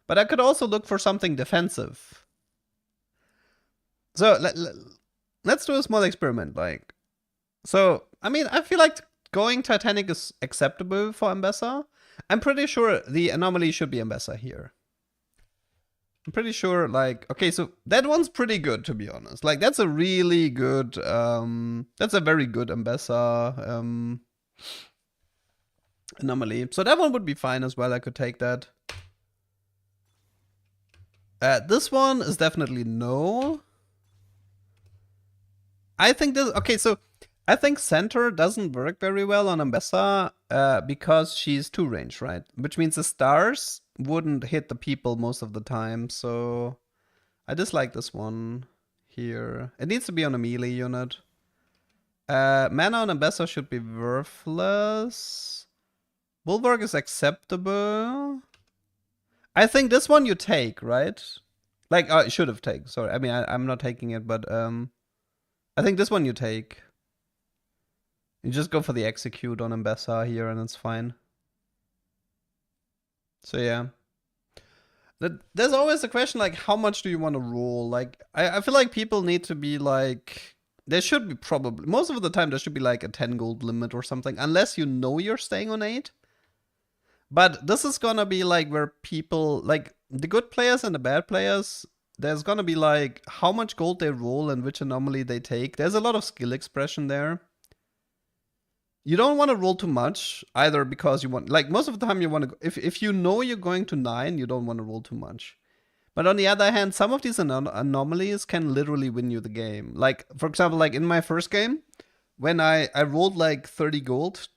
But I could also look for something defensive. So, let's do a small experiment, like... So, I mean, I feel like going Titanic is acceptable for Ambassador. I'm pretty sure the anomaly should be Ambassador here. I'm pretty sure, like, okay, so that one's pretty good, to be honest. Like, that's a really good, that's a very good Ambassador anomaly. So that one would be fine as well. I could take that. This one is definitely no. I think this, okay, so I think center doesn't work very well on Ambessa because she's 2 range, right? Which means the stars wouldn't hit the people most of the time, so I dislike this one here. It needs to be on a melee unit. Mana on Ambessa should be worthless. Bulwark is acceptable. I think this one you take, right? Like, I should have taken, sorry. I mean, I'm not taking it, but I think this one you take. You just go for the execute on Ambessa here and it's fine. So yeah. There's always the question, like, how much do you want to roll? Like, I feel like people need to be like... There should be probably... Most of the time there should be like a 10 gold limit or something. Unless you know you're staying on 8. But this is gonna be like where people... Like, the good players and the bad players... There's gonna be like how much gold they roll and which anomaly they take. There's a lot of skill expression there. You don't want to roll too much either because you want, like, most of the time you want to, if you know you're going to 9, you don't want to roll too much. But on the other hand, some of these anomalies can literally win you the game. Like, for example, like in my first game, when I rolled like 30 gold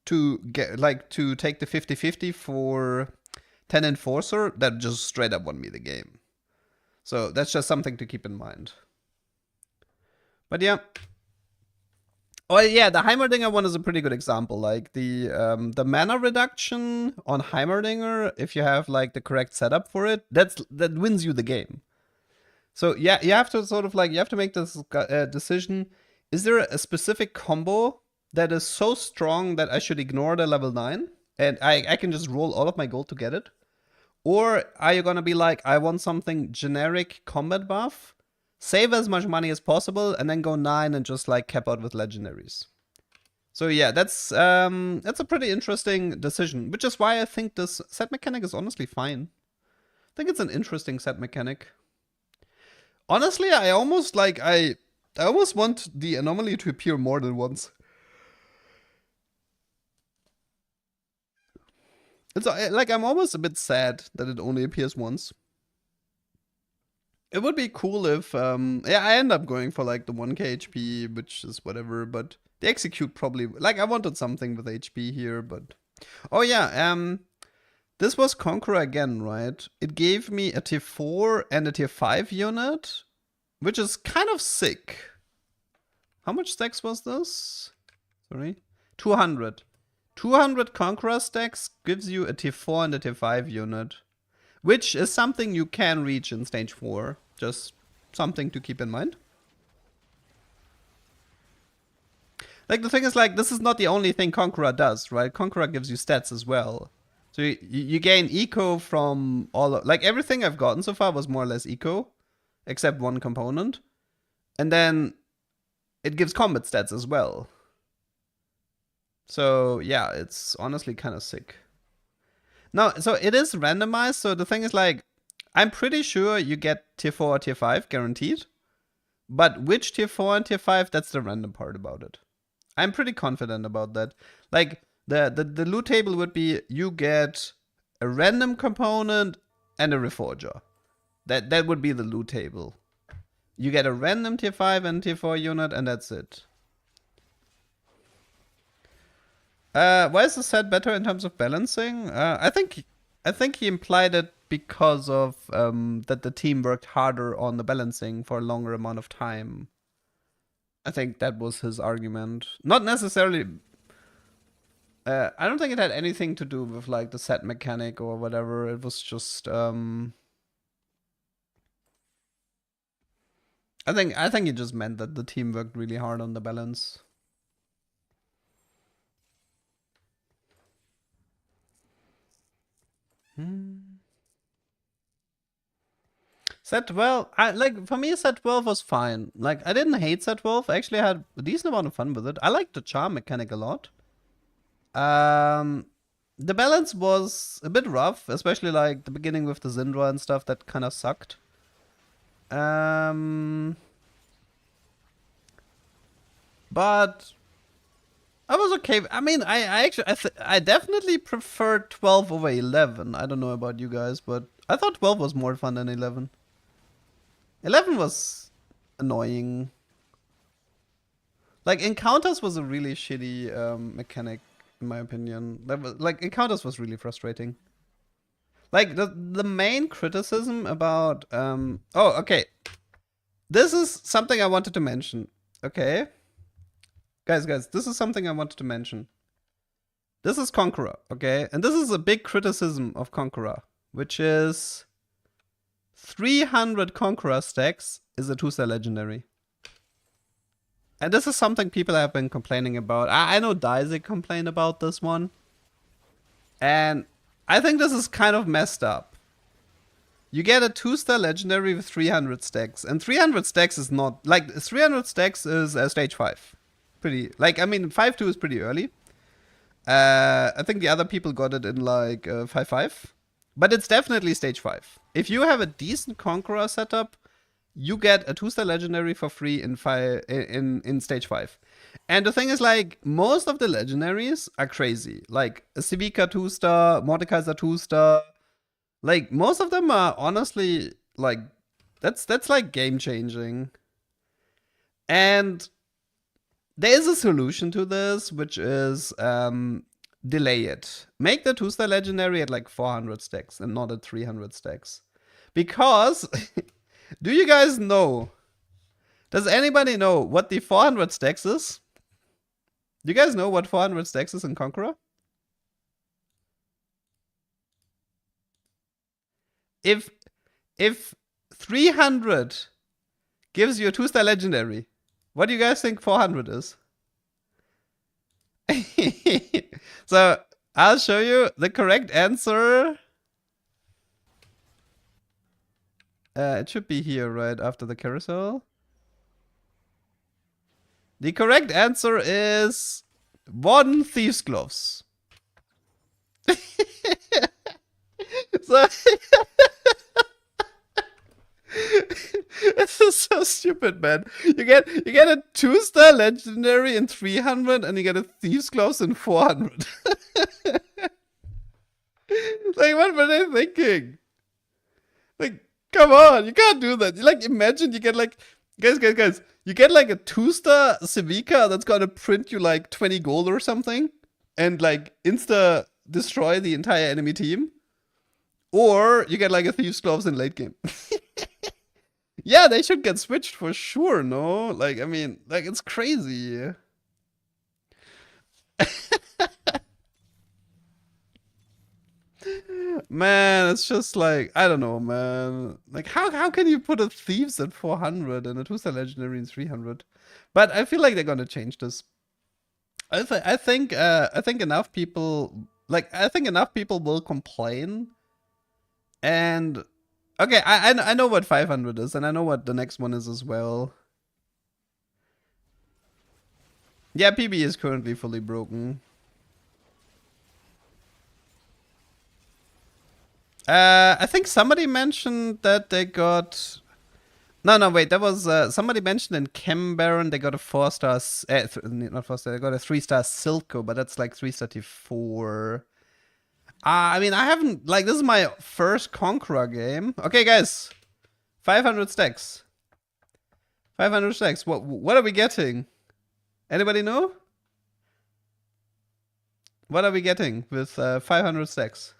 to get, like, to take the 50-50 for 10 Enforcer, that just straight up won me the game. So that's just something to keep in mind. But yeah. Oh yeah, the Heimerdinger one is a pretty good example. Like the mana reduction on Heimerdinger, if you have like the correct setup for it, that wins you the game. So yeah, you have to sort of like, you have to make this decision. Is there a specific combo that is so strong that I should ignore the level 9 and I can just roll all of my gold to get it? Or are you gonna be like, I want something generic combat buff, save as much money as possible, and then go 9 and just like cap out with legendaries? So yeah, that's a pretty interesting decision, which is why I think this set mechanic is honestly fine. I think it's an interesting set mechanic. Honestly, I almost want the anomaly to appear more than once. It's like I'm almost a bit sad that it only appears once. It would be cool if yeah, I end up going for like the 1k HP, which is whatever, but the execute probably like I wanted something with HP here, but oh yeah, this was Conqueror again, right? It gave me a tier 4 and a tier 5 unit, which is kind of sick. How much stacks was this? Sorry. 200. 200 Conqueror stacks gives you a tier 4 and a tier 5 unit, which is something you can reach in stage 4. Just something to keep in mind. Like, the thing is, like, this is not the only thing Conqueror does, right? Conqueror gives you stats as well. So you gain eco from all of, like, everything I've gotten so far was more or less eco, except one component. And then it gives combat stats as well. So yeah, it's honestly kind of sick. Now, so it is randomized. So the thing is, like, I'm pretty sure you get tier 4 or tier 5 guaranteed. But which tier 4 and tier 5, that's the random part about it. I'm pretty confident about that. Like, the loot table would be you get a random component and a reforger. That would be the loot table. You get a random tier 5 and tier 4 unit, and that's it. Why is the set better in terms of balancing? I think he implied it because of that the team worked harder on the balancing for a longer amount of time. I think that was his argument. Not necessarily. I don't think it had anything to do with like the set mechanic or whatever. It was just. I think he just meant that the team worked really hard on the balance. Set 12, like, for me, set 12 was fine. Like, I didn't hate set 12. I actually had a decent amount of fun with it. I liked the charm mechanic a lot. The balance was a bit rough, especially like the beginning with the Zindra and stuff that kind of sucked. But I was okay. I mean, I definitely preferred 12 over 11. I don't know about you guys, but I thought 12 was more fun than 11. 11 was annoying. Like, Encounters was a really shitty mechanic, in my opinion. Like, Encounters was really frustrating. Like, the main criticism about... oh, okay. This is something I wanted to mention. Okay. Guys, this is something I wanted to mention. This is Conqueror, okay? And this is a big criticism of Conqueror, which is 300 Conqueror stacks is a 2-star legendary. And this is something people have been complaining about. I know Daisy complained about this one. And I think this is kind of messed up. You get a 2-star legendary with 300 stacks. And 300 stacks is not... Like, 300 stacks is stage 5. Pretty... Like, I mean, 5-2 is pretty early. I think the other people got it in, like, 5-5. But it's definitely stage 5. If you have a decent Conqueror setup, you get a 2-star legendary for free in stage 5. And the thing is, like, most of the legendaries are crazy. Like, a Civica 2-star, Mordekaiser 2-star. Like, most of them are honestly, like, that's like game-changing. And there is a solution to this, which is delay it. Make the 2-star legendary at like 400 stacks and not at 300 stacks. Because, do you guys know? Does anybody know what the 400 stacks is? Do you guys know what 400 stacks is in Conqueror? If 300 gives you a 2-star legendary, what do you guys think 400 is? So, I'll show you the correct answer It should be here, right after the carousel. The correct answer is 1 Thieves' Gloves. So this is so stupid, man. You get a 2-star legendary in 300, and you get a Thieves' Gloves in 400. Like, what were they thinking? Like, come on, you can't do that. Like, imagine you get like, guys, you get like a 2-star Civica that's gonna print you like 20 gold or something, and like insta destroy the entire enemy team. Or you get like a Thieves' Gloves in late game. Yeah, they should get switched for sure, no? Like, I mean, like, it's crazy. Man, it's just like, I don't know, man. Like, how can you put a Thieves at 400 and a 2-star legendary in 300? But I feel like they're gonna change this. I think enough people, I think enough people will complain. And okay, I know what 500 is, and I know what the next one is as well. Yeah, PBE is currently fully broken. I think somebody mentioned that they got... No, wait, that was... somebody mentioned in Chem Baron they got a 4-star... not 4-star, they got a 3-star Silco, but that's like 3-star T4. I mean, I haven't... Like, this is my first Conqueror game. Okay, guys. 500 stacks. 500 stacks. What are we getting? Anybody know? What are we getting with 500 stacks?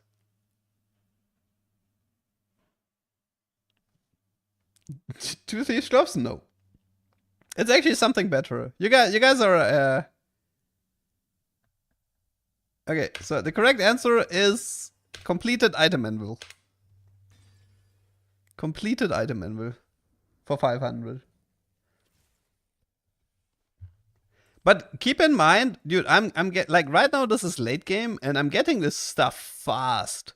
Two Thieves' Gloves? No. It's actually something better. You guys are... Okay, so the correct answer is completed item anvil. Completed item anvil for 500. But keep in mind, dude, I'm like right now this is late game and I'm getting this stuff fast.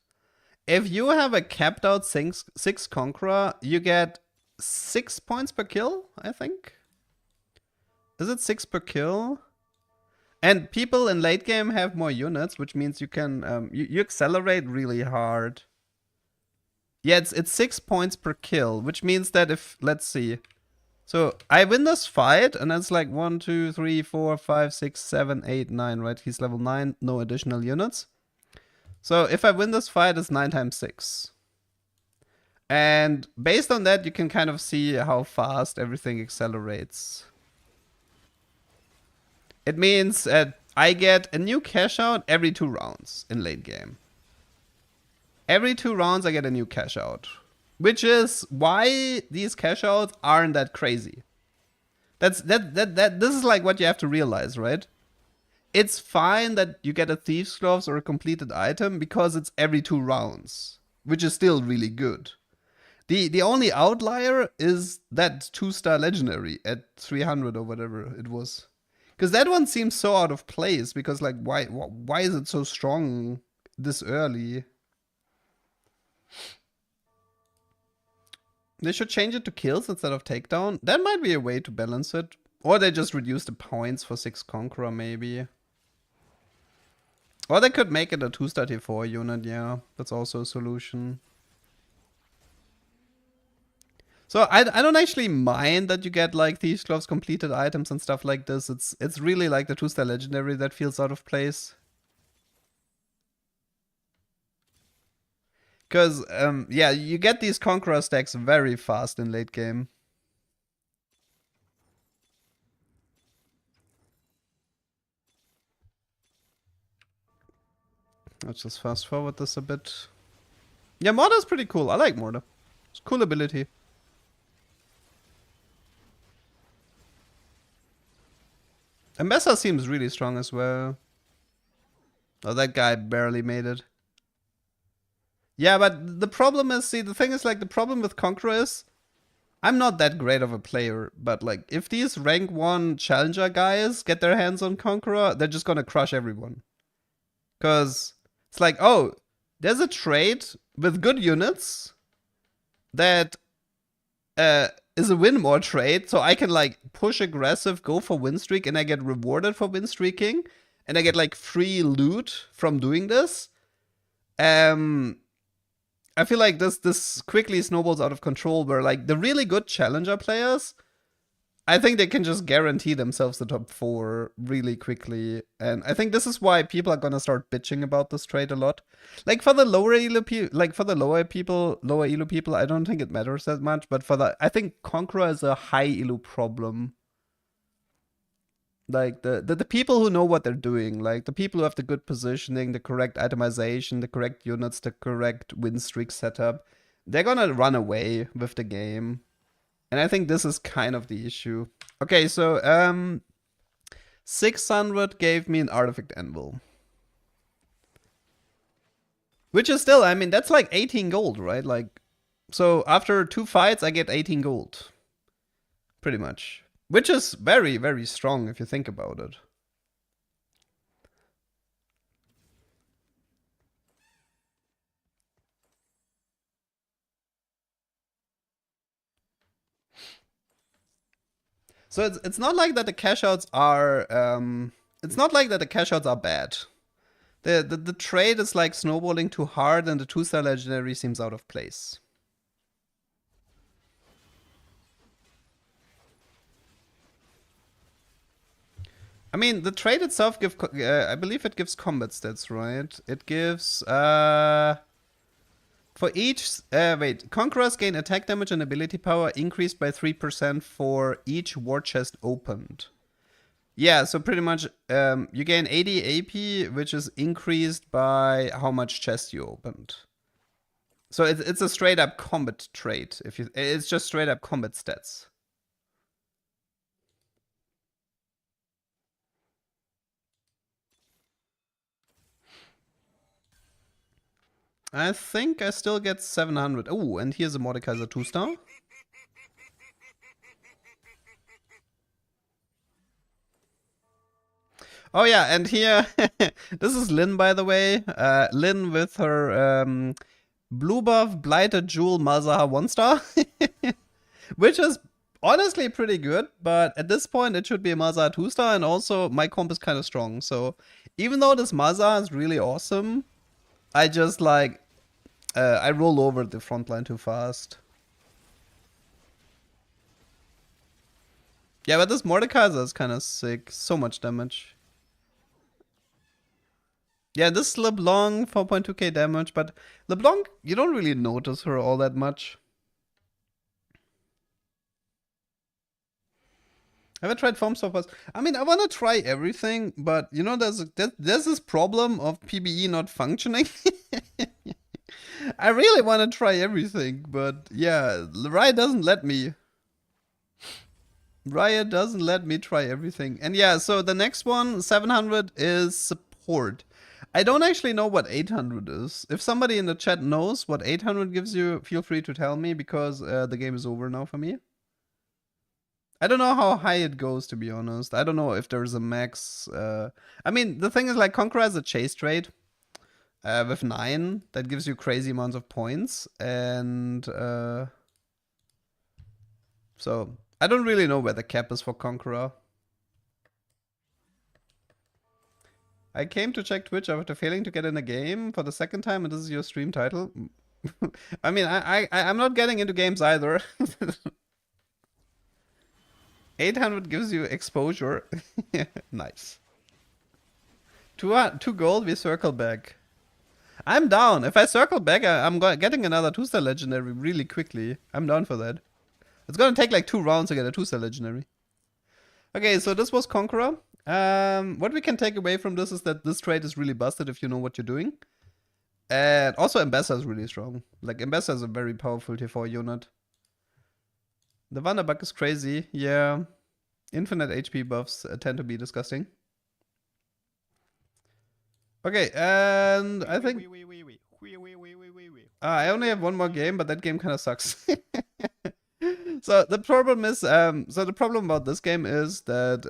If you have a capped out 6 Conqueror, you get 6 points per kill, I think. Is it 6 per kill? And people in late game have more units, which means you can you accelerate really hard. Yeah, it's 6 points per kill, which means that if, let's see. So I win this fight, and that's like 1, 2, 3, 4, 5, 6, 7, 8, 9, right? He's level 9, no additional units. So if I win this fight, it's 9 times 6. And based on that, you can kind of see how fast everything accelerates. It means that I get a new cash out every 2 rounds in late game. Every 2 rounds I get a new cash out. Which is why these cash outs aren't that crazy. This is like what you have to realize, right? It's fine that you get a Thieves' Gloves or a completed item because it's every 2 rounds. Which is still really good. The only outlier is that 2-star legendary at 300 or whatever it was. Because that one seems so out of place. Because like, why is it so strong this early? They should change it to kills instead of takedown. That might be a way to balance it. Or they just reduce the points for 6 Conqueror maybe. Or they could make it a 2-star T4 unit, yeah. That's also a solution. So I don't actually mind that you get like Thieves' Gloves completed items and stuff like this. It's really like the 2-star legendary that feels out of place. Because, yeah, you get these Conqueror stacks very fast in late game. Let's just fast forward this a bit. Yeah, Mortar's pretty cool. I like Mortar. It's a cool ability. Ambessa seems really strong as well. Oh, that guy barely made it. Yeah, but the problem is, see, the thing is, like, the problem with Conqueror is, I'm not that great of a player, but, like, if these rank 1 challenger guys get their hands on Conqueror, they're just gonna crush everyone. Because it's like, oh, there's a trade with good units that is a win more trade, so I can like push aggressive, go for win streak, and I get rewarded for win streaking, and I get like free loot from doing this. I feel like this quickly snowballs out of control, where like the really good challenger players, I think they can just guarantee themselves the top 4 really quickly. And I think this is why people are gonna start bitching about this trade a lot. Like for the lower elo people, I don't think it matters that much. But I think Conqueror is a high elo problem. Like the people who know what they're doing, like the people who have the good positioning, the correct itemization, the correct units, the correct win streak setup, they're gonna run away with the game. And I think this is kind of the issue. Okay, so 600 gave me an artifact anvil. Which is still, I mean, that's like 18 gold, right? Like, so after 2 fights, I get 18 gold. Pretty much. Which is very, very strong if you think about it. So it's not like that the cash outs are it's not like that the cash outs are bad. The trade is like snowballing too hard, and the 2-star legendary seems out of place. I mean, the trade itself I believe it gives combat stats, right? It gives for each conquerors gain attack damage and ability power increased by 3% for each war chest opened. Yeah, so pretty much you gain 80 AP, which is increased by how much chest you opened. So it's a straight up combat trait. It's just straight up combat stats. I think I still get 700. Oh, and here's a Mordekaiser 2-star. Oh yeah, and here, this is Lynn, by the way. Lynn with her blue buff, Blighted Jewel, Malzahar 1-star. Which is honestly pretty good, but at this point it should be a Malzahar 2-star, and also my comp is kind of strong. So even though this Malzahar is really awesome, I just like, I roll over the front line too fast. Yeah, but this Mordekaiser is kind of sick. So much damage. Yeah, this LeBlanc, 4.2k damage, but LeBlanc, you don't really notice her all that much. Have I tried foam swappers? I mean, I want to try everything, but you know, there's this problem of PBE not functioning. I really want to try everything, but yeah, Riot doesn't let me. Riot doesn't let me try everything. And yeah, so the next one, 700, is support. I don't actually know what 800 is. If somebody in the chat knows what 800 gives you, feel free to tell me, because the game is over now for me. I don't know how high it goes, to be honest. I don't know if there's a max. I mean, the thing is, like, Conqueror has a chase trade with 9 that gives you crazy amounts of points, and so I don't really know where the cap is for Conqueror. I came to check Twitch after failing to get in a game for the second time, and this is your stream title. I mean, I'm not getting into games either. 800 gives you exposure. Nice. 2 gold, we circle back. I'm down. If I circle back, I'm getting another 2-star legendary really quickly. I'm down for that. It's gonna take like 2 rounds to get a 2-star legendary. Okay, so this was Conqueror. What we can take away from this is that this trade is really busted if you know what you're doing. And also Ambassador is really strong. Like, Ambassador is a very powerful T4 unit. The Wonderbug is crazy, yeah. Infinite HP buffs tend to be disgusting. Okay, and I think... I only have 1 more game, but that game kind of sucks. So the problem is... the problem about this game is that...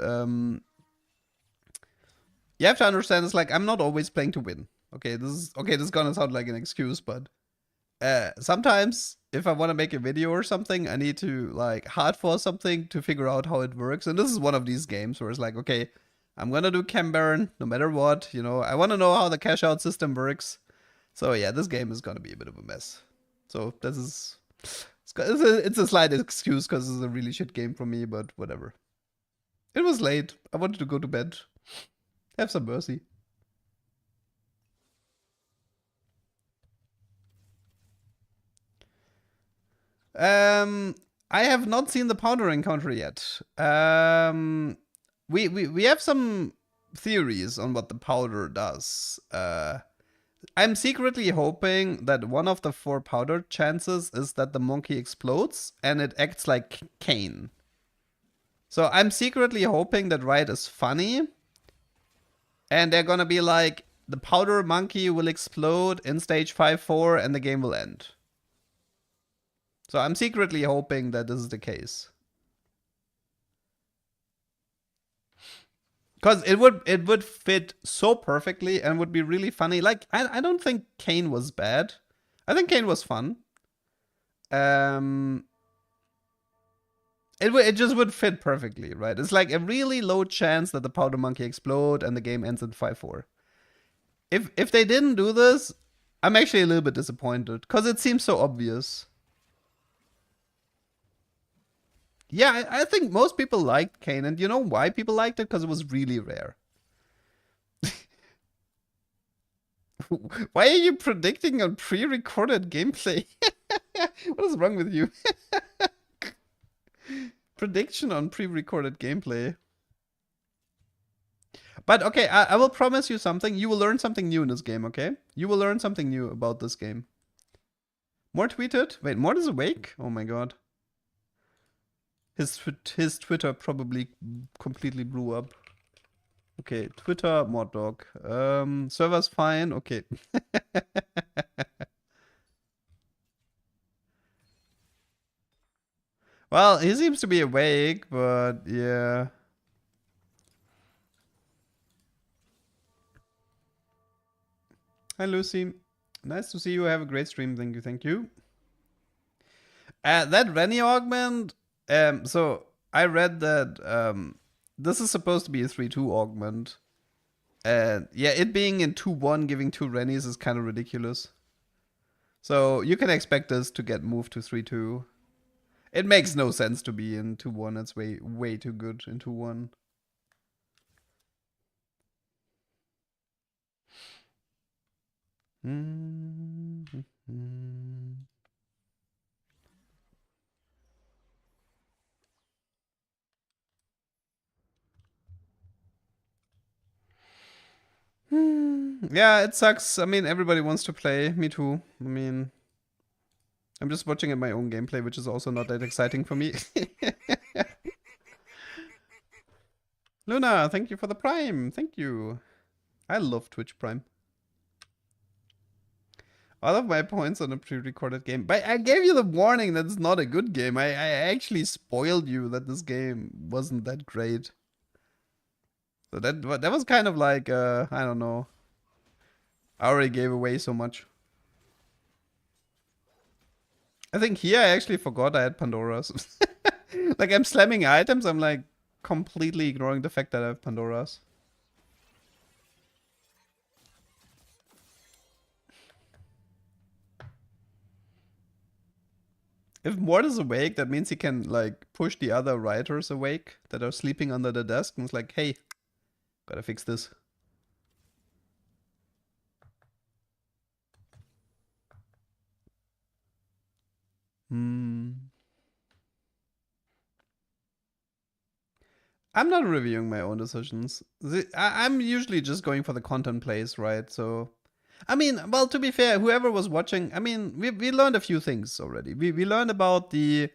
you have to understand, it's like, I'm not always playing to win. Okay, this is gonna sound like an excuse, but... sometimes... if I want to make a video or something, I need to like hard force something to figure out how it works. And this is one of these games where it's like, okay, I'm gonna do Chem Baron no matter what. You know, I want to know how the cash out system works. So yeah, this game is gonna be a bit of a mess. So this is it's a slight excuse because it's a really shit game for me, but whatever. It was late. I wanted to go to bed. Have some mercy. I have not seen the powder encounter yet. We have some theories on what the powder does. I'm secretly hoping that one of the 4 powder chances is that the monkey explodes and it acts like Kane. So I'm secretly hoping that Riot is funny and they're gonna be like, the powder monkey will explode in stage 5-4 and the game will end. So I'm secretly hoping that this is the case. Because it would fit so perfectly and would be really funny. Like, I don't think Kane was bad. I think Kane was fun. It just would fit perfectly, right? It's like a really low chance that the powder monkey explode and the game ends in 5-4. If they didn't do this, I'm actually a little bit disappointed. Because it seems so obvious. Yeah, I think most people liked Kane, and you know why people liked it? Because it was really rare. Why are you predicting on pre-recorded gameplay? What is wrong with you? Prediction on pre-recorded gameplay. But okay, I will promise you something. You will learn something new in this game, okay? You will learn something new about this game. Mort tweeted? Wait, Mort is awake? Oh my god. His Twitter probably completely blew up. Okay, Twitter, Mod Dog. Server's fine. Okay. Well, he seems to be awake, but yeah. Hi, Lucy. Nice to see you. Have a great stream. Thank you. Thank you. That Rennie augment. So I read that this is supposed to be a 3-2 augment. And yeah, it being in 2-1, giving 2 Rennies is kind of ridiculous. So you can expect this to get moved to 3-2. It makes no sense to be in 2-1. It's way too good in 2-1. Yeah, it sucks. I mean, everybody wants to play. Me too. I mean, I'm just watching at my own gameplay, which is also not that exciting for me. Luna, thank you for the Prime. Thank you. I love Twitch Prime. All of my points on a pre-recorded game. But I gave you the warning that it's not a good game. I actually spoiled you that this game wasn't that great. So that was kind of like, I don't know. I already gave away so much. I think here I actually forgot I had Pandora's. Like, I'm slamming items, I'm like completely ignoring the fact that I have Pandora's. If Mort is awake, that means he can like push the other writers awake that are sleeping under the desk and it's like, hey, gotta fix this. I'm not reviewing my own decisions. I'm usually just going for the content plays, right? So, I mean, well, to be fair, whoever was watching, I mean, we learned a few things already. We learned about the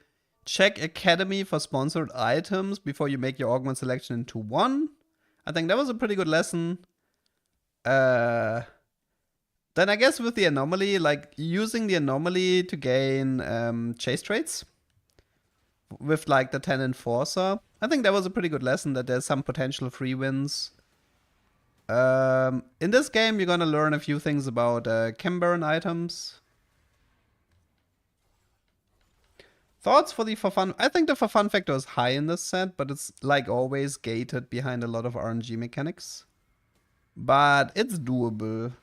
check Academy for sponsored items before you make your augment selection into 1. I think that was a pretty good lesson. Then I guess with the anomaly, like using the anomaly to gain chase traits with like the 10 Enforcer. I think that was a pretty good lesson that there's some potential free wins. In this game, you're gonna learn a few things about Chem Baron items. Thoughts for the for fun? I think the for fun factor is high in this set, but it's like always gated behind a lot of RNG mechanics. But it's doable.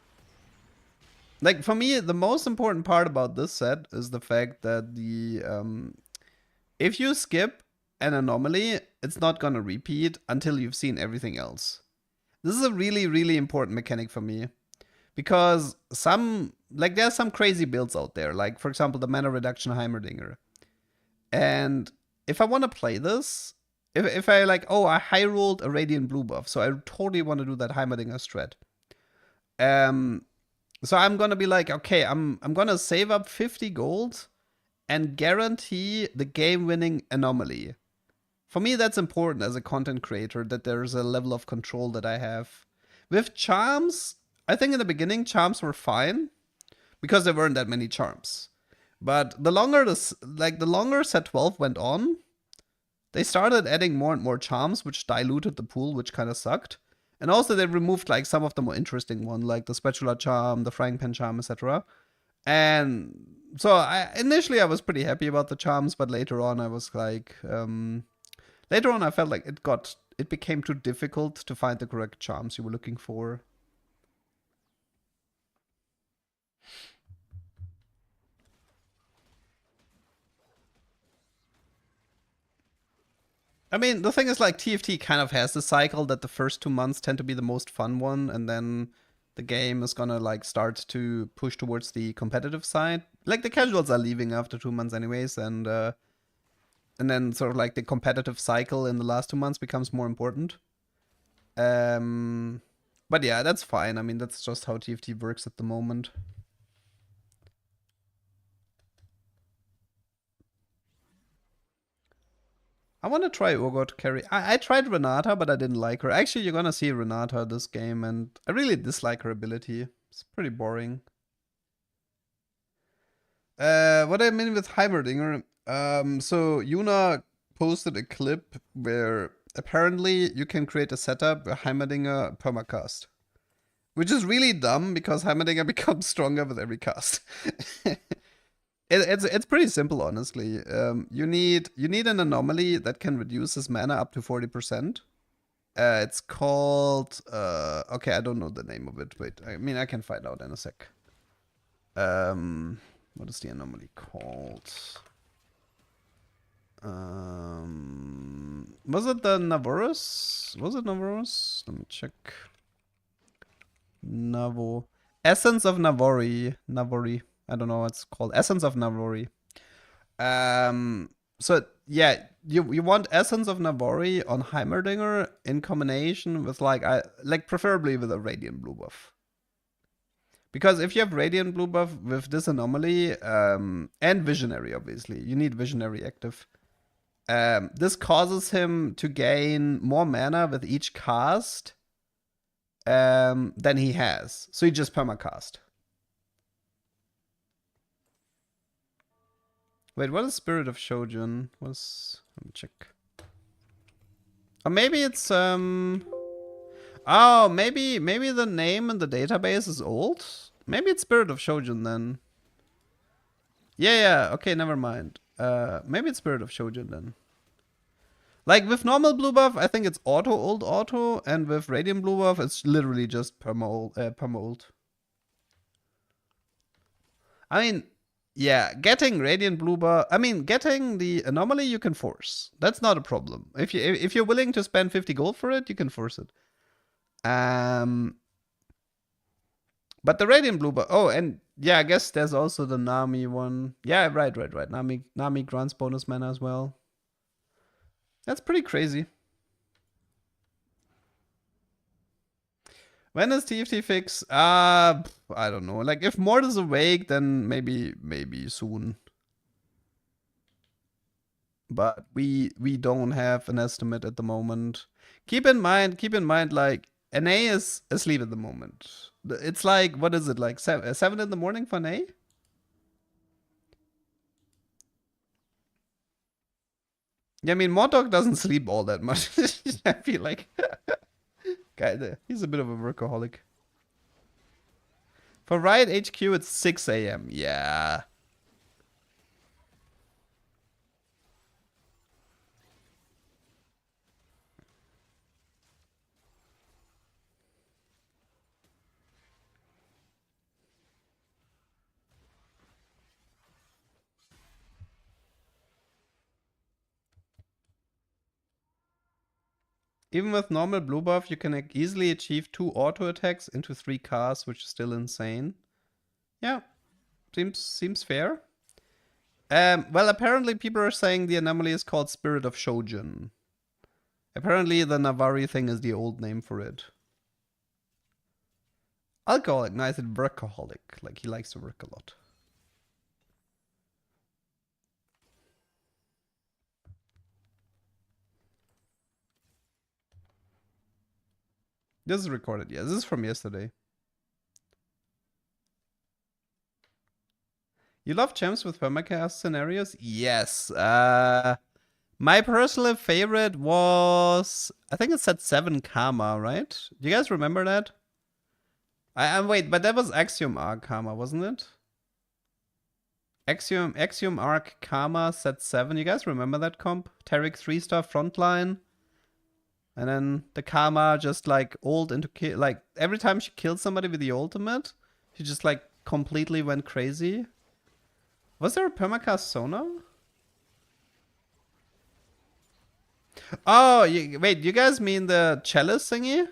Like for me, the most important part about this set is the fact that the if you skip an anomaly, it's not gonna repeat until you've seen everything else. This is a really, really important mechanic for me. Because there's some crazy builds out there. Like, for example, the mana reduction Heimerdinger. And if I want to play this, if I like, oh, I high rolled a Radiant Blue buff, so I totally want to do that Heimerdinger strat. So I'm gonna be like, okay, I'm gonna save up 50 gold and guarantee the game-winning anomaly. For me, that's important as a content creator, that there's a level of control that I have. With charms, I think in the beginning charms were fine because there weren't that many charms. But the longer set 12 went on, they started adding more and more charms, which diluted the pool, which kind of sucked. And also they removed like some of the more interesting ones, like the spatula charm, the frying pan charm, etc. And so initially I was pretty happy about the charms, but later on I was like, later on I felt like it became too difficult to find the correct charms you were looking for. I mean, the thing is, like, TFT kind of has the cycle that the first 2 months tend to be the most fun one, and then the game is gonna, like, start to push towards the competitive side. Like, the casuals are leaving after 2 months anyways, and then sort of, like, the competitive cycle in the last 2 months becomes more important. But yeah, that's fine. I mean, that's just how TFT works at the moment. I want to try Urgot carry. I tried Renata, but I didn't like her. Actually, you're gonna see Renata this game, and I really dislike her ability. It's pretty boring. What I mean with Heimerdinger, so Yuna posted a clip where apparently you can create a setup where Heimerdinger permacast. Which is really dumb because Heimerdinger becomes stronger with every cast. It's pretty simple, honestly. You need an anomaly that can reduce his mana up to 40%. It's called okay, I don't know the name of it. Wait, I mean I can find out in a sec. What is the anomaly called? Was it the Navorus? Was it Navorus? Let me check. Essence of Navori. I don't know what it's called. Essence of Navori. So yeah, you want Essence of Navori on Heimerdinger in combination with like preferably with a Radiant Blue buff. Because if you have Radiant Blue buff with this anomaly, and Visionary, obviously, you need Visionary active. This causes him to gain more mana with each cast than he has. So he just permacast. Wait, what is Spirit of Shojin? Let me check. Or maybe it's oh, maybe the name in the database is old? Maybe it's Spirit of Shojin then. Yeah, okay, never mind. Maybe it's Spirit of Shojin then. Like, with normal blue buff, I think it's old auto, and with Radiant Blue buff, it's literally just perma-old. I mean, yeah, getting Radiant Blue buff, I mean, getting the anomaly you can force. That's not a problem. If you're willing to spend 50 gold for it, you can force it. But the Radiant Blue buff, oh, and yeah, I guess there's also the Nami one. Yeah, right. Nami grants bonus mana as well. That's pretty crazy. When is TFT fix? I don't know. Like, if Mort is awake, then maybe soon. But we don't have an estimate at the moment. Keep in mind, like, NA is asleep at the moment. It's like, what is it, like 7 in the morning for NA? Yeah, I mean, Mordog doesn't sleep all that much. I feel like. Guy, he's a bit of a workaholic. For Riot HQ, it's 6 a.m. Yeah. Even with normal blue buff, you can easily achieve 2 auto attacks into 3 casts, which is still insane. Yeah, seems fair. Well, apparently people are saying the anomaly is called Spirit of Shojin. Apparently the Navari thing is the old name for it. Alcoholic, nice, and workaholic. Like, he likes to work a lot. This is recorded, yeah. This is from yesterday. You love gems with permacast scenarios? Yes. My personal favorite was, I think it said 7 Karma, right? Do you guys remember that? Wait, but that was Axiom Arc Karma, wasn't it? Axiom Arc Karma set 7. You guys remember that comp? Tarek 3-star frontline. And then the Karma just like ult into kill. Like every time she killed somebody with the ultimate, she just like completely went crazy. Was there a permacast Sona? Oh, wait, you guys mean the chalice thingy?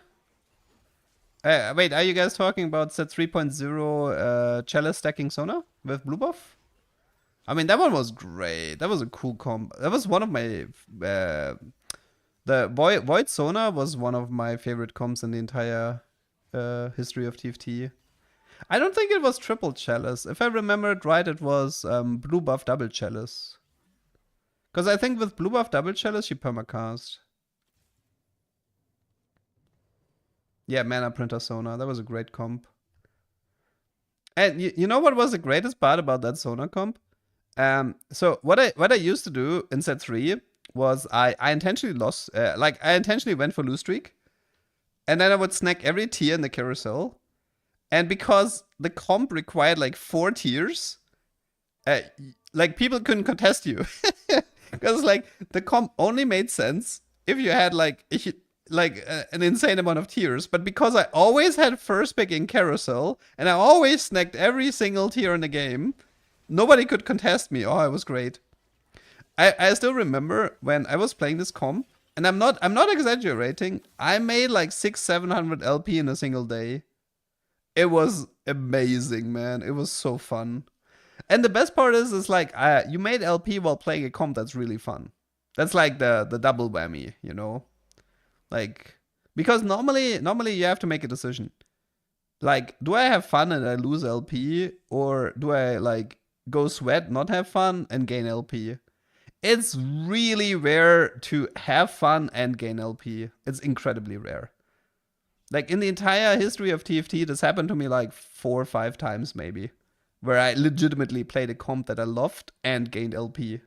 Wait, are you guys talking about set 3.0 chalice stacking Sona with blue buff? I mean, that one was great. That was a cool comp. That was one of my... the Void Sona was one of my favorite comps in the entire history of TFT. I don't think it was triple chalice. If I remember it right, it was blue buff double chalice. Because I think with blue buff double chalice, she permacast. Yeah, Mana Printer Sona. That was a great comp. And you know what was the greatest part about that Sona comp? So what I used to do in set 3 was I intentionally lost, I intentionally went for lose streak. And then I would snack every tier in the carousel. And because the comp required like 4 tiers, like people couldn't contest you. Because like the comp only made sense if you had like an insane amount of tiers. But because I always had first pick in carousel and I always snacked every single tier in the game, nobody could contest me. Oh, it was great. I still remember when I was playing this comp, and I'm not exaggerating. I made like 600-700 LP in a single day. It was amazing, man. It was so fun. And the best part is like you made LP while playing a comp that's really fun. That's like the double whammy, you know? Like, because normally you have to make a decision. Like, do I have fun and I lose LP, or do I like go sweat, not have fun, and gain LP? It's really rare to have fun and gain LP. It's incredibly rare. Like, in the entire history of TFT, this happened to me like 4 or 5 times maybe, where I legitimately played a comp that I loved and gained LP.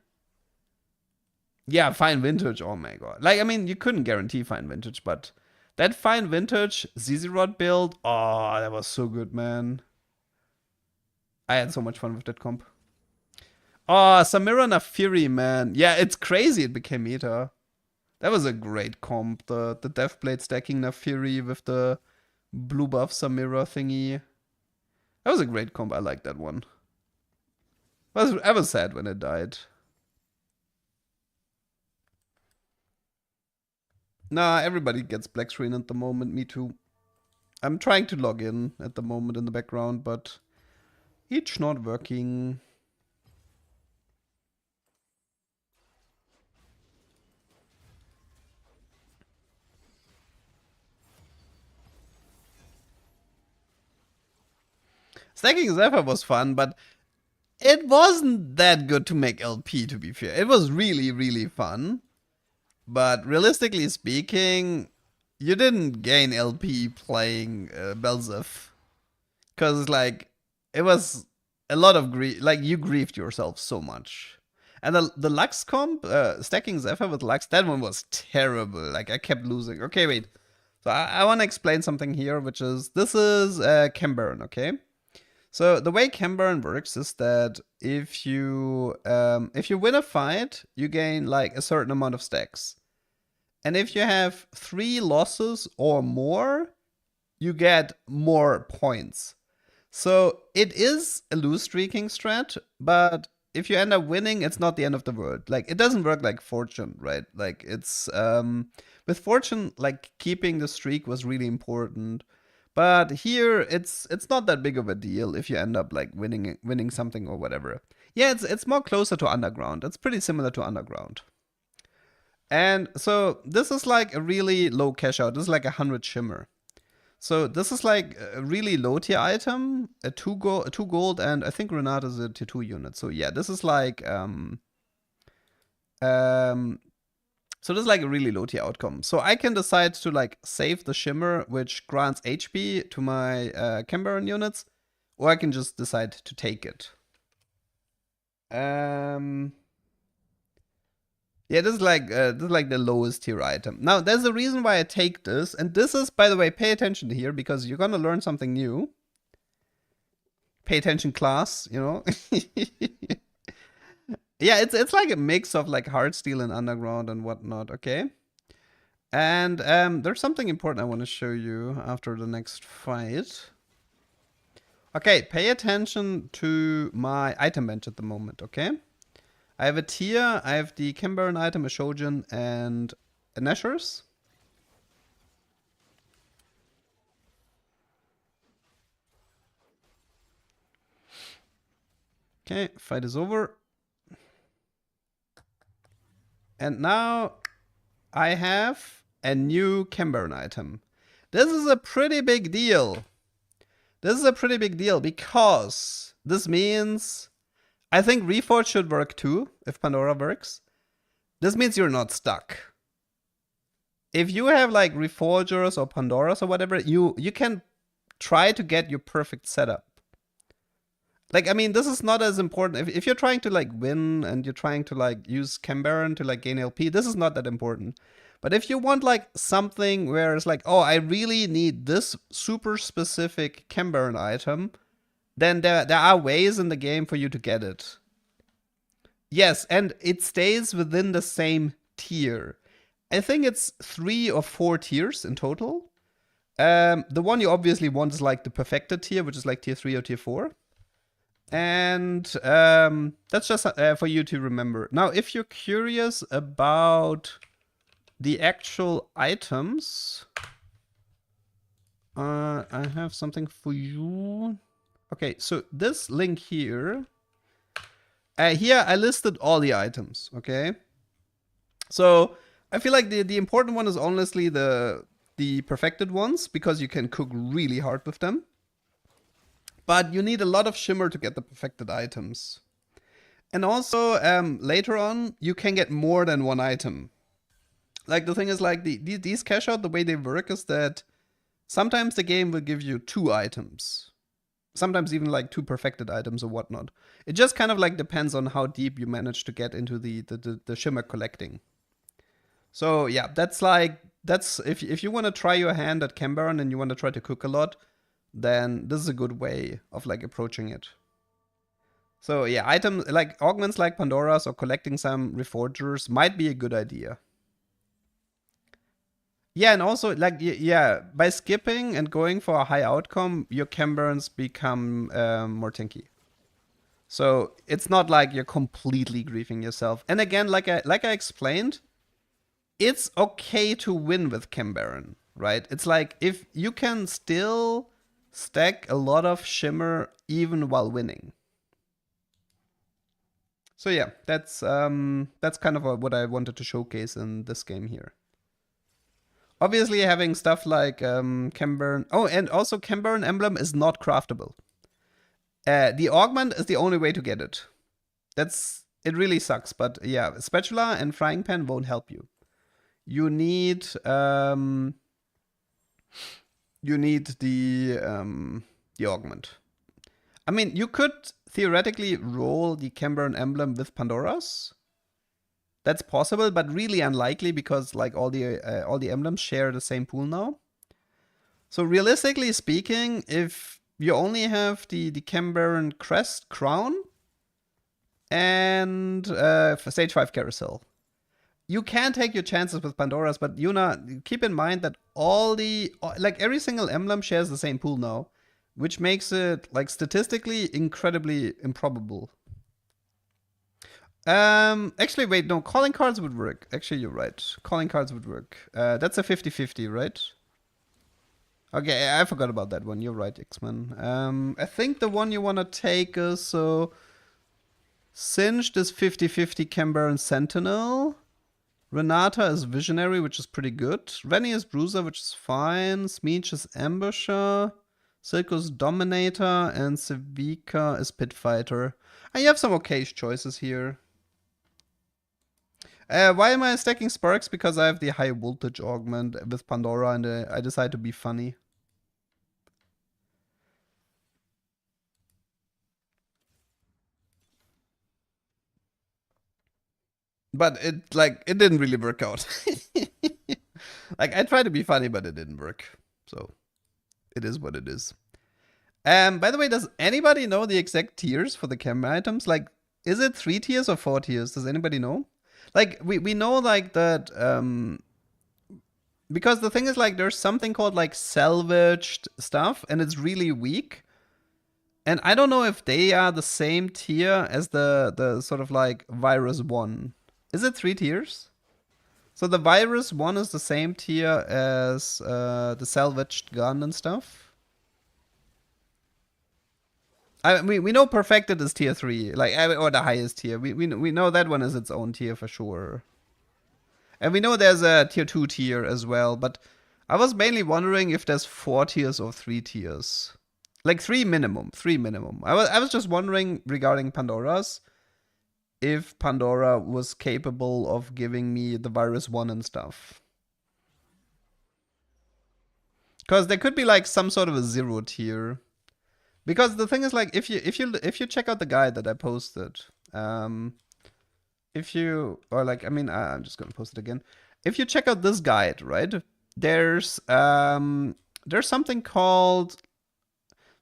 Yeah, Fine Vintage, oh my god. Like, I mean, you couldn't guarantee Fine Vintage, but that Fine Vintage Zizirod build, oh, that was so good, man. I had so much fun with that comp. Oh, Samira Nafiri, man. Yeah, it's crazy it became meta. That was a great comp. The Deathblade stacking Nafiri with the blue buff Samira thingy. That was a great comp. I like that one. I was sad when it died. Nah, everybody gets black screen at the moment. Me too. I'm trying to log in at the moment in the background, but it's not working. Stacking Zephyr was fun, but it wasn't that good to make LP, to be fair. It was really, really fun. But realistically speaking, you didn't gain LP playing Belzef. Because, like, it was a lot of grief. Like, you griefed yourself so much. And the Lux comp, stacking Zephyr with Lux, that one was terrible. Like, I kept losing. Okay, wait. So I want to explain something here, which is, this is Camburn, okay? So the way Camburn works is that if you win a fight, you gain like a certain amount of stacks. And if you have 3 losses or more, you get more points. So it is a lose streaking strat, but if you end up winning, it's not the end of the world. Like, it doesn't work like Fortune, right? Like, it's with Fortune, like, keeping the streak was really important. But here, it's not that big of a deal if you end up like winning something or whatever. Yeah, it's more closer to Underground. It's pretty similar to Underground. And so this is like a really low cash out. This is like 100 shimmer. So this is like a really low tier item, a 2 gold, and I think Renata's a tier 2 unit. So yeah, this is like so this is like a really low tier outcome. So I can decide to like save the shimmer, which grants HP to my Cambaran units, or I can just decide to take it. Yeah, this is like the lowest tier item. Now, there's a reason why I take this, and this is, by the way, pay attention here because you're gonna learn something new. Pay attention, class. You know. Yeah, it's like a mix of like Heartsteel and Underground and whatnot. Okay. And there's something important I want to show you after the next fight. Okay, pay attention to my item bench at the moment. Okay. I have a tier, I have the Cambaran item, a Shojin, and a Nashor's. Okay, fight is over. And now I have a new Cambaran item. This is a pretty big deal. This is a pretty big deal because this means I think Reforge should work too, if Pandora works. This means you're not stuck. If you have like Reforgers or Pandoras or whatever, you can try to get your perfect setup. Like, I mean, this is not as important. If you're trying to like win and you're trying to like use Cambaran to like gain LP, this is not that important. But if you want like something where it's like, oh, I really need this super specific Cambaran item, then there are ways in the game for you to get it. Yes, and it stays within the same tier. I think it's 3 or 4 tiers in total. The one you obviously want is like the perfected tier, which is like tier 3 or tier 4. And that's just for you to remember. Now, if you're curious about the actual items, I have something for you. Okay, so this link here, here I listed all the items, okay? So I feel like the important one is honestly the perfected ones, because you can cook really hard with them. But you need a lot of shimmer to get the perfected items. And also, later on, you can get more than one item. Like, the thing is, like, these cash out, the way they work is that sometimes the game will give you 2 items. Sometimes even like 2 perfected items or whatnot. It just kind of like depends on how deep you manage to get into the shimmer collecting. So yeah, that's if you want to try your hand at Cambaran and you want to try to cook a lot, then this is a good way of like approaching it. So yeah, items like augments like Pandora's or collecting some Reforgers might be a good idea. Yeah, and also, like, yeah, by skipping and going for a high outcome, your Cambarans become more tanky. So it's not like you're completely griefing yourself. And again, like I explained, it's okay to win with Cambaran, right? It's like if you can still stack a lot of shimmer even while winning. So yeah, that's kind of what I wanted to showcase in this game here. Obviously, having stuff like Cambaran... Oh, and also Cambaran Emblem is not craftable. The augment is the only way to get it. It really sucks, but yeah, spatula and frying pan won't help you. You need the augment. I mean, you could theoretically roll the Cambaran Emblem with Pandora's. That's possible, but really unlikely because like all the emblems share the same pool now. So realistically speaking, if you only have the Cambaran crest crown and stage 5 carousel, you can take your chances with Pandora's, but keep in mind that every single emblem shares the same pool now, which makes it like statistically incredibly improbable. Actually, wait, no, calling cards would work. Actually, you're right. Calling cards would work. That's a 50-50, right? Okay, I forgot about that one. You're right, X-Men. I think the one you want to take is, so... Singed is 50-50 Camber and Sentinel. Renata is Visionary, which is pretty good. Rennie is Bruiser, which is fine. Smeech is Ambusher. Silco is Dominator. And Sevika is Pit Fighter. And you have some okay choices here. Why am I stacking Sparks? Because I have the high voltage augment with Pandora and I decide to be funny. But it didn't really work out. Like, I tried to be funny, but it didn't work. So it is what it is. By the way, does anybody know the exact tiers for the camera items? Like, is it 3 tiers or 4 tiers? Does anybody know? Like, we know, like, that, because the thing is, like, there's something called, like, salvaged stuff, and it's really weak. And I don't know if they are the same tier as the sort of, like, Virus 1. Is it 3 tiers? So the Virus 1 is the same tier as the salvaged gun and stuff. We know Perfected is tier 3, like, or the highest tier. We know that one is its own tier for sure. And we know there's a tier 2 tier as well, but I was mainly wondering if there's 4 tiers or 3 tiers. Like 3 minimum, 3 minimum. I was just wondering regarding Pandora's, if Pandora was capable of giving me the Virus 1 and stuff. Because there could be like some sort of a 0 tier. Because the thing is, like, if you check out the guide that I posted, I'm just gonna post it again. If you check out this guide, right, there's something called,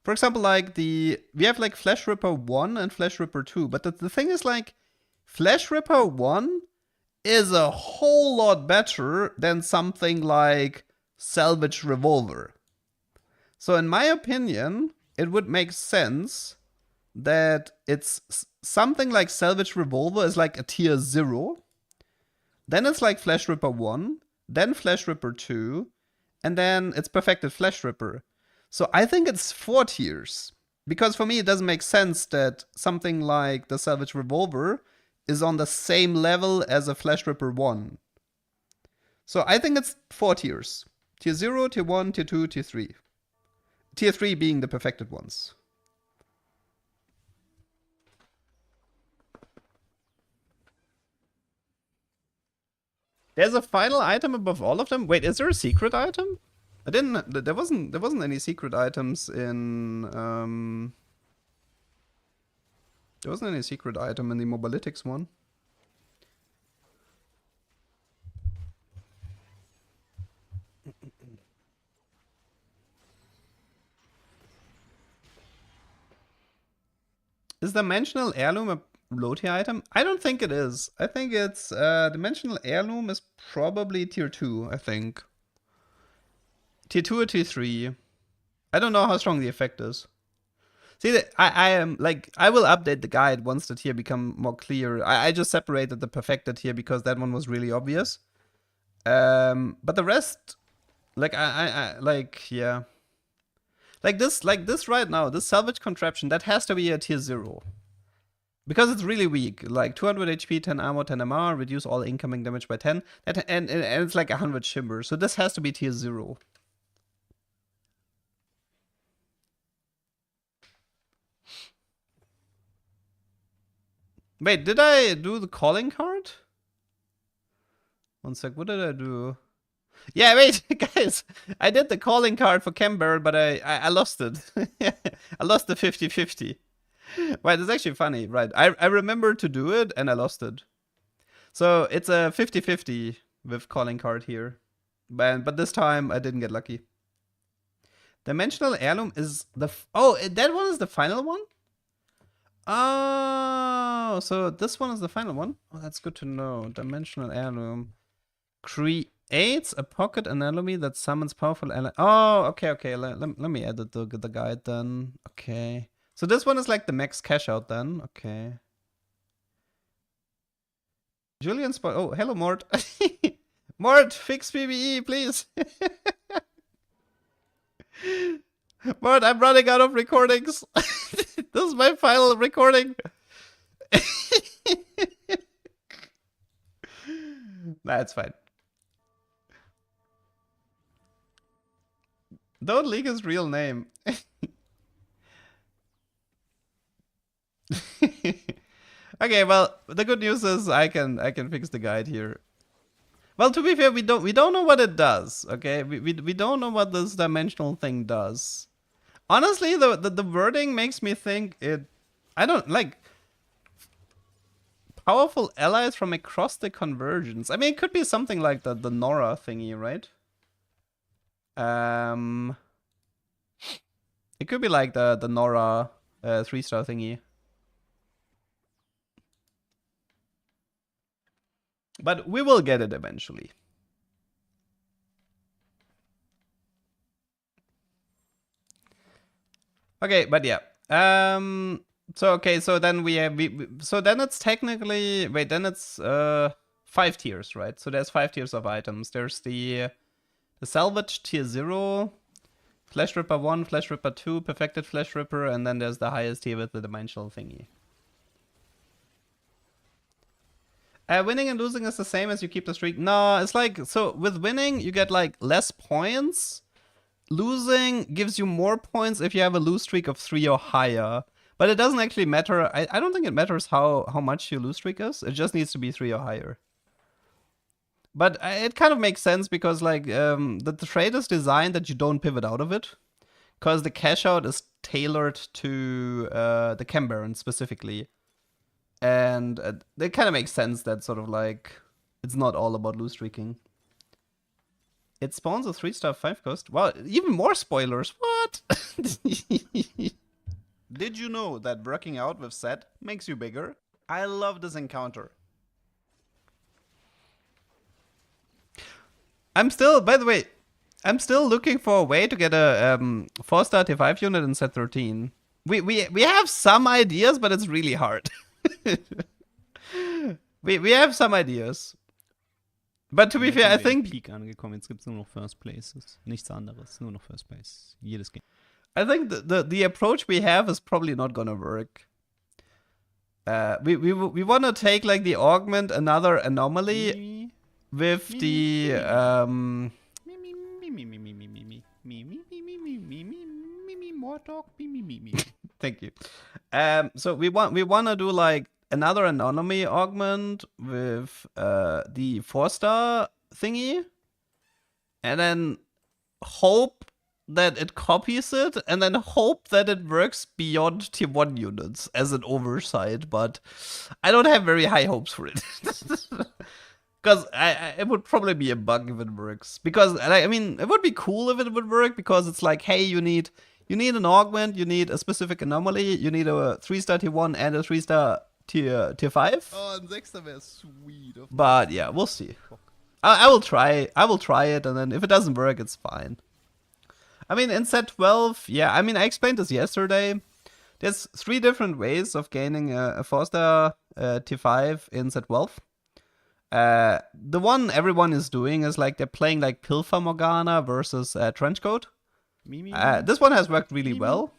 for example, like we have like Flesh Ripper 1 and Flesh Ripper 2, but the thing is, like, Flesh Ripper 1 is a whole lot better than something like Salvage Revolver. So in my opinion, it would make sense that it's something like Salvage Revolver is like a tier 0. Then it's like Flesh Ripper 1, then Flesh Ripper 2, and then it's Perfected Flesh Ripper. So I think it's 4 tiers. Because for me, it doesn't make sense that something like the Salvage Revolver is on the same level as a Flesh Ripper 1. So I think it's 4 tiers. Tier 0, Tier 1, Tier 2, Tier 3. Tier 3 being the perfected ones. There's a final item above all of them? Wait, is there a secret item? There wasn't any secret items in, there wasn't any secret item in the Mobalytics one. Is Dimensional Heirloom a low tier item? I don't think it is. I think it's, Dimensional Heirloom is probably tier 2, I think. Tier 2 or tier 3. I don't know how strong the effect is. See, I am like, I will update the guide once the tier become more clear. I just separated the perfected here because that one was really obvious. But the rest, like, yeah. Like this right now, this salvage contraption, that has to be a tier 0. Because it's really weak. Like 200 HP, 10 armor, 10 MR, reduce all incoming damage by 10. And it's like 100 shimmer. So this has to be tier 0. Wait, did I do the calling card? One sec, what did I do? Yeah, wait, guys, I did the calling card for Camber, but I lost it. I lost the 50-50. Right, it's actually funny, right? I remember to do it, and I lost it. So it's a 50-50 with calling card here. But this time, I didn't get lucky. Dimensional Heirloom is the... that one is the final one? Oh, so this one is the final one? Oh, that's good to know. Dimensional Heirloom. Creates a pocket anomaly that summons powerful ally. Oh, okay. Let me edit the guide then. Okay. So this one is like the max cash out then. Okay. Julian oh, hello, Mort. Mort, fix PBE, please. Mort, I'm running out of recordings. This is my final recording. Nah, it's fine. Don't leak his real name. Okay, well, the good news is I can fix the guide here. Well, to be fair, we don't know what it does. Okay, we don't know what this dimensional thing does. Honestly, the wording makes me think it. I don't like powerful allies from across the convergence. I mean, it could be something like the Nora thingy, right? It could be like the Nora 3-star thingy. But we will get it eventually. Okay, but yeah. So okay, so then we have so then it's technically then it's 5 tiers, right? So there's 5 tiers of items. There's the salvage tier 0, Flesh Ripper 1, Flesh Ripper 2, Perfected Flesh Ripper, and then there's the highest tier with the dimensional thingy. Winning and losing is the same as you keep the streak. No, it's like, so with winning, you get like less points. Losing gives you more points if you have a lose streak of 3 or higher. But it doesn't actually matter. I don't think it matters how much your lose streak is. It just needs to be 3 or higher. But it kind of makes sense because like the trade is designed that you don't pivot out of it. Because the cash out is tailored to the Chem Baron specifically. And it kind of makes sense that sort of like it's not all about lose streaking. It spawns a 3-star 5 cost. Wow, even more spoilers. What? Did you know that working out with Set makes you bigger? I love this encounter. I'm still, by the way, I'm still looking for a way to get a 4-star T5 unit in Set 13. We have some ideas, but it's really hard. we have some ideas. But to be fair, I think Peak angekommen. Jetzt gibt's nur noch First Places. Nichts anderes, nur noch First Place. Jedes Game. I think the approach we have is probably not gonna work. We want to take like the augment another anomaly with the more talk. Thank you. So we want to do like another anomaly augment with the 4-star thingy, and then hope that it copies it, and then hope that it works beyond tier 1 units as an oversight. But I don't have very high hopes for it. Because it would probably be a bug if it works. Because I mean, it would be cool if it would work, because it's like, hey, you need an augment, you need a specific anomaly, you need a 3-star tier 1 and a 3-star tier 5. Oh, ein 6er wäre sweet. But yeah, we'll see. I will try it, and then if it doesn't work, it's fine. I mean, in set 12, yeah, I mean, I explained this yesterday. There's 3 different ways of gaining a 4-star tier 5 in set 12. The one everyone is doing is like they're playing like Pilfer Morgana versus Trenchcoat. This one has worked really well.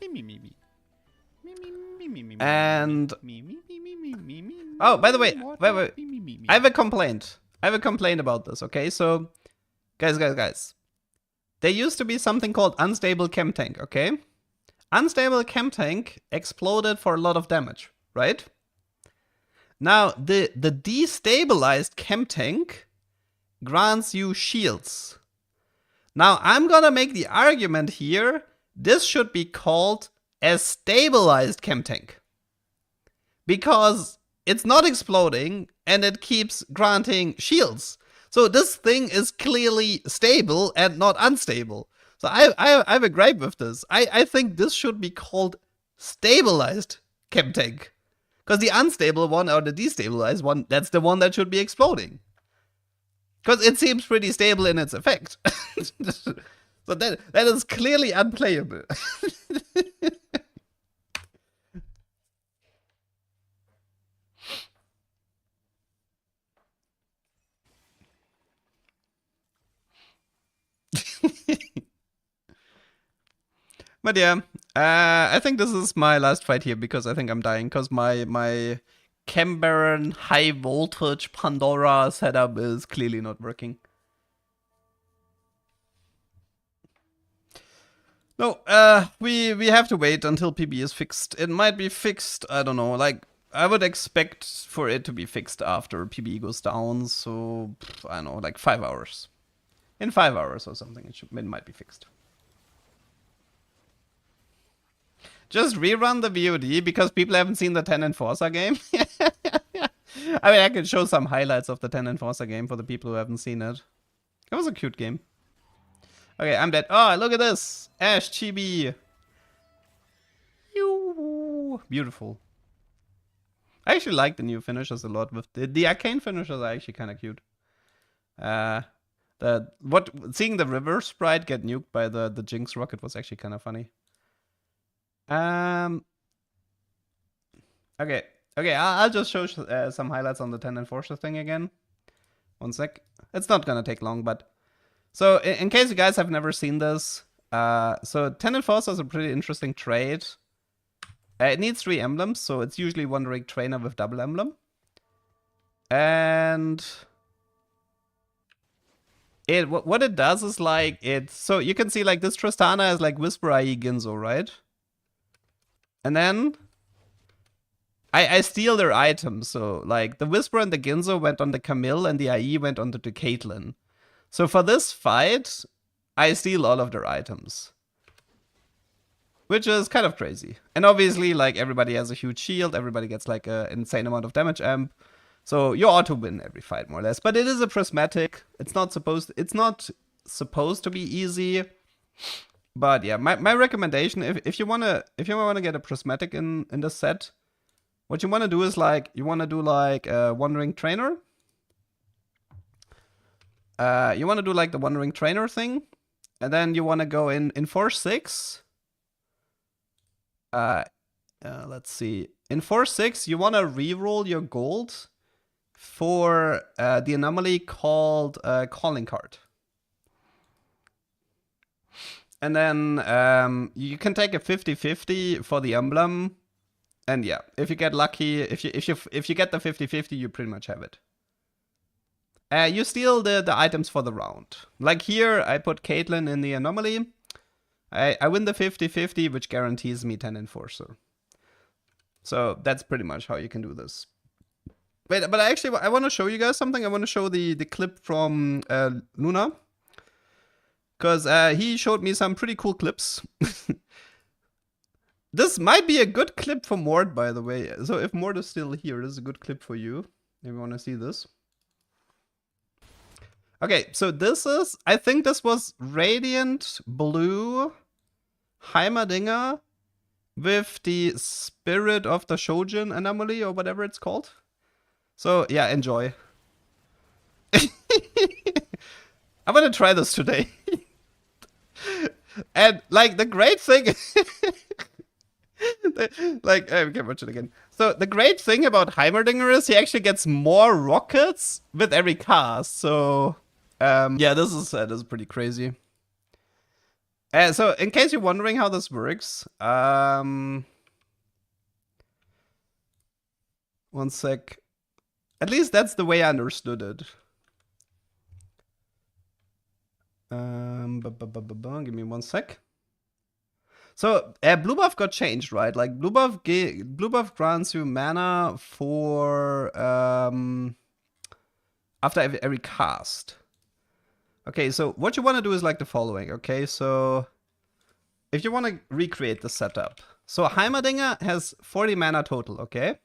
And oh, by the way, wait. I have a complaint. About this. Okay, so guys. There used to be something called unstable chem tank. Okay, unstable chem tank exploded for a lot of damage, right? Now the destabilized chem tank grants you shields. Now I'm gonna make the argument here. This should be called a stabilized chem tank, because it's not exploding and it keeps granting shields. So this thing is clearly stable and not unstable. So I have a gripe with this. I think this should be called stabilized chem tank, because the unstable one or the destabilized one, that's the one that should be exploding, because it seems pretty stable in its effect. So that is clearly unplayable. But yeah, I think this is my last fight here because I think I'm dying because my Cambaran high voltage Pandora setup is clearly not working. No, we have to wait until PB is fixed. It might be fixed, I don't know, like, I would expect for it to be fixed after PB goes down, so, I don't know, like 5 hours. In 5 hours or something, it might be fixed. Just rerun the VOD because people haven't seen the 10 Enforcer game. I mean, I can show some highlights of the 10 Enforcer game for the people who haven't seen it. It was a cute game. Okay, I'm dead. Oh, look at this. Ash Chibi. Beautiful. I actually like the new finishers a lot. With the Arcane finishers are actually kind of cute. Seeing the river sprite get nuked by the Jinx rocket was actually kind of funny. Okay, I'll just show some highlights on the 10 Enforcer thing again. One sec. It's not gonna take long, but so in case you guys have never seen this, so 10 Enforcer is a pretty interesting trait. It needs 3 emblems, so it's usually Wandering Trainer with double emblem. And what it does is like so you can see like this Tristana is like Whisper IE Ginzo, right? And then I steal their items, so like the Whisper and the Ginzo went on the Camille and the IE went on the Caitlyn. So for this fight, I steal all of their items. Which is kind of crazy. And obviously, like, everybody has a huge shield, everybody gets like an insane amount of damage amp. So you ought to win every fight, more or less. But it is a prismatic. It's not supposed to be easy. But yeah, my recommendation, if you wanna get a prismatic in the set, what you wanna do is like a Wandering Trainer. You wanna do like the Wandering Trainer thing, and then you wanna go in 4-6. Let's see. In 4-6, you wanna reroll your gold for the anomaly called Calling Card. And then you can take a 50-50 for the emblem. And yeah, if you get lucky, if you get the 50-50, you pretty much have it. You steal the items for the round. Like here, I put Caitlyn in the anomaly. I win the 50-50, which guarantees me 10 Enforcer. So that's pretty much how you can do this. Wait, but I want to show you guys something. I want to show the clip from Luna. Because he showed me some pretty cool clips. This might be a good clip for Mort, by the way. So if Mort is still here, this is a good clip for you. If you want to see this. Okay, so this is, I think this was Radiant Blue Heimerdinger with the Spirit of the Shojin anomaly or whatever it's called. So yeah, enjoy. I'm gonna try this today. And like the great thing, like we can watch it again. So the great thing about Heimerdinger is he actually gets more rockets with every cast. So yeah, this is pretty crazy. So in case you're wondering how this works, one sec. At least that's the way I understood it. Give me one sec. So blue buff got changed, right? Like blue buff grants you mana for after every cast. Okay, so what you want to do is like the following. Okay, so if you want to recreate the setup, so Heimerdinger has 40 mana total. Okay.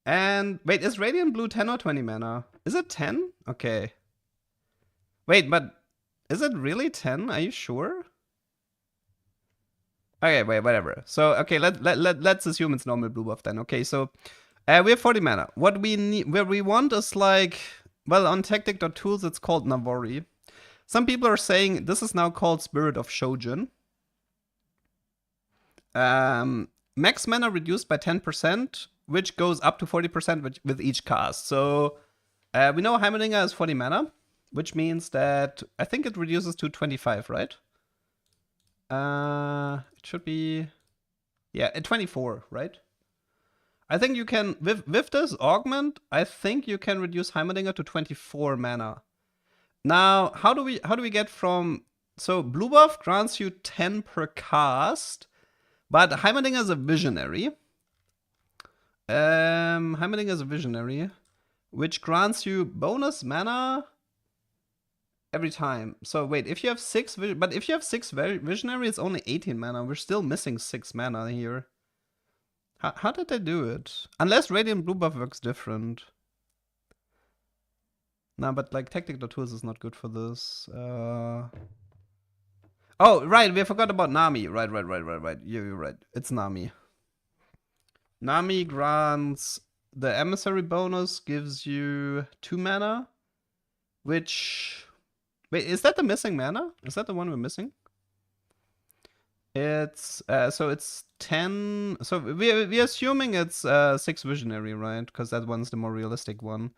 And wait, is Radiant Blue 10 or 20 mana? Is it 10? Okay. Wait, but is it really 10? Are you sure? Okay, wait, whatever. So, okay, let's assume it's normal blue buff then. Okay, so we have 40 mana. What we need, where we want is like, well, on tactic.tools it's called Navori. Some people are saying this is now called Spirit of Shojin. Max mana reduced by 10%, which goes up to 40% with each cast. So we know Heimerdinger has 40 mana, which means that I think it reduces to 25, right? It should be, yeah, at 24, right? I think you can, with this augment, I think you can reduce Heimerdinger to 24 mana. Now, how do we get from, so blue buff grants you 10 per cast, but Heimerdinger is a visionary. Heimerdinger is a visionary, which grants you bonus mana every time. So wait, if you have 6 visionary, it's only 18 mana. We're still missing 6 mana here. How did they do it? Unless Radiant Blue buff works different. No, but like Tactical Tools is not good for this. Oh, right, we forgot about Nami. Right. You're right. It's Nami. Nami grants the Emissary bonus, gives you 2 mana, which... Wait, is that the missing mana? Is that the one we're missing? It's so it's 10. So we're assuming it's 6 visionary, right? Because that one's the more realistic one.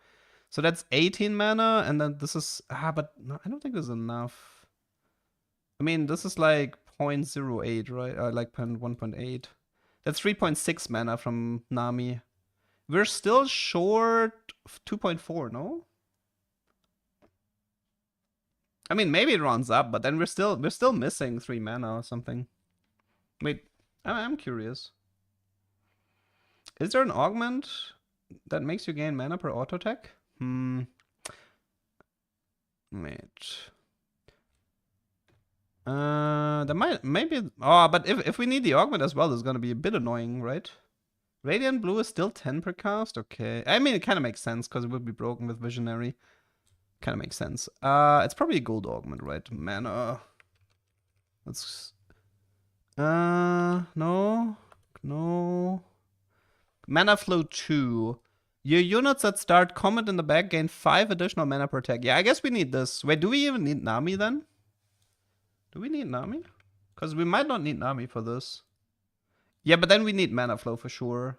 So that's 18 mana, and then this is but no, I don't think there's enough. I mean, this is like 0.08, right? Like 1.8. That's 3.6 mana from Nami. We're still short 2.4, no? I mean, maybe it rounds up, but then we're still missing 3 mana or something. Wait, I'm curious. Is there an augment that makes you gain mana per auto attack? Wait. That might, maybe. Oh, but if we need the augment as well, it's gonna be a bit annoying, right? Radiant Blue is still 10 per cast. Okay, I mean it kind of makes sense because it would be broken with Visionary. Kind of makes sense. It's probably a gold augment, right? Mana. Let's. No. Mana flow 2. Your units that start combat in the back gain 5 additional mana per attack. Yeah, I guess we need this. Wait, do we even need Nami then? Do we need Nami? Because we might not need Nami for this. Yeah, but then we need mana flow for sure.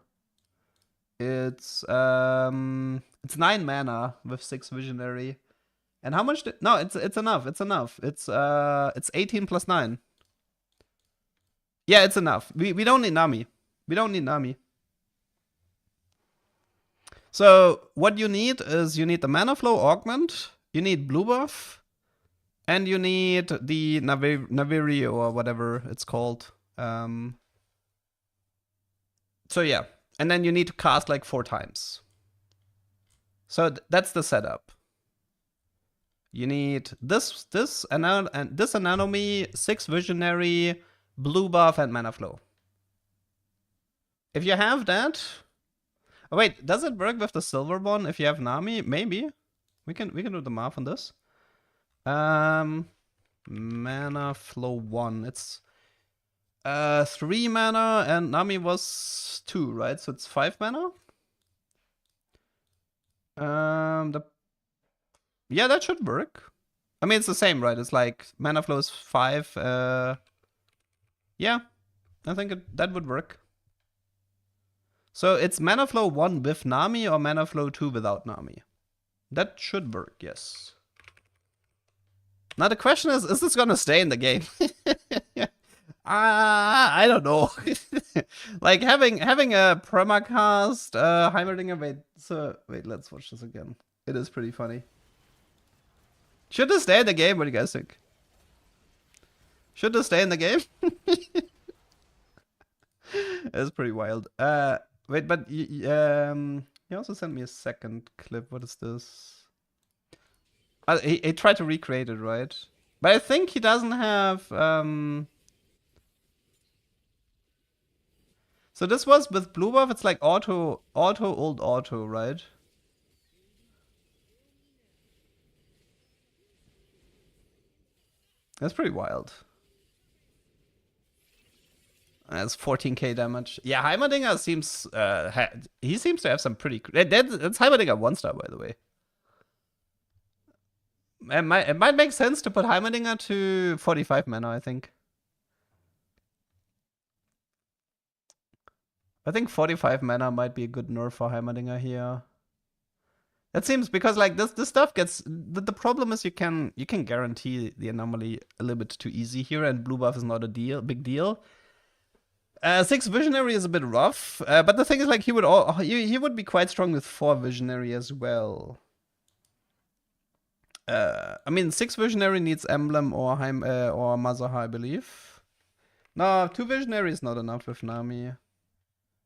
It's 9 mana with 6 visionary. And how much no, it's enough. It's enough. It's 18 plus 9. Yeah, it's enough. We don't need Nami. We don't need Nami. So what you need is you need the mana flow augment, you need blue buff, and you need the Naviri or whatever it's called. So yeah, and then you need to cast like 4 times. So that's the setup. You need this anatomy, 6 visionary, blue buff, and mana flow. If you have that, oh wait, does it work with the silver one if you have Nami? Maybe. We can do the math on this. Mana flow 1. It's 3 mana and Nami was 2, right? So it's 5 mana. Yeah, that should work. I mean, it's the same, right? It's like mana flow is 5. Yeah, I think that would work. So it's mana flow 1 with Nami or mana flow 2 without Nami. That should work, yes. Now the question is this gonna stay in the game? I don't know. Like having a permacast Heimerdinger. Wait, let's watch this again. It is pretty funny. Should this stay in the game? What do you guys think? Should this stay in the game? It's pretty wild. Wait, but he also sent me a second clip. What is this? He tried to recreate it, right? But I think he doesn't have. So this was with blue buff. It's like auto, old auto, right? That's pretty wild. That's 14k damage. Yeah, Heimerdinger seems he seems to have some pretty. That's Heimerdinger 1-star, by the way. It might make sense to put Heimerdinger to 45 mana, I think. I think 45 mana might be a good nerf for Heimerdinger here. That seems because like this stuff gets the problem is you can guarantee the anomaly a little bit too easy here, and blue buff is not a big deal. 6 visionary is a bit rough, but the thing is like he would be quite strong with 4 visionary as well. I mean 6 visionary needs emblem or Mazaha, I believe. No, 2 visionary is not enough with Nami.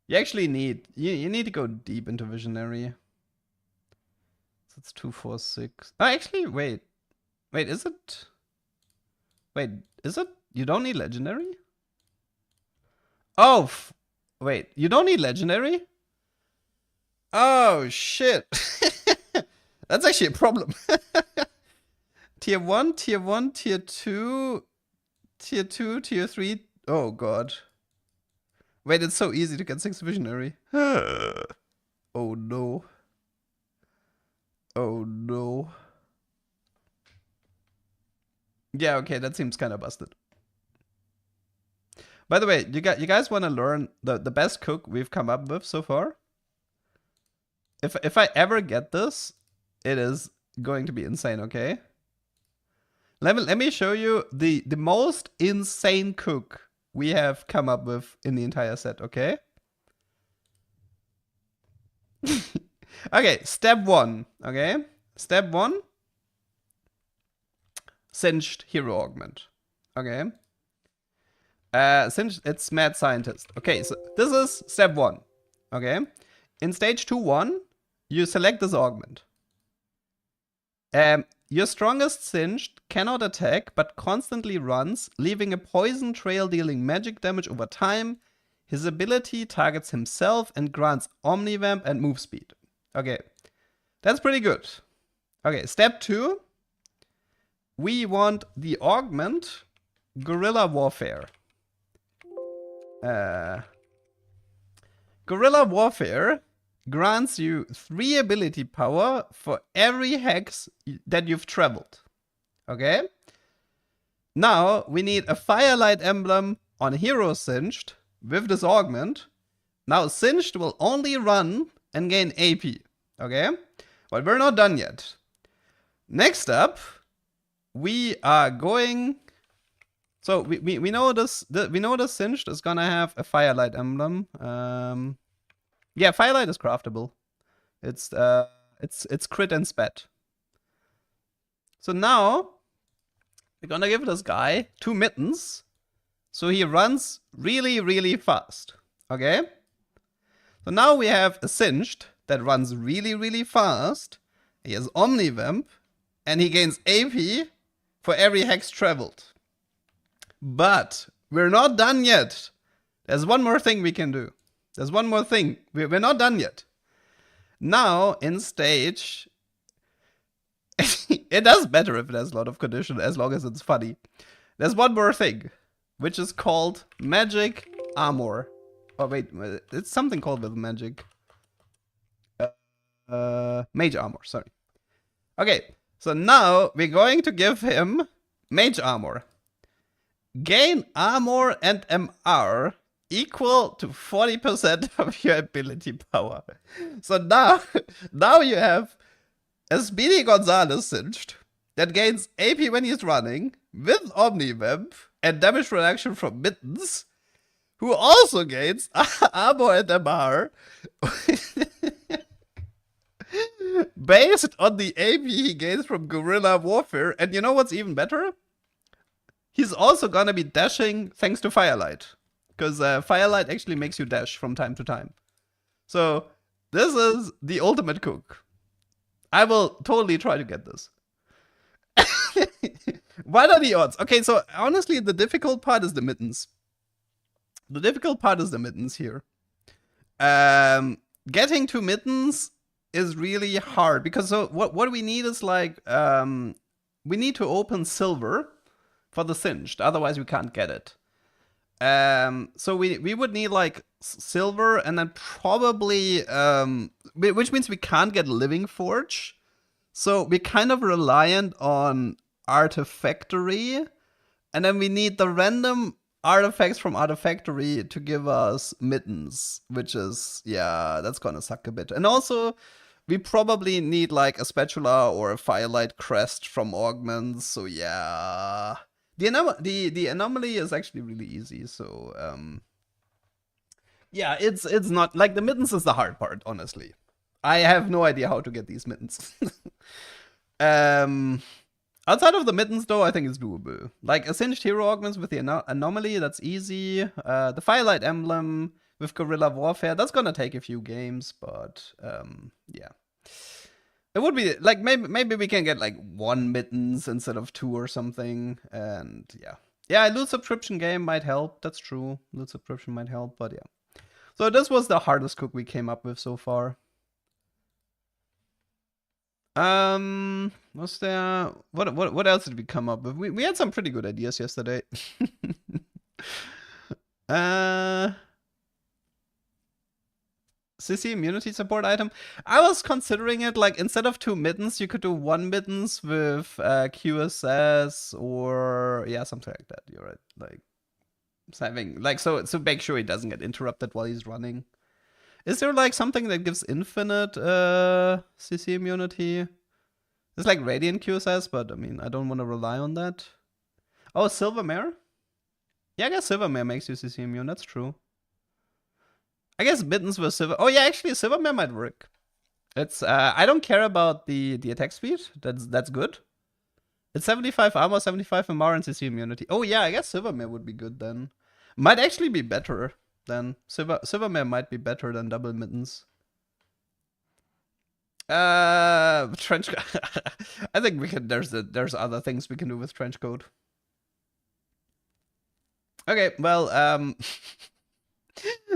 You actually need you need to go deep into visionary. So it's 2, 4, 6. Oh, actually, wait, is it? Wait, is it? You don't need legendary? Oh, wait, you don't need legendary? Oh shit, that's actually a problem. Tier 1, tier 1, tier 2, tier 2, tier 3. Oh god. Wait, it's so easy to get 6 visionary. Oh no. Oh no. Yeah, okay, that seems kind of busted. By the way, you guys want to learn the best cook we've come up with so far? If I ever get this, it is going to be insane, okay? Let me show you the most insane cook we have come up with in the entire set, okay? Okay, step 1, okay? Step 1, Singed Hero Augment, okay? Singed, it's Mad Scientist. Okay, so this is step 1, okay? In stage 2-1, you select this augment. Your strongest Singed cannot attack, but constantly runs, leaving a poison trail dealing magic damage over time. His ability targets himself and grants Omnivamp and move speed. Okay, that's pretty good. Okay, step 2. We want the augment Guerrilla Warfare. Guerrilla Warfare grants you 3 ability power for every hex that you've traveled. Okay? Now, we need a Firelight emblem on Hero Singed with this augment. Now, Singed will only run and gain AP. Okay? But we're not done yet. Next up, we are going... So, we know this Singed is gonna have a Firelight emblem. Yeah, Firelight is craftable. It's crit and spat. So now we're gonna give this guy 2 mittens, so he runs really, really fast. Okay? So now we have a Singed that runs really, really fast. He has Omnivamp, and he gains AP for every hex traveled. But we're not done yet. There's one more thing we can do. There's one more thing. We're not done yet. Now, in stage... it does better if it has a lot of condition, as long as it's funny. There's one more thing, which is called Magic Armor. Oh, wait. It's something called with magic. Mage Armor, sorry. Okay, so now we're going to give him Mage Armor. Gain Armor and MR equal to 40% of your ability power. So now you have a Speedy Gonzalez Singed that gains AP when he's running with Omnivamp and damage reduction from mittens, who also gains Armor and MR based on the AP he gains from Guerrilla Warfare. And you know what's even better? He's also gonna be dashing thanks to Firelight. Because Firelight actually makes you dash from time to time. So, this is the ultimate cook. I will totally try to get this. What are the odds? Okay, so honestly, the difficult part is the mittens. The difficult part is the mittens here. Getting to mittens is really hard. Because so what we need is like... we need to open silver for the Singed. Otherwise, we can't get it. So we would need like silver and then probably, which means we can't get Living Forge. So we're kind of reliant on Artifactory, and then we need the random artifacts from Artifactory to give us mittens, which is, yeah, that's gonna suck a bit. And also, we probably need like a spatula or a firelight crest from augments. So yeah, the anomaly is actually really easy. So yeah, it's not like the mittens is the hard part. Honestly, I have no idea how to get these mittens. Outside of the mittens, though, I think it's doable. Like, a singed hero augments with the anomaly, that's easy. The Firelight Emblem with Guerrilla Warfare, that's gonna take a few games, but, yeah. It would be, like, maybe we can get, like, 1 mittens instead of 2 or something, and, yeah. Yeah, a loot subscription game might help, that's true. Loot subscription might help, but yeah. So this was the hardest cook we came up with so far. Was there what else did we come up with? We had some pretty good ideas yesterday. CC immunity support item. I was considering it like instead of 2 mittens, you could do 1 mittens with QSS or yeah, something like that. You're right. Like having like so make sure he doesn't get interrupted while he's running. Is there like something that gives infinite CC immunity? It's like Radiant QSS, but I mean, I don't want to rely on that. Oh, Silvermare? Yeah, I guess Silvermare makes you CC immune, that's true. I guess mittens with Silver. Oh yeah, actually Silvermare might work. It's I don't care about the attack speed. That's good. It's 75 armor, 75 MR, and CC immunity. Oh yeah, I guess Silvermare would be good then. Might actually be better. Then Silvermare might be better than double mittens. Trench coat. I think we can. There's other things we can do with trench coat. Okay, well,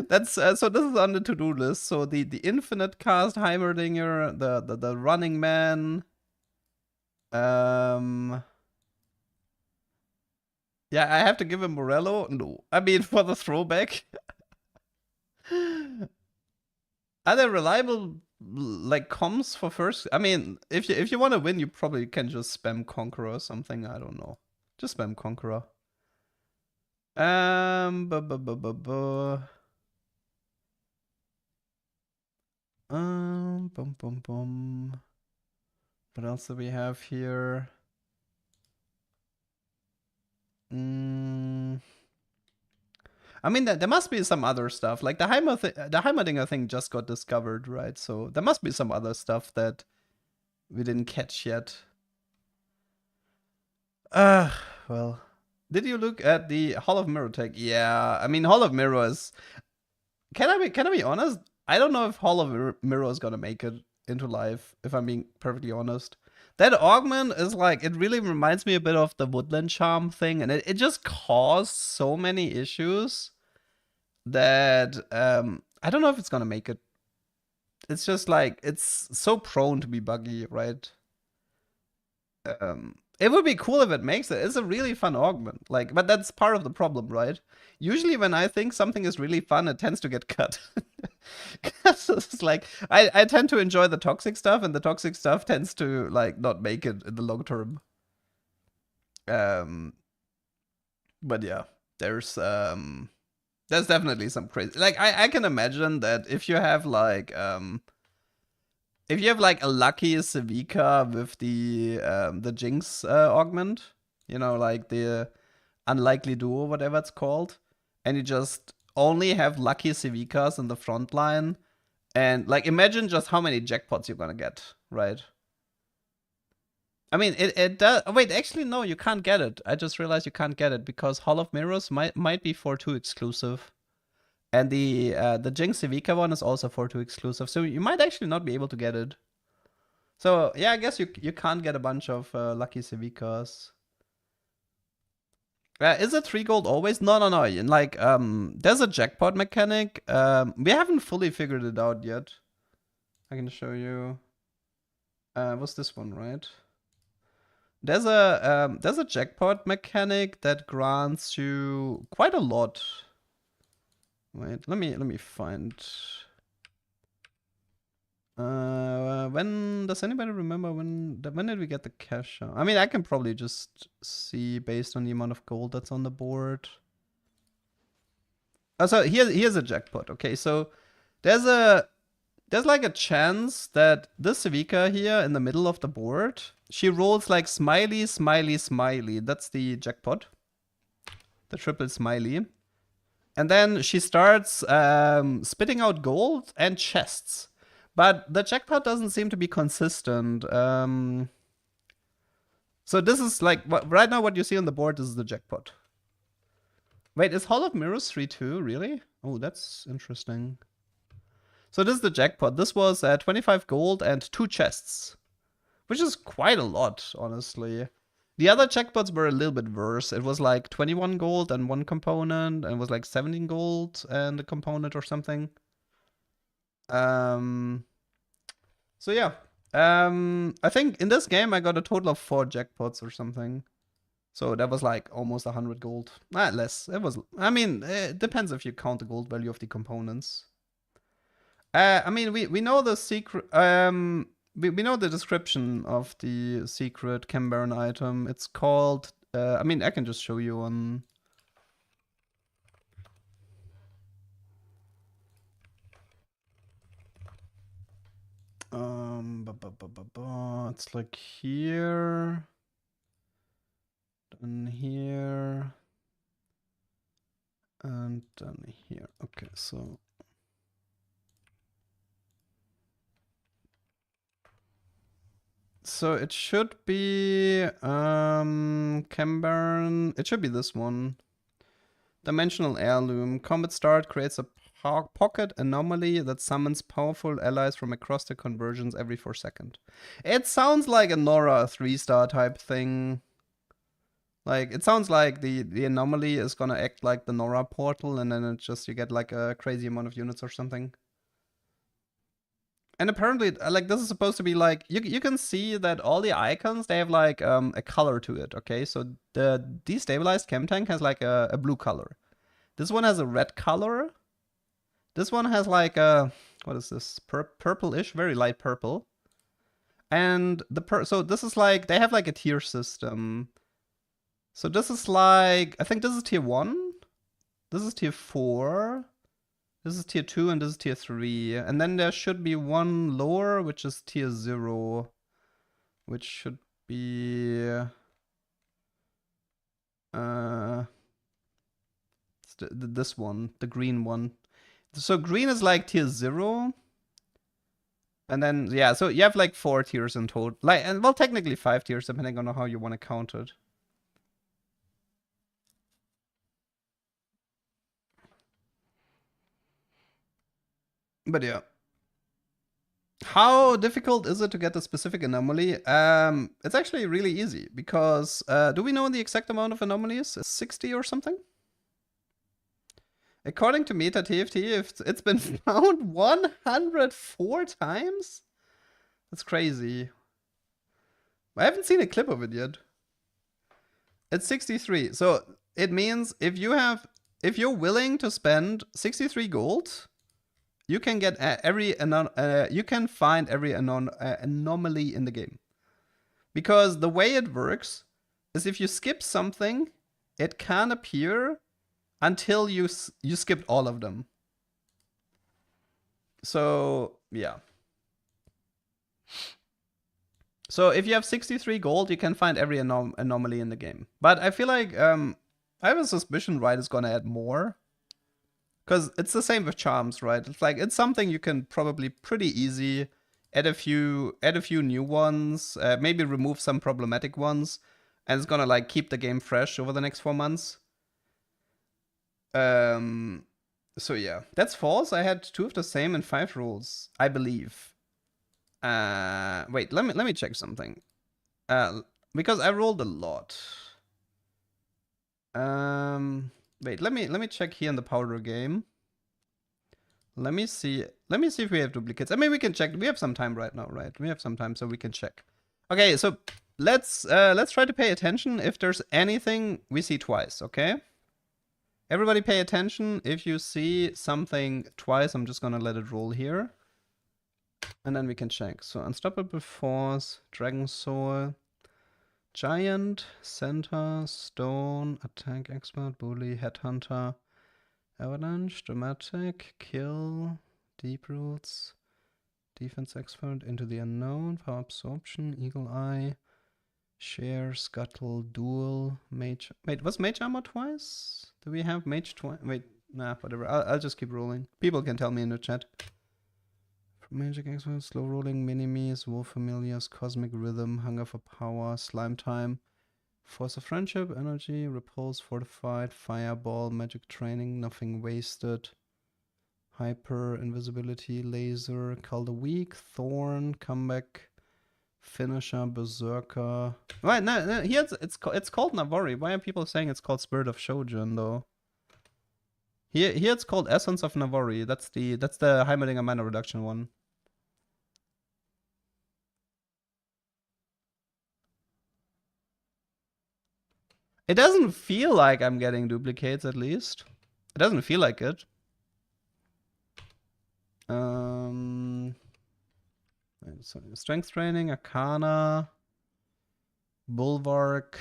that's so. This is on the to-do list. So the infinite cast Heimerdinger, the running man. Yeah, I have to give him Morello. No, I mean for the throwback. Are there reliable like comms for first? I mean, if you want to win, you probably can just spam Conqueror or something. I don't know. Just spam Conqueror. What else do we have here? I mean, there must be some other stuff. Like the Heimerdinger thing just got discovered, right? So there must be some other stuff that we didn't catch yet. Well, did you look at the Hall of Mirror tech? Yeah, I mean, Hall of Mirror is. Can I be honest? I don't know if Hall of Mirror is gonna make it into life. If I'm being perfectly honest. That augment is like, it really reminds me a bit of the Woodland Charm thing, and it just caused so many issues that I don't know if it's gonna make it. It's just like, it's so prone to be buggy, right? It would be cool if it makes it. It's a really fun augment, like, but that's part of the problem, right? Usually when I think something is really fun, it tends to get cut. It's like, I tend to enjoy the toxic stuff, and the toxic stuff tends to like not make it in the long term. But yeah, there's definitely some crazy. Like I can imagine that if you have like a lucky Civica with the Jinx augment, you know, like the unlikely duo, whatever it's called, and you just only have lucky Civicas in the front line, and like imagine just how many jackpots you're gonna get, right? I mean, it does. Oh, wait, actually, no, you can't get it. I just realized you can't get it because Hall of Mirrors might be 4-2 exclusive, and the Jinx Civica one is also 4-2 exclusive. So you might actually not be able to get it. So yeah, I guess you can't get a bunch of lucky Civicas. Is it 3 gold always? No. And like, there's a jackpot mechanic. We haven't fully figured it out yet. I can show you. What's this one, right? There's a jackpot mechanic that grants you quite a lot. Wait, let me find. When does anybody remember when did we get the cash out? I mean, I can probably just see based on the amount of gold that's on the board. Oh, so here's a jackpot. Okay, so there's a there's like a chance that this Civica here in the middle of the board, she rolls like smiley, smiley, smiley. That's the jackpot. The triple smiley. And then she starts spitting out gold and chests. But the jackpot doesn't seem to be consistent. So this is like, right now what you see on the board is the jackpot. Wait, is Hall of Mirrors 3-2? Really? Oh, that's interesting. So this is the jackpot. This was 25 gold and 2 chests. Which is quite a lot, honestly. The other jackpots were a little bit worse. It was like 21 gold and 1 component, and it was like 17 gold and a component or something. So yeah. I think in this game I got a total of 4 jackpots or something. So that was like almost 100 gold. Less. It was. I mean, it depends if you count the gold value of the components. I mean, we know the secret. We know the description of the secret Cambaran item. It's called. I mean, I can just show you on. It's like here. Then here. And then here. Okay, so. So it should be Cambaran. It should be this one. Dimensional Heirloom. Combat start creates a pocket anomaly that summons powerful allies from across the conversions every 4 seconds. It sounds like a Nora 3-star type thing. Like, it sounds like the anomaly is gonna act like the Nora portal, and then it just, you get like a crazy amount of units or something. And apparently, like, this is supposed to be like, you can see that all the icons, they have like a color to it, okay? So the destabilized chem tank has like a blue color. This one has a red color. This one has like a, what is this? Purple-ish, very light purple. And so this is like, they have like a tier system. So this is like, I think this is tier 1. This is tier 4. This is tier 2 and this is tier 3. And then there should be one lower, which is tier 0. Which should be... this one, the green one. So green is like tier 0. And then, yeah, so you have like 4 tiers in total. Like, and well, technically 5 tiers, depending on how you want to count it. But yeah. How difficult is it to get a specific anomaly? It's actually really easy because do we know the exact amount of anomalies? 60 or something? According to Meta TFT, it's been found 104 times? That's crazy. I haven't seen a clip of it yet. It's 63. So it means if you're willing to spend 63 gold, you can get you can find every anomaly in the game. Because the way it works is if you skip something, it can't appear until you skipped all of them. So, yeah. So if you have 63 gold, you can find every anomaly in the game. But I feel like I have a suspicion Riot is gonna add more. Because it's the same with charms, right? It's like, it's something you can probably pretty easy add a few new ones, maybe remove some problematic ones, and it's gonna like keep the game fresh over the next 4 months. So yeah, that's false. I had 2 of the same in 5 rolls, I believe. Wait, let me check something. Because I rolled a lot. Wait, let me check here in the powder game. Let me see if we have duplicates. I mean, we can check. We have some time right now, right? We have some time, so we can check. Okay, so let's try to pay attention if there's anything we see twice, okay? Everybody pay attention. If you see something twice, I'm just gonna let it roll here. And then we can check. So Unstoppable Force, Dragon Soul, Giant, Center, Stone, Attack Expert, Bully, Headhunter, Avalanche, Dramatic, Kill, Deep Roots, Defense expert, into the unknown, power absorption, eagle eye, share, scuttle, duel, mage. Wait, was mage armor twice? Do we have mage twice? Wait, nah, whatever. I'll just keep rolling. People can tell me in the chat. Magic expert, slow rolling, minimes, wolf familiars, cosmic rhythm, hunger for power, slime time, force of friendship, energy, repulse, fortified, fireball, magic training, nothing wasted. Hyper, invisibility, laser, call the weak, thorn, comeback, finisher, berserker. Right, no, here it's called Navori. Why are people saying it's called Spirit of Shojin though? Here it's called Essence of Navori. That's the Heimerdinger mana reduction one. It doesn't feel like I'm getting duplicates, at least. It doesn't feel like it. Strength training, Arcana, Bulwark,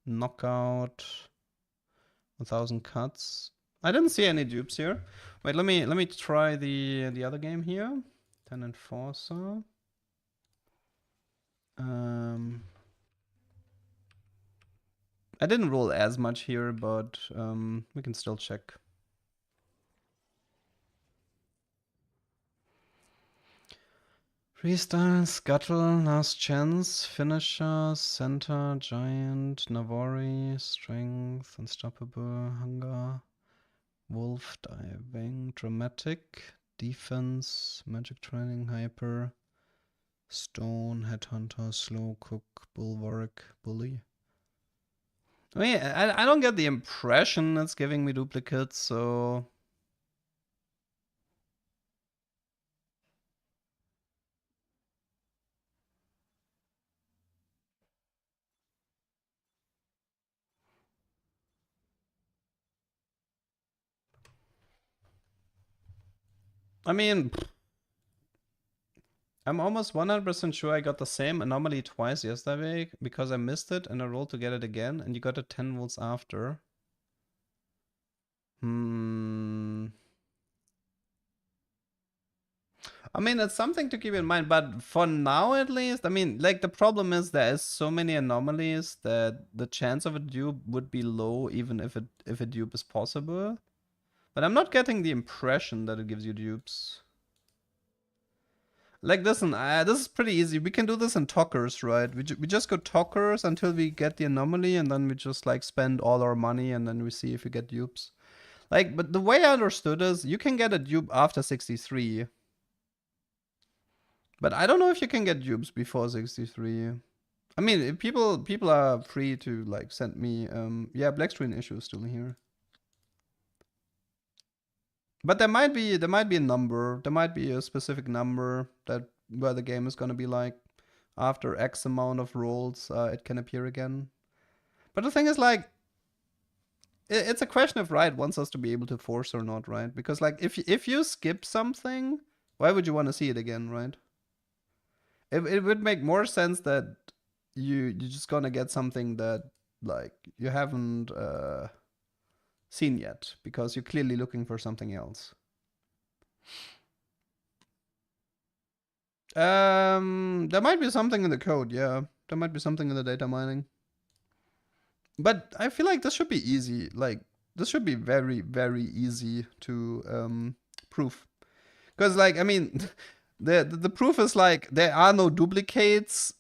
Knockout, 1000 cuts. I didn't see any dupes here. Wait, let me try the other game here. 10 Enforcer. I didn't roll as much here, but we can still check. Freestyle, Scuttle, Last Chance, Finisher, Center, Giant, Navori, Strength, Unstoppable, Hunger, Wolf, Diving, Dramatic, Defense, Magic Training, Hyper, Stone, Headhunter, Slow Cook, Bulwark, Bully. I mean, I don't get the impression it's giving me duplicates, so... I mean, I'm almost 100% sure I got the same anomaly twice yesterday because I missed it and I rolled to get it again and you got it 10 volts after. I mean, it's something to keep in mind, but for now at least, I mean, like the problem is there is so many anomalies that the chance of a dupe would be low even if a dupe is possible. But I'm not getting the impression that it gives you dupes. Like, listen, this is pretty easy. We can do this in talkers, right? We just go talkers until we get the anomaly, and then we just, like, spend all our money, and then we see if we get dupes. Like, but the way I understood is, you can get a dupe after 63. But I don't know if you can get dupes before 63. I mean, people are free to, like, send me, yeah, black screen issue is still here. But there might be a number. There might be a specific number that where the game is gonna be like, after X amount of rolls, it can appear again. But the thing is, like, it's a question if Riot wants us to be able to force or not, right? Because like, if you skip something, why would you want to see it again, right? It would make more sense that you're just gonna get something that like you haven't seen yet, because you're clearly looking for something else. There might be something in the code, yeah. There might be something in the data mining. But I feel like this should be easy. Like, this should be very, very easy to prove. Because, like, I mean, the proof is like, there are no duplicates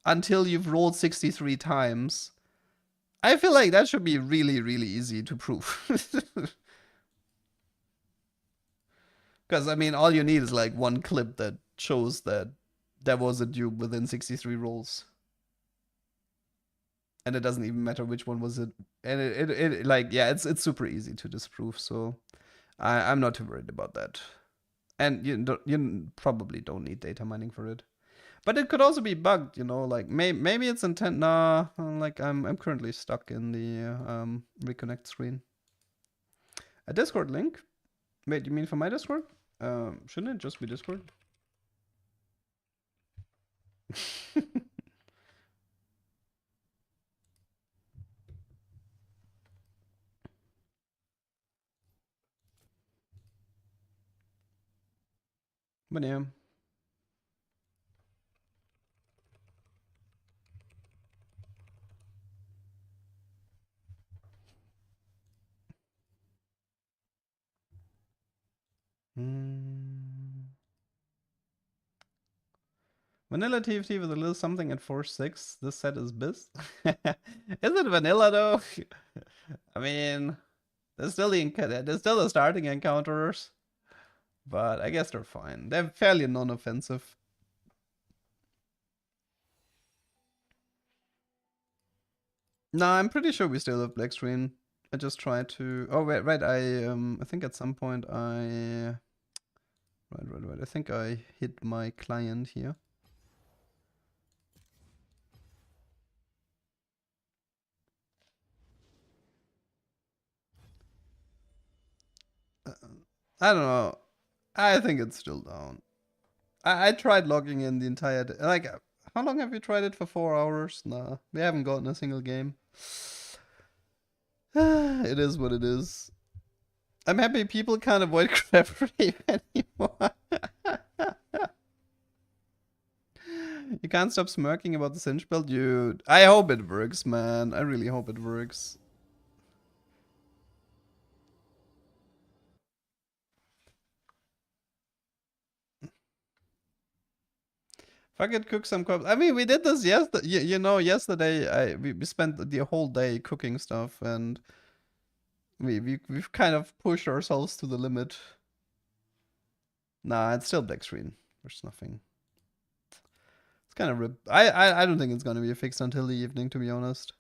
until you've rolled 63 times. I feel like that should be really, really easy to prove. Because, I mean, all you need is like one clip that shows that there was a dupe within 63 rolls. And it doesn't even matter which one was it. And it like, yeah, it's super easy to disprove. So I'm not too worried about that. And you probably don't need data mining for it. But it could also be bugged, you know, like maybe it's intent. Nah, like I'm currently stuck in the reconnect screen. A Discord link? Wait, you mean for my Discord? Shouldn't it just be Discord? But yeah. Vanilla TFT with a little something at 4-6. This set is biz. Is it vanilla though? I mean, there's still the starting encounters, but I guess they're fine. They're fairly non-offensive. No, I'm pretty sure we still have black screen. I just tried to. Oh wait, right. I think at some point I. Right. I think I hit my client here. I don't know. I think it's still down. I tried logging in the entire day. Like, how long have you tried it for? 4 hours? Nah, we haven't gotten a single game. It is what it is. I'm happy people can't avoid crab rave anymore. You can't stop smirking about the cinch build, dude. I hope it works, man. I really hope it works. Fuck it, cook some crops. I mean, we did this yesterday. You know, yesterday we spent the whole day cooking stuff, and we've kind of pushed ourselves to the limit. Nah, it's still black screen. There's nothing. It's kind of I don't think it's gonna be fixed until the evening, to be honest.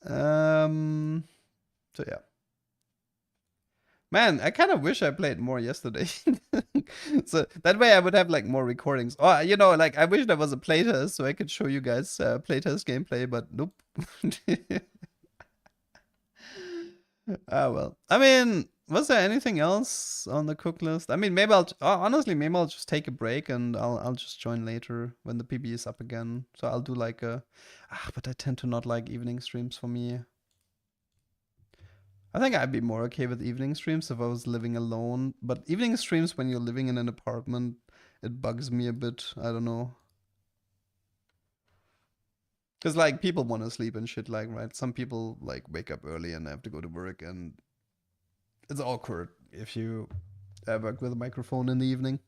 So yeah. Man, I kind of wish I played more yesterday. So that way I would have like more recordings. Or, you know, like I wish there was a playtest so I could show you guys playtest gameplay, but nope. Ah, well. I mean, was there anything else on the cook list? I mean, maybe honestly, maybe I'll just take a break and I'll just join later when the PBE is up again. So I'll do like but I tend to not like evening streams for me. I think I'd be more okay with evening streams if I was living alone. But evening streams when you're living in an apartment, it bugs me a bit. I don't know. Because, like, people want to sleep and shit, like, right? Some people, like, wake up early and have to go to work, and it's awkward if you work with a microphone in the evening.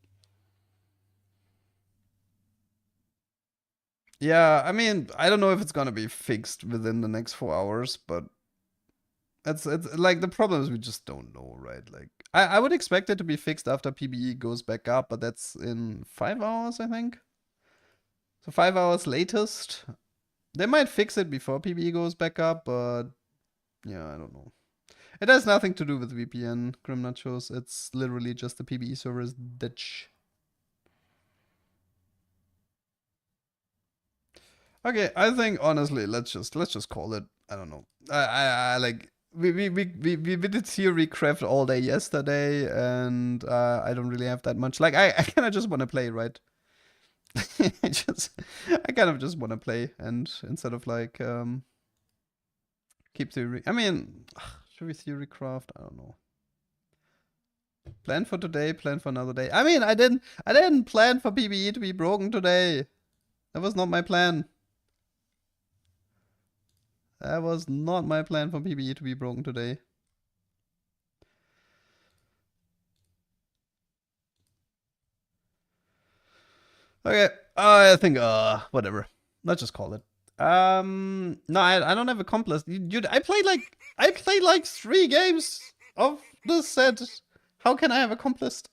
Yeah, I mean, I don't know if it's gonna be fixed within the next 4 hours, but it's like the problem is we just don't know, right? Like I would expect it to be fixed after PBE goes back up, but that's in 5 hours, I think. So 5 hours latest. They might fix it before PBE goes back up, but yeah, I don't know. It has nothing to do with VPN, Grim Nachos. It's literally just the PBE server's ditch. Okay, I think honestly, let's just call it. I don't know. I like we did theory craft all day yesterday, and I don't really have that much. Like I kind of just want to play, right? I kind of just want to play, and instead of like keep theory. I mean, should we theory craft? I don't know. Plan for today, plan for another day. I mean, I didn't plan for PBE to be broken today. That was not my plan. That was not my plan for PBE to be broken today. Okay, I think whatever. Let's just call it. No, I don't have a comp list. Dude, I played like 3 games of this set. How can I have a comp list?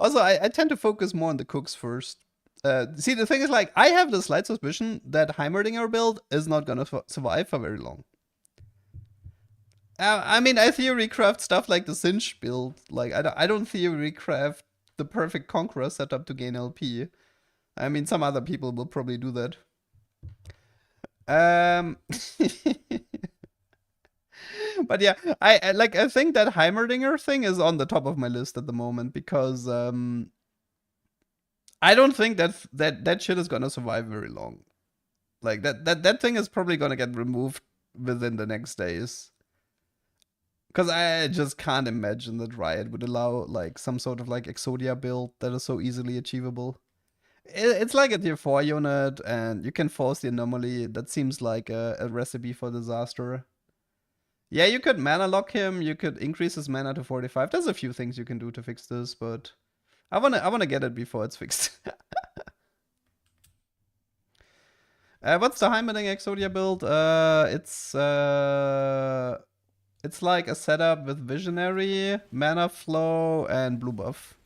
Also, I tend to focus more on the cooks first. See, the thing is, like, I have the slight suspicion that Heimerdinger build is not gonna survive for very long. I mean, I theory craft stuff like the Cinch build. Like, I don't theory craft the perfect Conqueror setup to gain LP. I mean, some other people will probably do that. But yeah, I think that Heimerdinger thing is on the top of my list at the moment because I don't think that shit is gonna survive very long. Like that thing is probably gonna get removed within the next days. Because I just can't imagine that Riot would allow like some sort of like Exodia build that is so easily achievable. It's like a tier 4 unit, and you can force the anomaly. That seems like a recipe for disaster. Yeah, you could mana lock him. You could increase his mana to 45. There's a few things you can do to fix this, but I wanna get it before it's fixed. What's the Heimerdinger Exodia build? It's like a setup with Visionary, Mana Flow, and Blue Buff.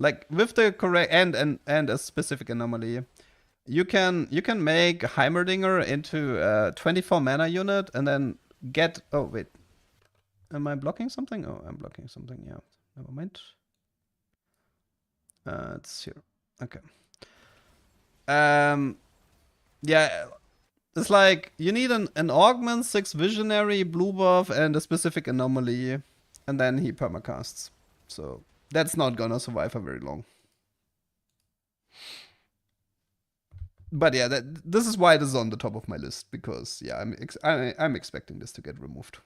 Like with the correct and a specific anomaly. You can make Heimerdinger into a 24 mana unit and then get. Oh wait, am I blocking something? Oh, I'm blocking something. Yeah, never mind. It's here. Okay. Yeah, it's like you need an augment, 6 visionary, blue buff, and a specific anomaly, and then he permacasts. So that's not gonna survive for very long. But yeah, this is why this is on the top of my list, because yeah, I'm expecting this to get removed.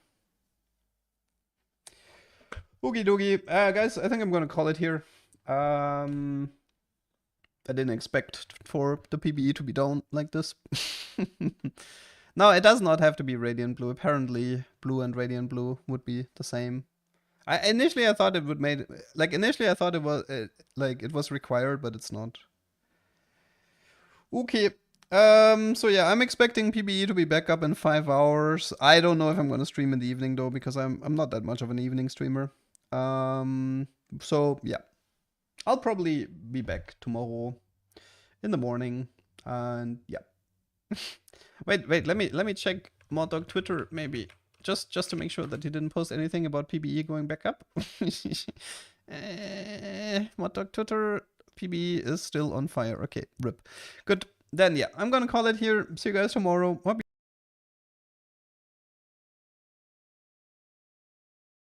Oogie doogie, guys, I think I'm gonna call it here. I didn't expect for the PBE to be down like this. No, it does not have to be Radiant Blue. Apparently, Blue and Radiant Blue would be the same. Initially I thought it would made initially I thought it was like it was required, but it's not. Okay. So yeah, I'm expecting PBE to be back up in 5 hours. I don't know if I'm gonna stream in the evening though, because I'm not that much of an evening streamer. So yeah, I'll probably be back tomorrow in the morning, and yeah. wait, let me check Moddog Twitter maybe, just to make sure that he didn't post anything about PBE going back up. Moddog Twitter, PBE is still on fire. Okay, rip. Good. Then yeah, I'm gonna call it here. See you guys tomorrow. Hope you